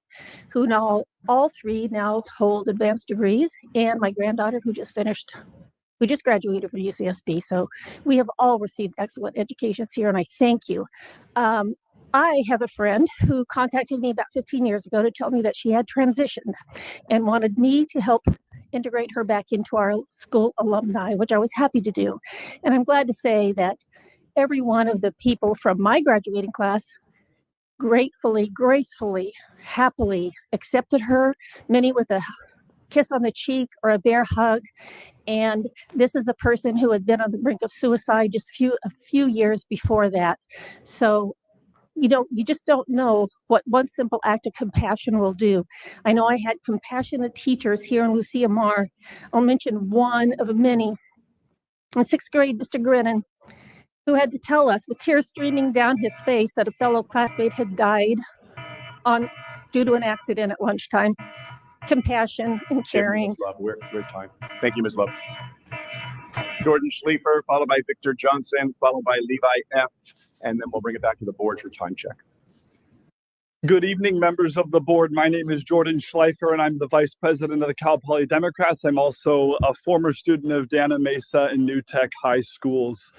who now all three now hold advanced degrees, and my granddaughter who just graduated from UCSB. So we have all received excellent educations here, and I thank you. I have a friend who contacted me about 15 years ago to tell me that she had transitioned and wanted me to help integrate her back into our school alumni, which I was happy to do. And I'm glad to say that every one of the people from my graduating class gratefully, gracefully, happily accepted her, many with a kiss on the cheek or a bear hug. And this is a person who had been on the brink of suicide just a few years before that. So you just don't know what one simple act of compassion will do. I know I had compassionate teachers here in Lucia Mar. I'll mention one of many. In sixth grade, Mr. Grinnan, who had to tell us with tears streaming down his face that a fellow classmate had died due to an accident at lunchtime, compassion, and caring. Ms. Love, we're time. Thank you, Ms. Love. Jordan Schleifer, followed by Victor Johnson, followed by Levi F., and then we'll bring it back to the board for time check. Good evening, members of the board. My name is Jordan Schleifer, and I'm the vice president of the Cal Poly Democrats. I'm also a former student of Dana Mesa and New Tech High Schools.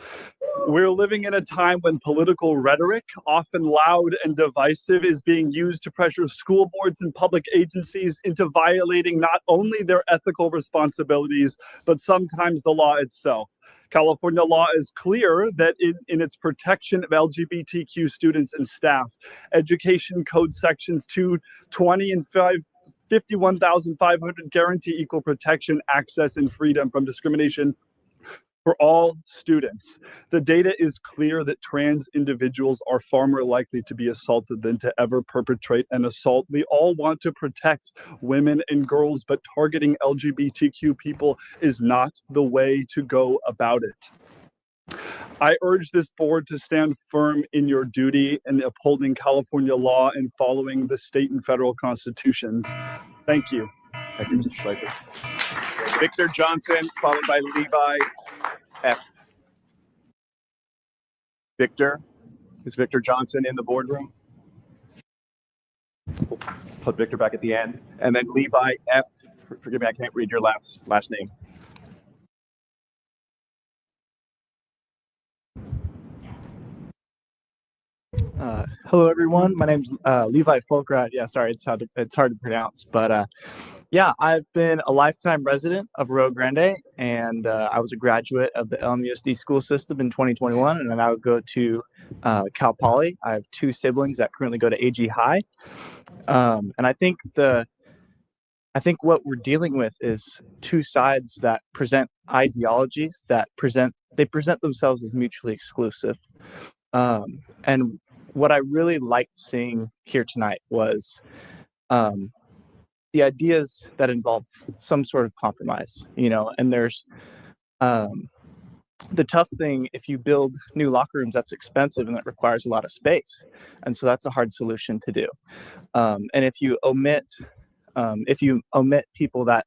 We're living in a time when political rhetoric, often loud and divisive, is being used to pressure school boards and public agencies into violating not only their ethical responsibilities, but sometimes the law itself. California law is clear that in its protection of LGBTQ students and staff. Education Code sections 220 and 51,500 guarantee equal protection, access, and freedom from discrimination for all students. The data is clear that trans individuals are far more likely to be assaulted than to ever perpetrate an assault. We all want to protect women and girls, but targeting LGBTQ people is not the way to go about it. I urge this board to stand firm in your duty in upholding California law and following the state and federal constitutions. Thank you. Thank you, Mr. Schleifer. Victor Johnson, followed by Levi F. Victor, is Victor Johnson in the boardroom? We'll put Victor back at the end. And then Levi F. Forgive me, I can't read your last name. Hello, everyone. My name's Levi Folkrat. Yeah, sorry, it's hard to pronounce, but yeah, I've been a lifetime resident of Rio Grande, and I was a graduate of the LMUSD school system in 2021, and then I would go to Cal Poly. I have two siblings that currently go to AG High, and I think what we're dealing with is two sides that present ideologies that present themselves as mutually exclusive, and what I really liked seeing here tonight was the ideas that involve some sort of compromise, and there's the tough thing, if you build new locker rooms, that's expensive and that requires a lot of space. And so that's a hard solution to do. And if you omit people that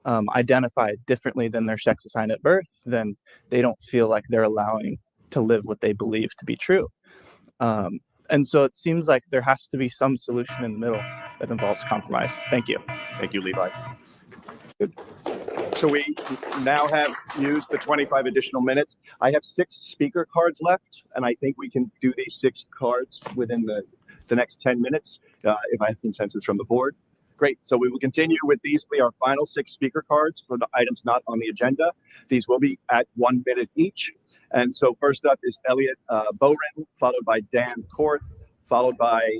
identify differently than their sex assigned at birth, then they don't feel like they're allowing to live what they believe to be true. And so it seems like there has to be some solution in the middle that involves compromise. Thank you. Thank you, Levi. Good. So we now have used the 25 additional minutes. I have 6 speaker cards left, and I think we can do these 6 cards within the next 10 minutes if I have consensus from the board. Great. So we will continue with these. Will be our final 6 speaker cards for the items not on the agenda. These will be at 1 minute each. And so first up is Elliot Bowren, followed by Dan Korth, followed by,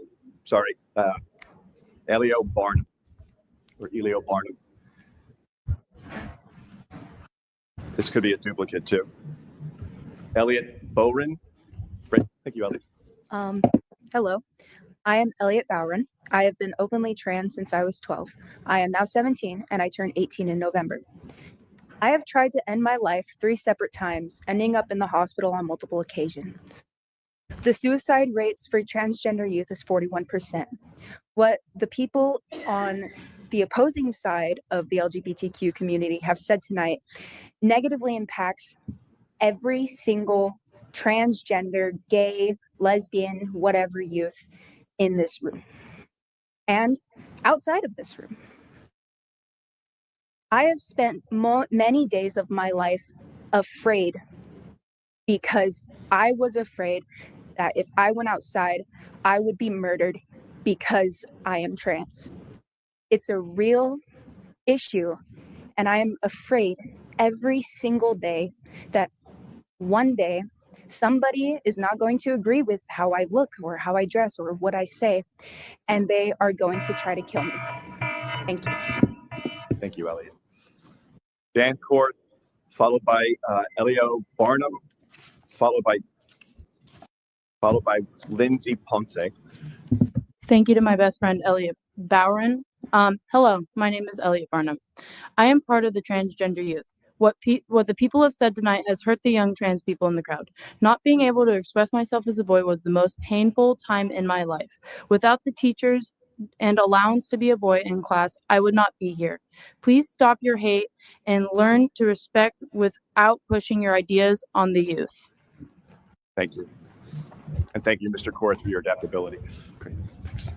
Elio Barnum, or Elio Barnum. This could be a duplicate too. Elliot Bowren. Great. Thank you, Elliot. Hello, I am Elliot Bowren. I have been openly trans since I was 12. I am now 17 and I turned 18 in November. I have tried to end my life 3 separate times, ending up in the hospital on multiple occasions. The suicide rates for transgender youth is 41%. What the people on the opposing side of the LGBTQ community have said tonight negatively impacts every single transgender, gay, lesbian, whatever youth in this room and outside of this room. I have spent many days of my life afraid because I was afraid that if I went outside, I would be murdered because I am trans. It's a real issue, and I am afraid every single day that one day somebody is not going to agree with how I look or how I dress or what I say, and they are going to try to kill me. Thank you. Thank you, Elliot. Dan Korth, followed by Elio Barnum, followed by Lindsay Ponce. Thank you to my best friend, Elliot Bowren. Hello, my name is Elliot Barnum. I am part of the transgender youth. What the people have said tonight has hurt the young trans people in the crowd. Not being able to express myself as a boy was the most painful time in my life. Without the teachers, and allowance to be a boy in class, I would not be here. Please stop your hate and learn to respect without pushing your ideas on the youth. Thank you. And thank you, Mr. Korth, for your adaptability. Great. Thanks.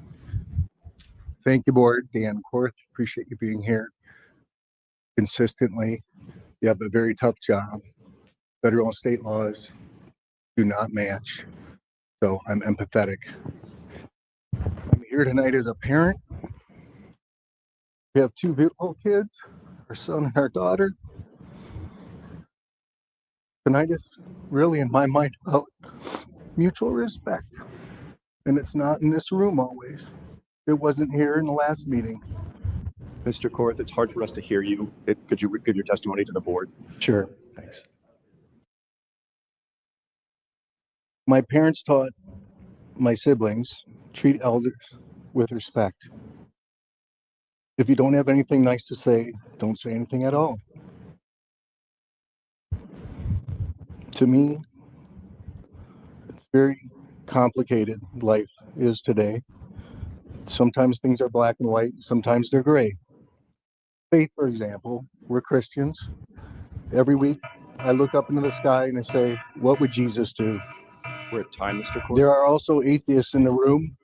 Thank you, Board. Dan Korth, appreciate you being here consistently. You have a very tough job. Federal and state laws do not match, so I'm empathetic. I'm here tonight as a parent. We have two beautiful kids, our son and our daughter. Tonight is really, in my mind, about mutual respect, and it's not in this room always. It wasn't here in the last meeting. Mr. Korth, it's hard for us to hear you. Could you give your testimony to the board? Sure. Thanks. My parents taught my siblings treat elders with respect. If you don't have anything nice to say, don't say anything at all. To me, it's very complicated. Life is today. Sometimes things are black and white, sometimes they're gray. Faith, for example, we're Christians. Every week I look up into the sky and I say, what would Jesus do? We're at time, Mr. Korth. There are also atheists in the room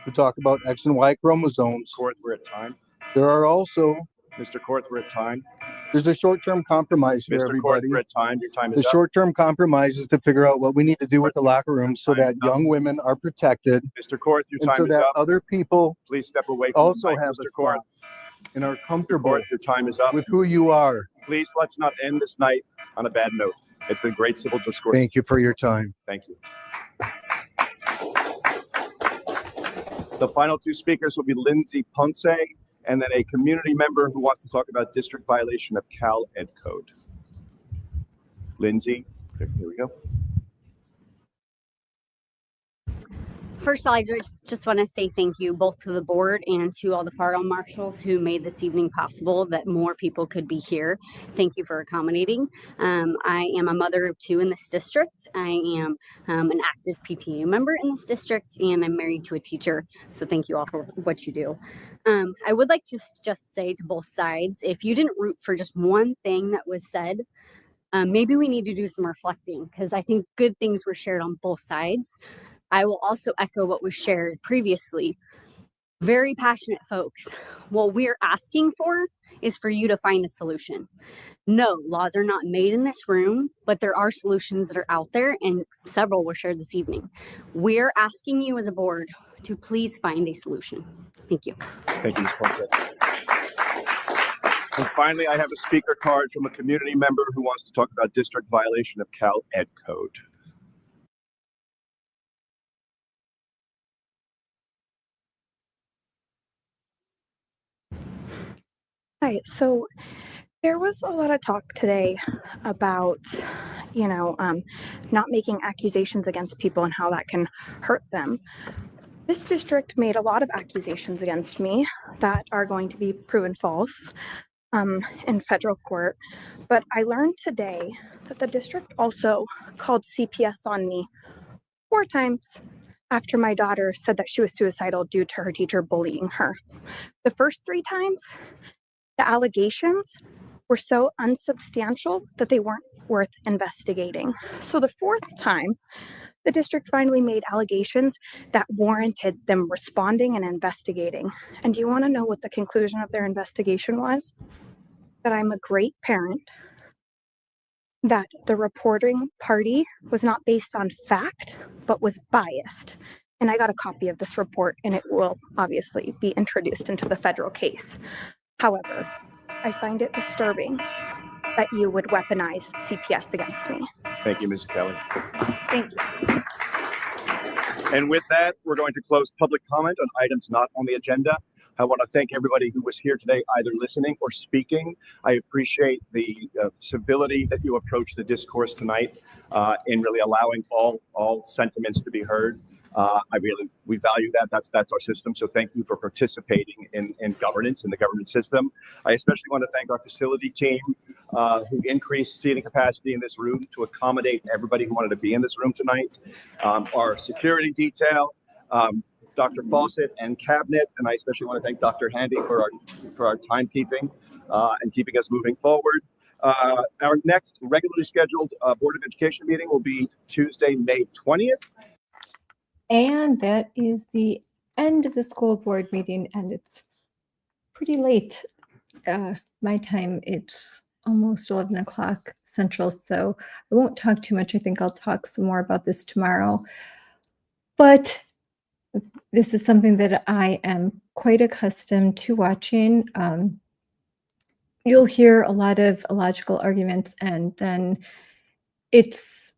who talk about X and Y chromosomes. Korth, we're at time. There are also, Mr. Korth, we're at time. there's a short-term compromise here, Mr. everybody. Korth, we're at time. Your time is The up. short-term compromise is to figure out what we need to do with the locker room so that young women are protected. Mr. Korth, your and time so is that up. other people Please step away from also the mic, have Mr. a Korth. spot and are comfortable Your time is up. with who you are. Please let's not end this night on a bad note. It's been great civil discourse. Thank you for your time. Thank you. The final two speakers will be Lindsay Ponce and then a community member who wants to talk about district violation of Cal Ed Code. Lindsay, here we go. First, I just want to say thank you both to the board and to all the fire marshals who made this evening possible that more people could be here. Thank you for accommodating. I am a mother of two in this district. I am an active PTA member in this district, and I'm married to a teacher. So thank you all for what you do. I would like to just say to both sides, if you didn't root for just one thing that was said, maybe we need to do some reflecting, because I think good things were shared on both sides. I will also echo what was shared previously. Very passionate folks. What we're asking for is for you to find a solution. No, laws are not made in this room, but there are solutions that are out there, and several were shared this evening. We're asking you as a board to please find a solution. Thank you. Thank you, Ms. Ponce. And finally, I have a speaker card from a community member who wants to talk about district violation of Cal Ed Code. Hi, so there was a lot of talk today about, not making accusations against people and how that can hurt them. This district made a lot of accusations against me that are going to be proven false in federal court. But I learned today that the district also called CPS on me 4 times after my daughter said that she was suicidal due to her teacher bullying her. The first 3 times, the allegations were so unsubstantial that they weren't worth investigating. So the 4th time, the district finally made allegations that warranted them responding and investigating. And do you want to know what the conclusion of their investigation was? That I'm a great parent, that the reporting party was not based on fact, but was biased. And I got a copy of this report, and it will obviously be introduced into the federal case. However, I find it disturbing that you would weaponize CPS against me. Thank you, Ms. Kelly. Thank you. And with that, we're going to close public comment on items not on the agenda. I want to thank everybody who was here today, either listening or speaking. I appreciate the civility that you approached the discourse tonight in really allowing all sentiments to be heard. We value that. That's our system. So thank you for participating in governance, in the government system. I especially want to thank our facility team who increased seating capacity in this room to accommodate everybody who wanted to be in this room tonight. Our security detail, Dr. Fawcett and Cabinet, and I especially want to thank Dr. Handy for our timekeeping and keeping us moving forward. Our next regularly scheduled Board of Education meeting will be Tuesday, May 20th. And that is the end of the school board meeting, and it's pretty late. My time, it's almost 11 o'clock Central, so I won't talk too much. I think I'll talk some more about this tomorrow. But this is something that I am quite accustomed to watching. You'll hear a lot of illogical arguments, and then it's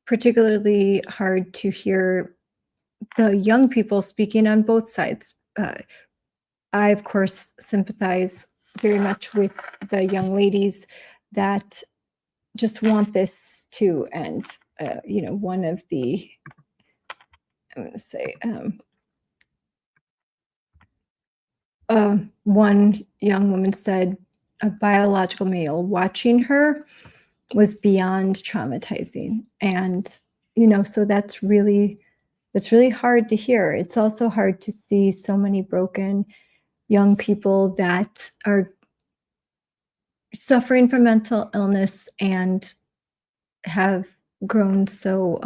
particularly hard to hear the young people speaking on both sides. I, of course, sympathize very much with the young ladies that just want this to end. You know, one of the, I'm going to say, one young woman said a biological male watching her was beyond traumatizing. And, you know, so that's really hard to hear. It's also hard to see so many broken young people that are suffering from mental illness and have grown so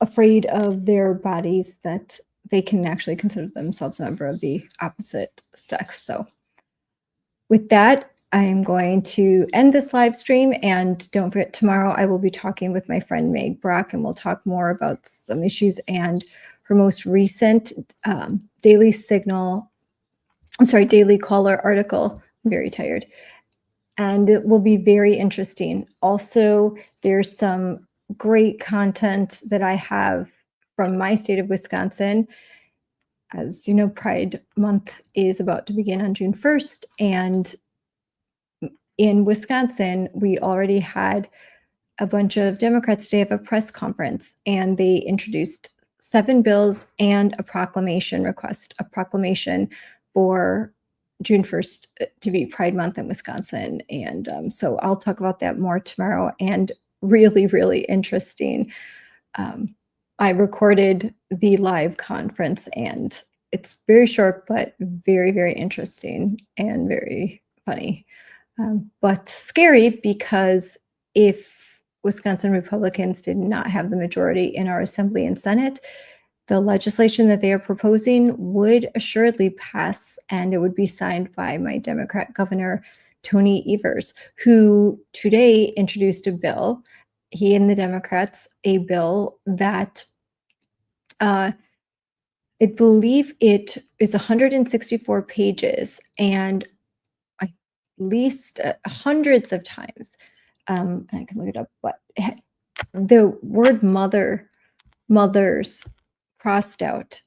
afraid of their bodies that they can actually consider themselves a member of the opposite sex. So with that, I am going to end this live stream, and don't forget, tomorrow I will be talking with my friend Meg Brock, and we'll talk more about some issues and her most recent Daily Caller article. I'm very tired. And it will be very interesting. Also, there's some great content that I have from my state of Wisconsin. As you know, Pride Month is about to begin on June 1st, and in Wisconsin, we already had a bunch of Democrats today have a press conference, and they introduced 7 bills and a proclamation for June 1st to be Pride Month in Wisconsin. And so I'll talk about that more tomorrow, and really, really interesting. I recorded the live conference, and it's very short, but very, very interesting and very funny. But scary, because if Wisconsin Republicans did not have the majority in our Assembly and Senate, the legislation that they are proposing would assuredly pass, and it would be signed by my Democrat Governor, Tony Evers, who today introduced a bill, he and the Democrats, a bill that I believe it is 164 pages, and at least hundreds of times, and I can look it up, but the word mothers crossed out,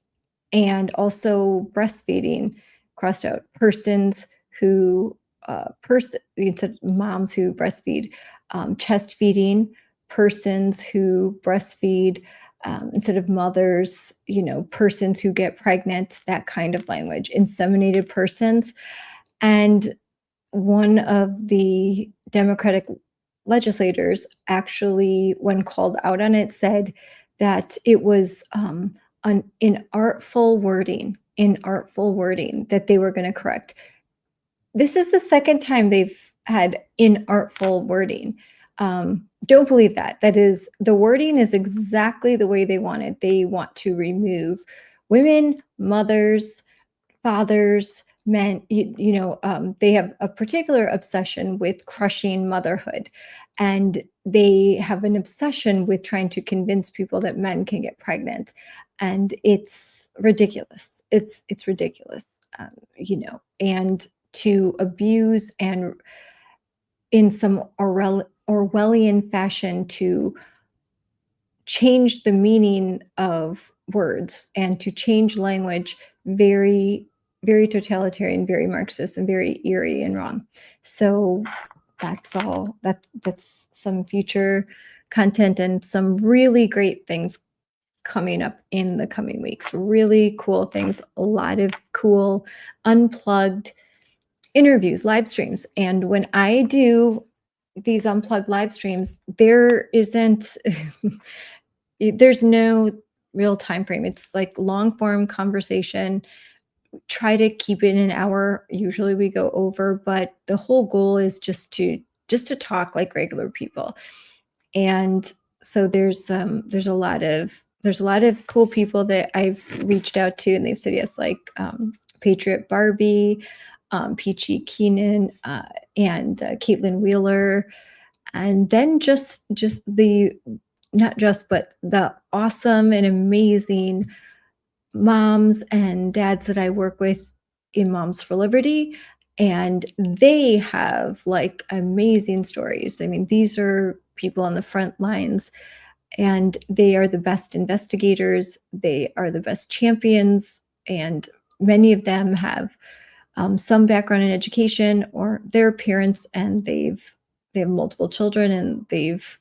and also breastfeeding crossed out. Persons who instead of moms who breastfeed, chest feeding, persons who breastfeed instead of mothers, you know, persons who get pregnant, that kind of language, inseminated persons. And one of the Democratic legislators actually, when called out on it, said that it was an inartful wording that they were going to correct. This is the second time they've had inartful wording. Don't believe that. That is, the wording is exactly the way they wanted. They want to remove women, mothers, fathers, men. They have a particular obsession with crushing motherhood, and they have an obsession with trying to convince people that men can get pregnant, and it's ridiculous. It's ridiculous, and to abuse and in some Orwellian fashion to change the meaning of words and to change language, very, very totalitarian, very Marxist, and very eerie and wrong. So that's all. That's some future content and some really great things coming up in the coming weeks. Really cool things. A lot of cool unplugged interviews, live streams. And when I do these unplugged live streams, there isn't there's no real time frame. It's like long form conversation. Try to keep it in an hour. Usually we go over, but the whole goal is just to talk like regular people. And so there's a lot of cool people that I've reached out to, and they've said yes, like Patriot Barbie, Peachy Keenan, and Caitlin Wheeler, and then but the awesome and amazing moms and dads that I work with in Moms for Liberty. And they have like amazing stories. I mean, these are people on the front lines, and they are the best investigators. They are the best champions. And many of them have some background in education, or their parents, and they have multiple children, and they've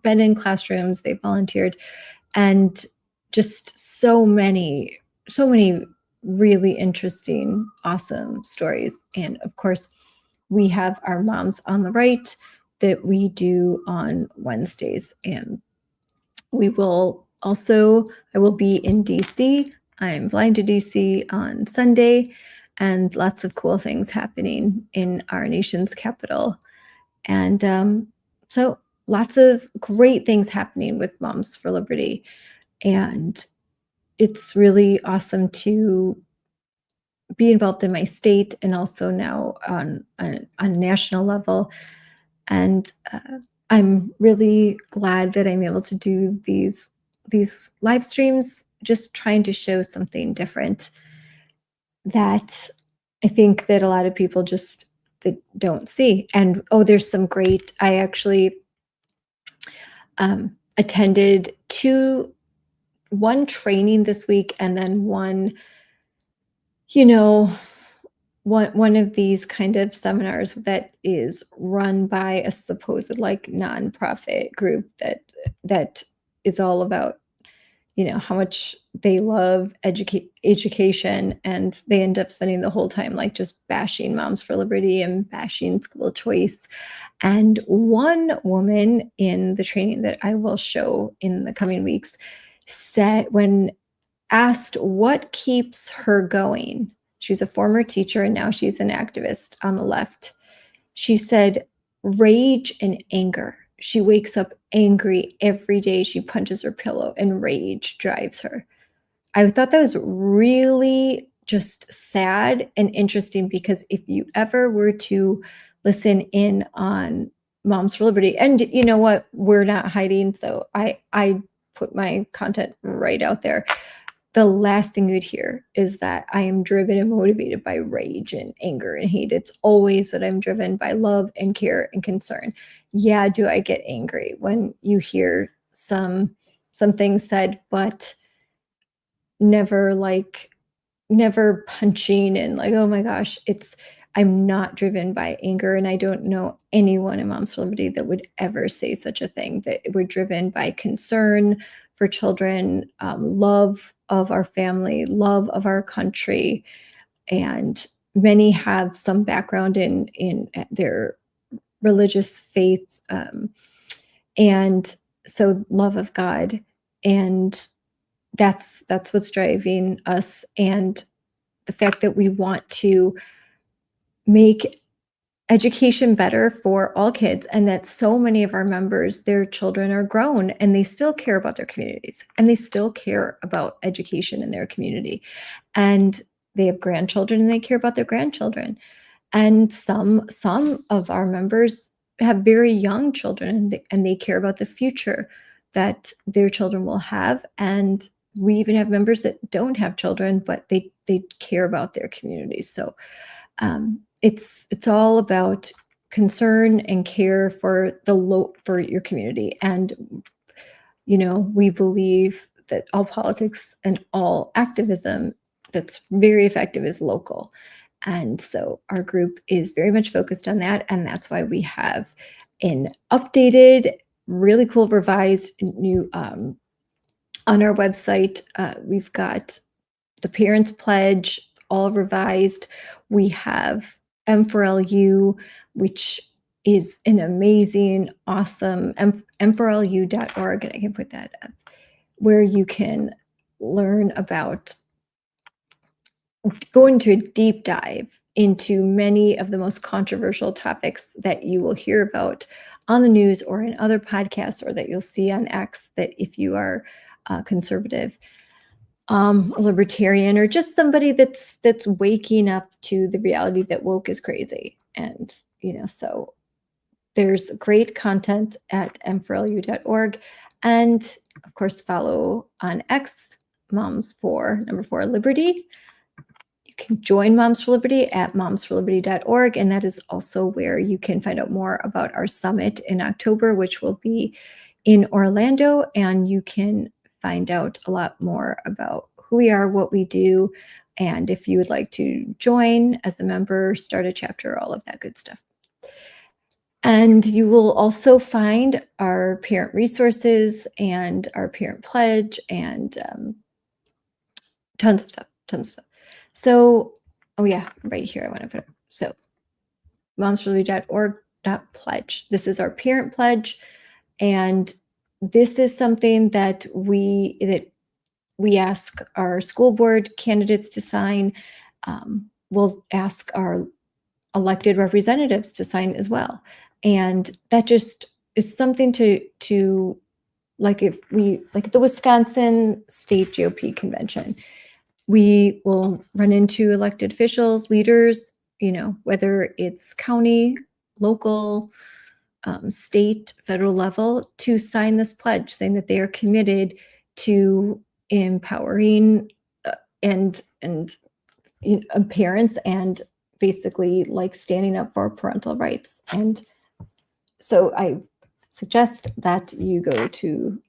been in classrooms, they've volunteered, and just so many really interesting, awesome stories. And of course, we have our Moms on the Right that we do on Wednesdays. And I will be in DC. I'm flying to DC on Sunday, and lots of cool things happening in our nation's capital. And so lots of great things happening with Moms for Liberty. And it's really awesome to be involved in my state, and also now on a national level. And I'm really glad that I'm able to do these live streams, just trying to show something different that I think that a lot of people just that don't see. And there's some great. I actually attended one training this week, and then one of these kind of seminars that is run by a supposed like nonprofit group that is all about how much they love education, and they end up spending the whole time like just bashing Moms for Liberty and bashing school choice. And one woman in the training that I will show in the coming weeks said, when asked what keeps her going, she's a former teacher and now she's an activist on the left, she said, rage and anger. She wakes up angry every day. She punches her pillow, and rage drives her. I thought that was really just sad and interesting, because if you ever were to listen in on Moms for Liberty, and you know what, we're not hiding, so I put my content right out there. The last thing you'd hear is that I am driven and motivated by rage and anger and hate. It's always that I'm driven by love and care and concern. Yeah, do I get angry when you hear some things said, but never punching and like, oh my gosh, I'm not driven by anger. And I don't know anyone in Moms for Liberty that would ever say such a thing, that we're driven by concern for children, love of our family, love of our country. And many have some background in their religious faith, and so love of God. And that's what's driving us. And the fact that we want to make education better for all kids, and that so many of our members, their children are grown and they still care about their communities, and they still care about education in their community, and they have grandchildren and they care about their grandchildren. And some of our members have very young children, and they care about the future that their children will have. And we even have members that don't have children, but they care about their communities. So it's all about concern and care for for your community. And we believe that all politics and all activism that's very effective is local. And so our group is very much focused on that, and that's why we have an updated, really cool, revised new on our website. We've got the Parents Pledge all revised. We have M4LU, which is an amazing, awesome, m4lu.org, and I can put that up. where you can learn about, go into a deep dive into many of the most controversial topics that you will hear about on the news or in other podcasts, or that you'll see on X, that if you are conservative, a libertarian, or just somebody that's waking up to the reality that woke is crazy. And, so there's great content at m4lu.org. And of course, follow on X, Moms4 Liberty. You can join Moms for Liberty at momsforliberty.org. And that is also where you can find out more about our summit in October, which will be in Orlando. And you can find out a lot more about who we are, what we do, and if you would like to join as a member, start a chapter, all of that good stuff. And you will also find our parent resources and our parent pledge and tons of stuff. So, oh yeah, right here, I want to put it. So momsforliberty.org.pledge. This is our parent pledge. And this is something that we ask our school board candidates to sign. We'll ask our elected representatives to sign as well. And that just is something to like, if we, like the Wisconsin State GOP convention, we will run into elected officials, leaders, whether it's county, local, state, federal level, to sign this pledge saying that they are committed to empowering and parents, and basically like standing up for parental rights. And so I suggest that you go to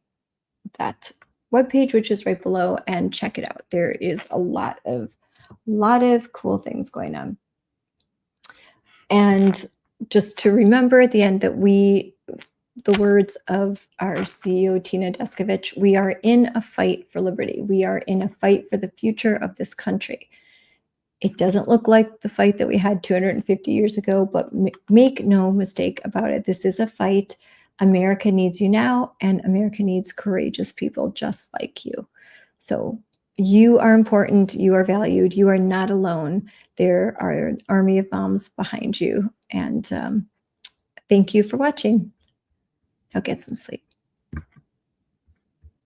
that webpage, which is right below, and check it out. There is a lot of cool things going on. And just to remember at the end that the words of our CEO, Tina Deskovich, we are in a fight for liberty. We are in a fight for the future of this country. It doesn't look like the fight that we had 250 years ago, but make no mistake about it. This is a fight. America needs you now, and America needs courageous people just like you. So you are important. You are valued. You are not alone. There are an army of moms behind you. And thank you for watching. Now get some sleep.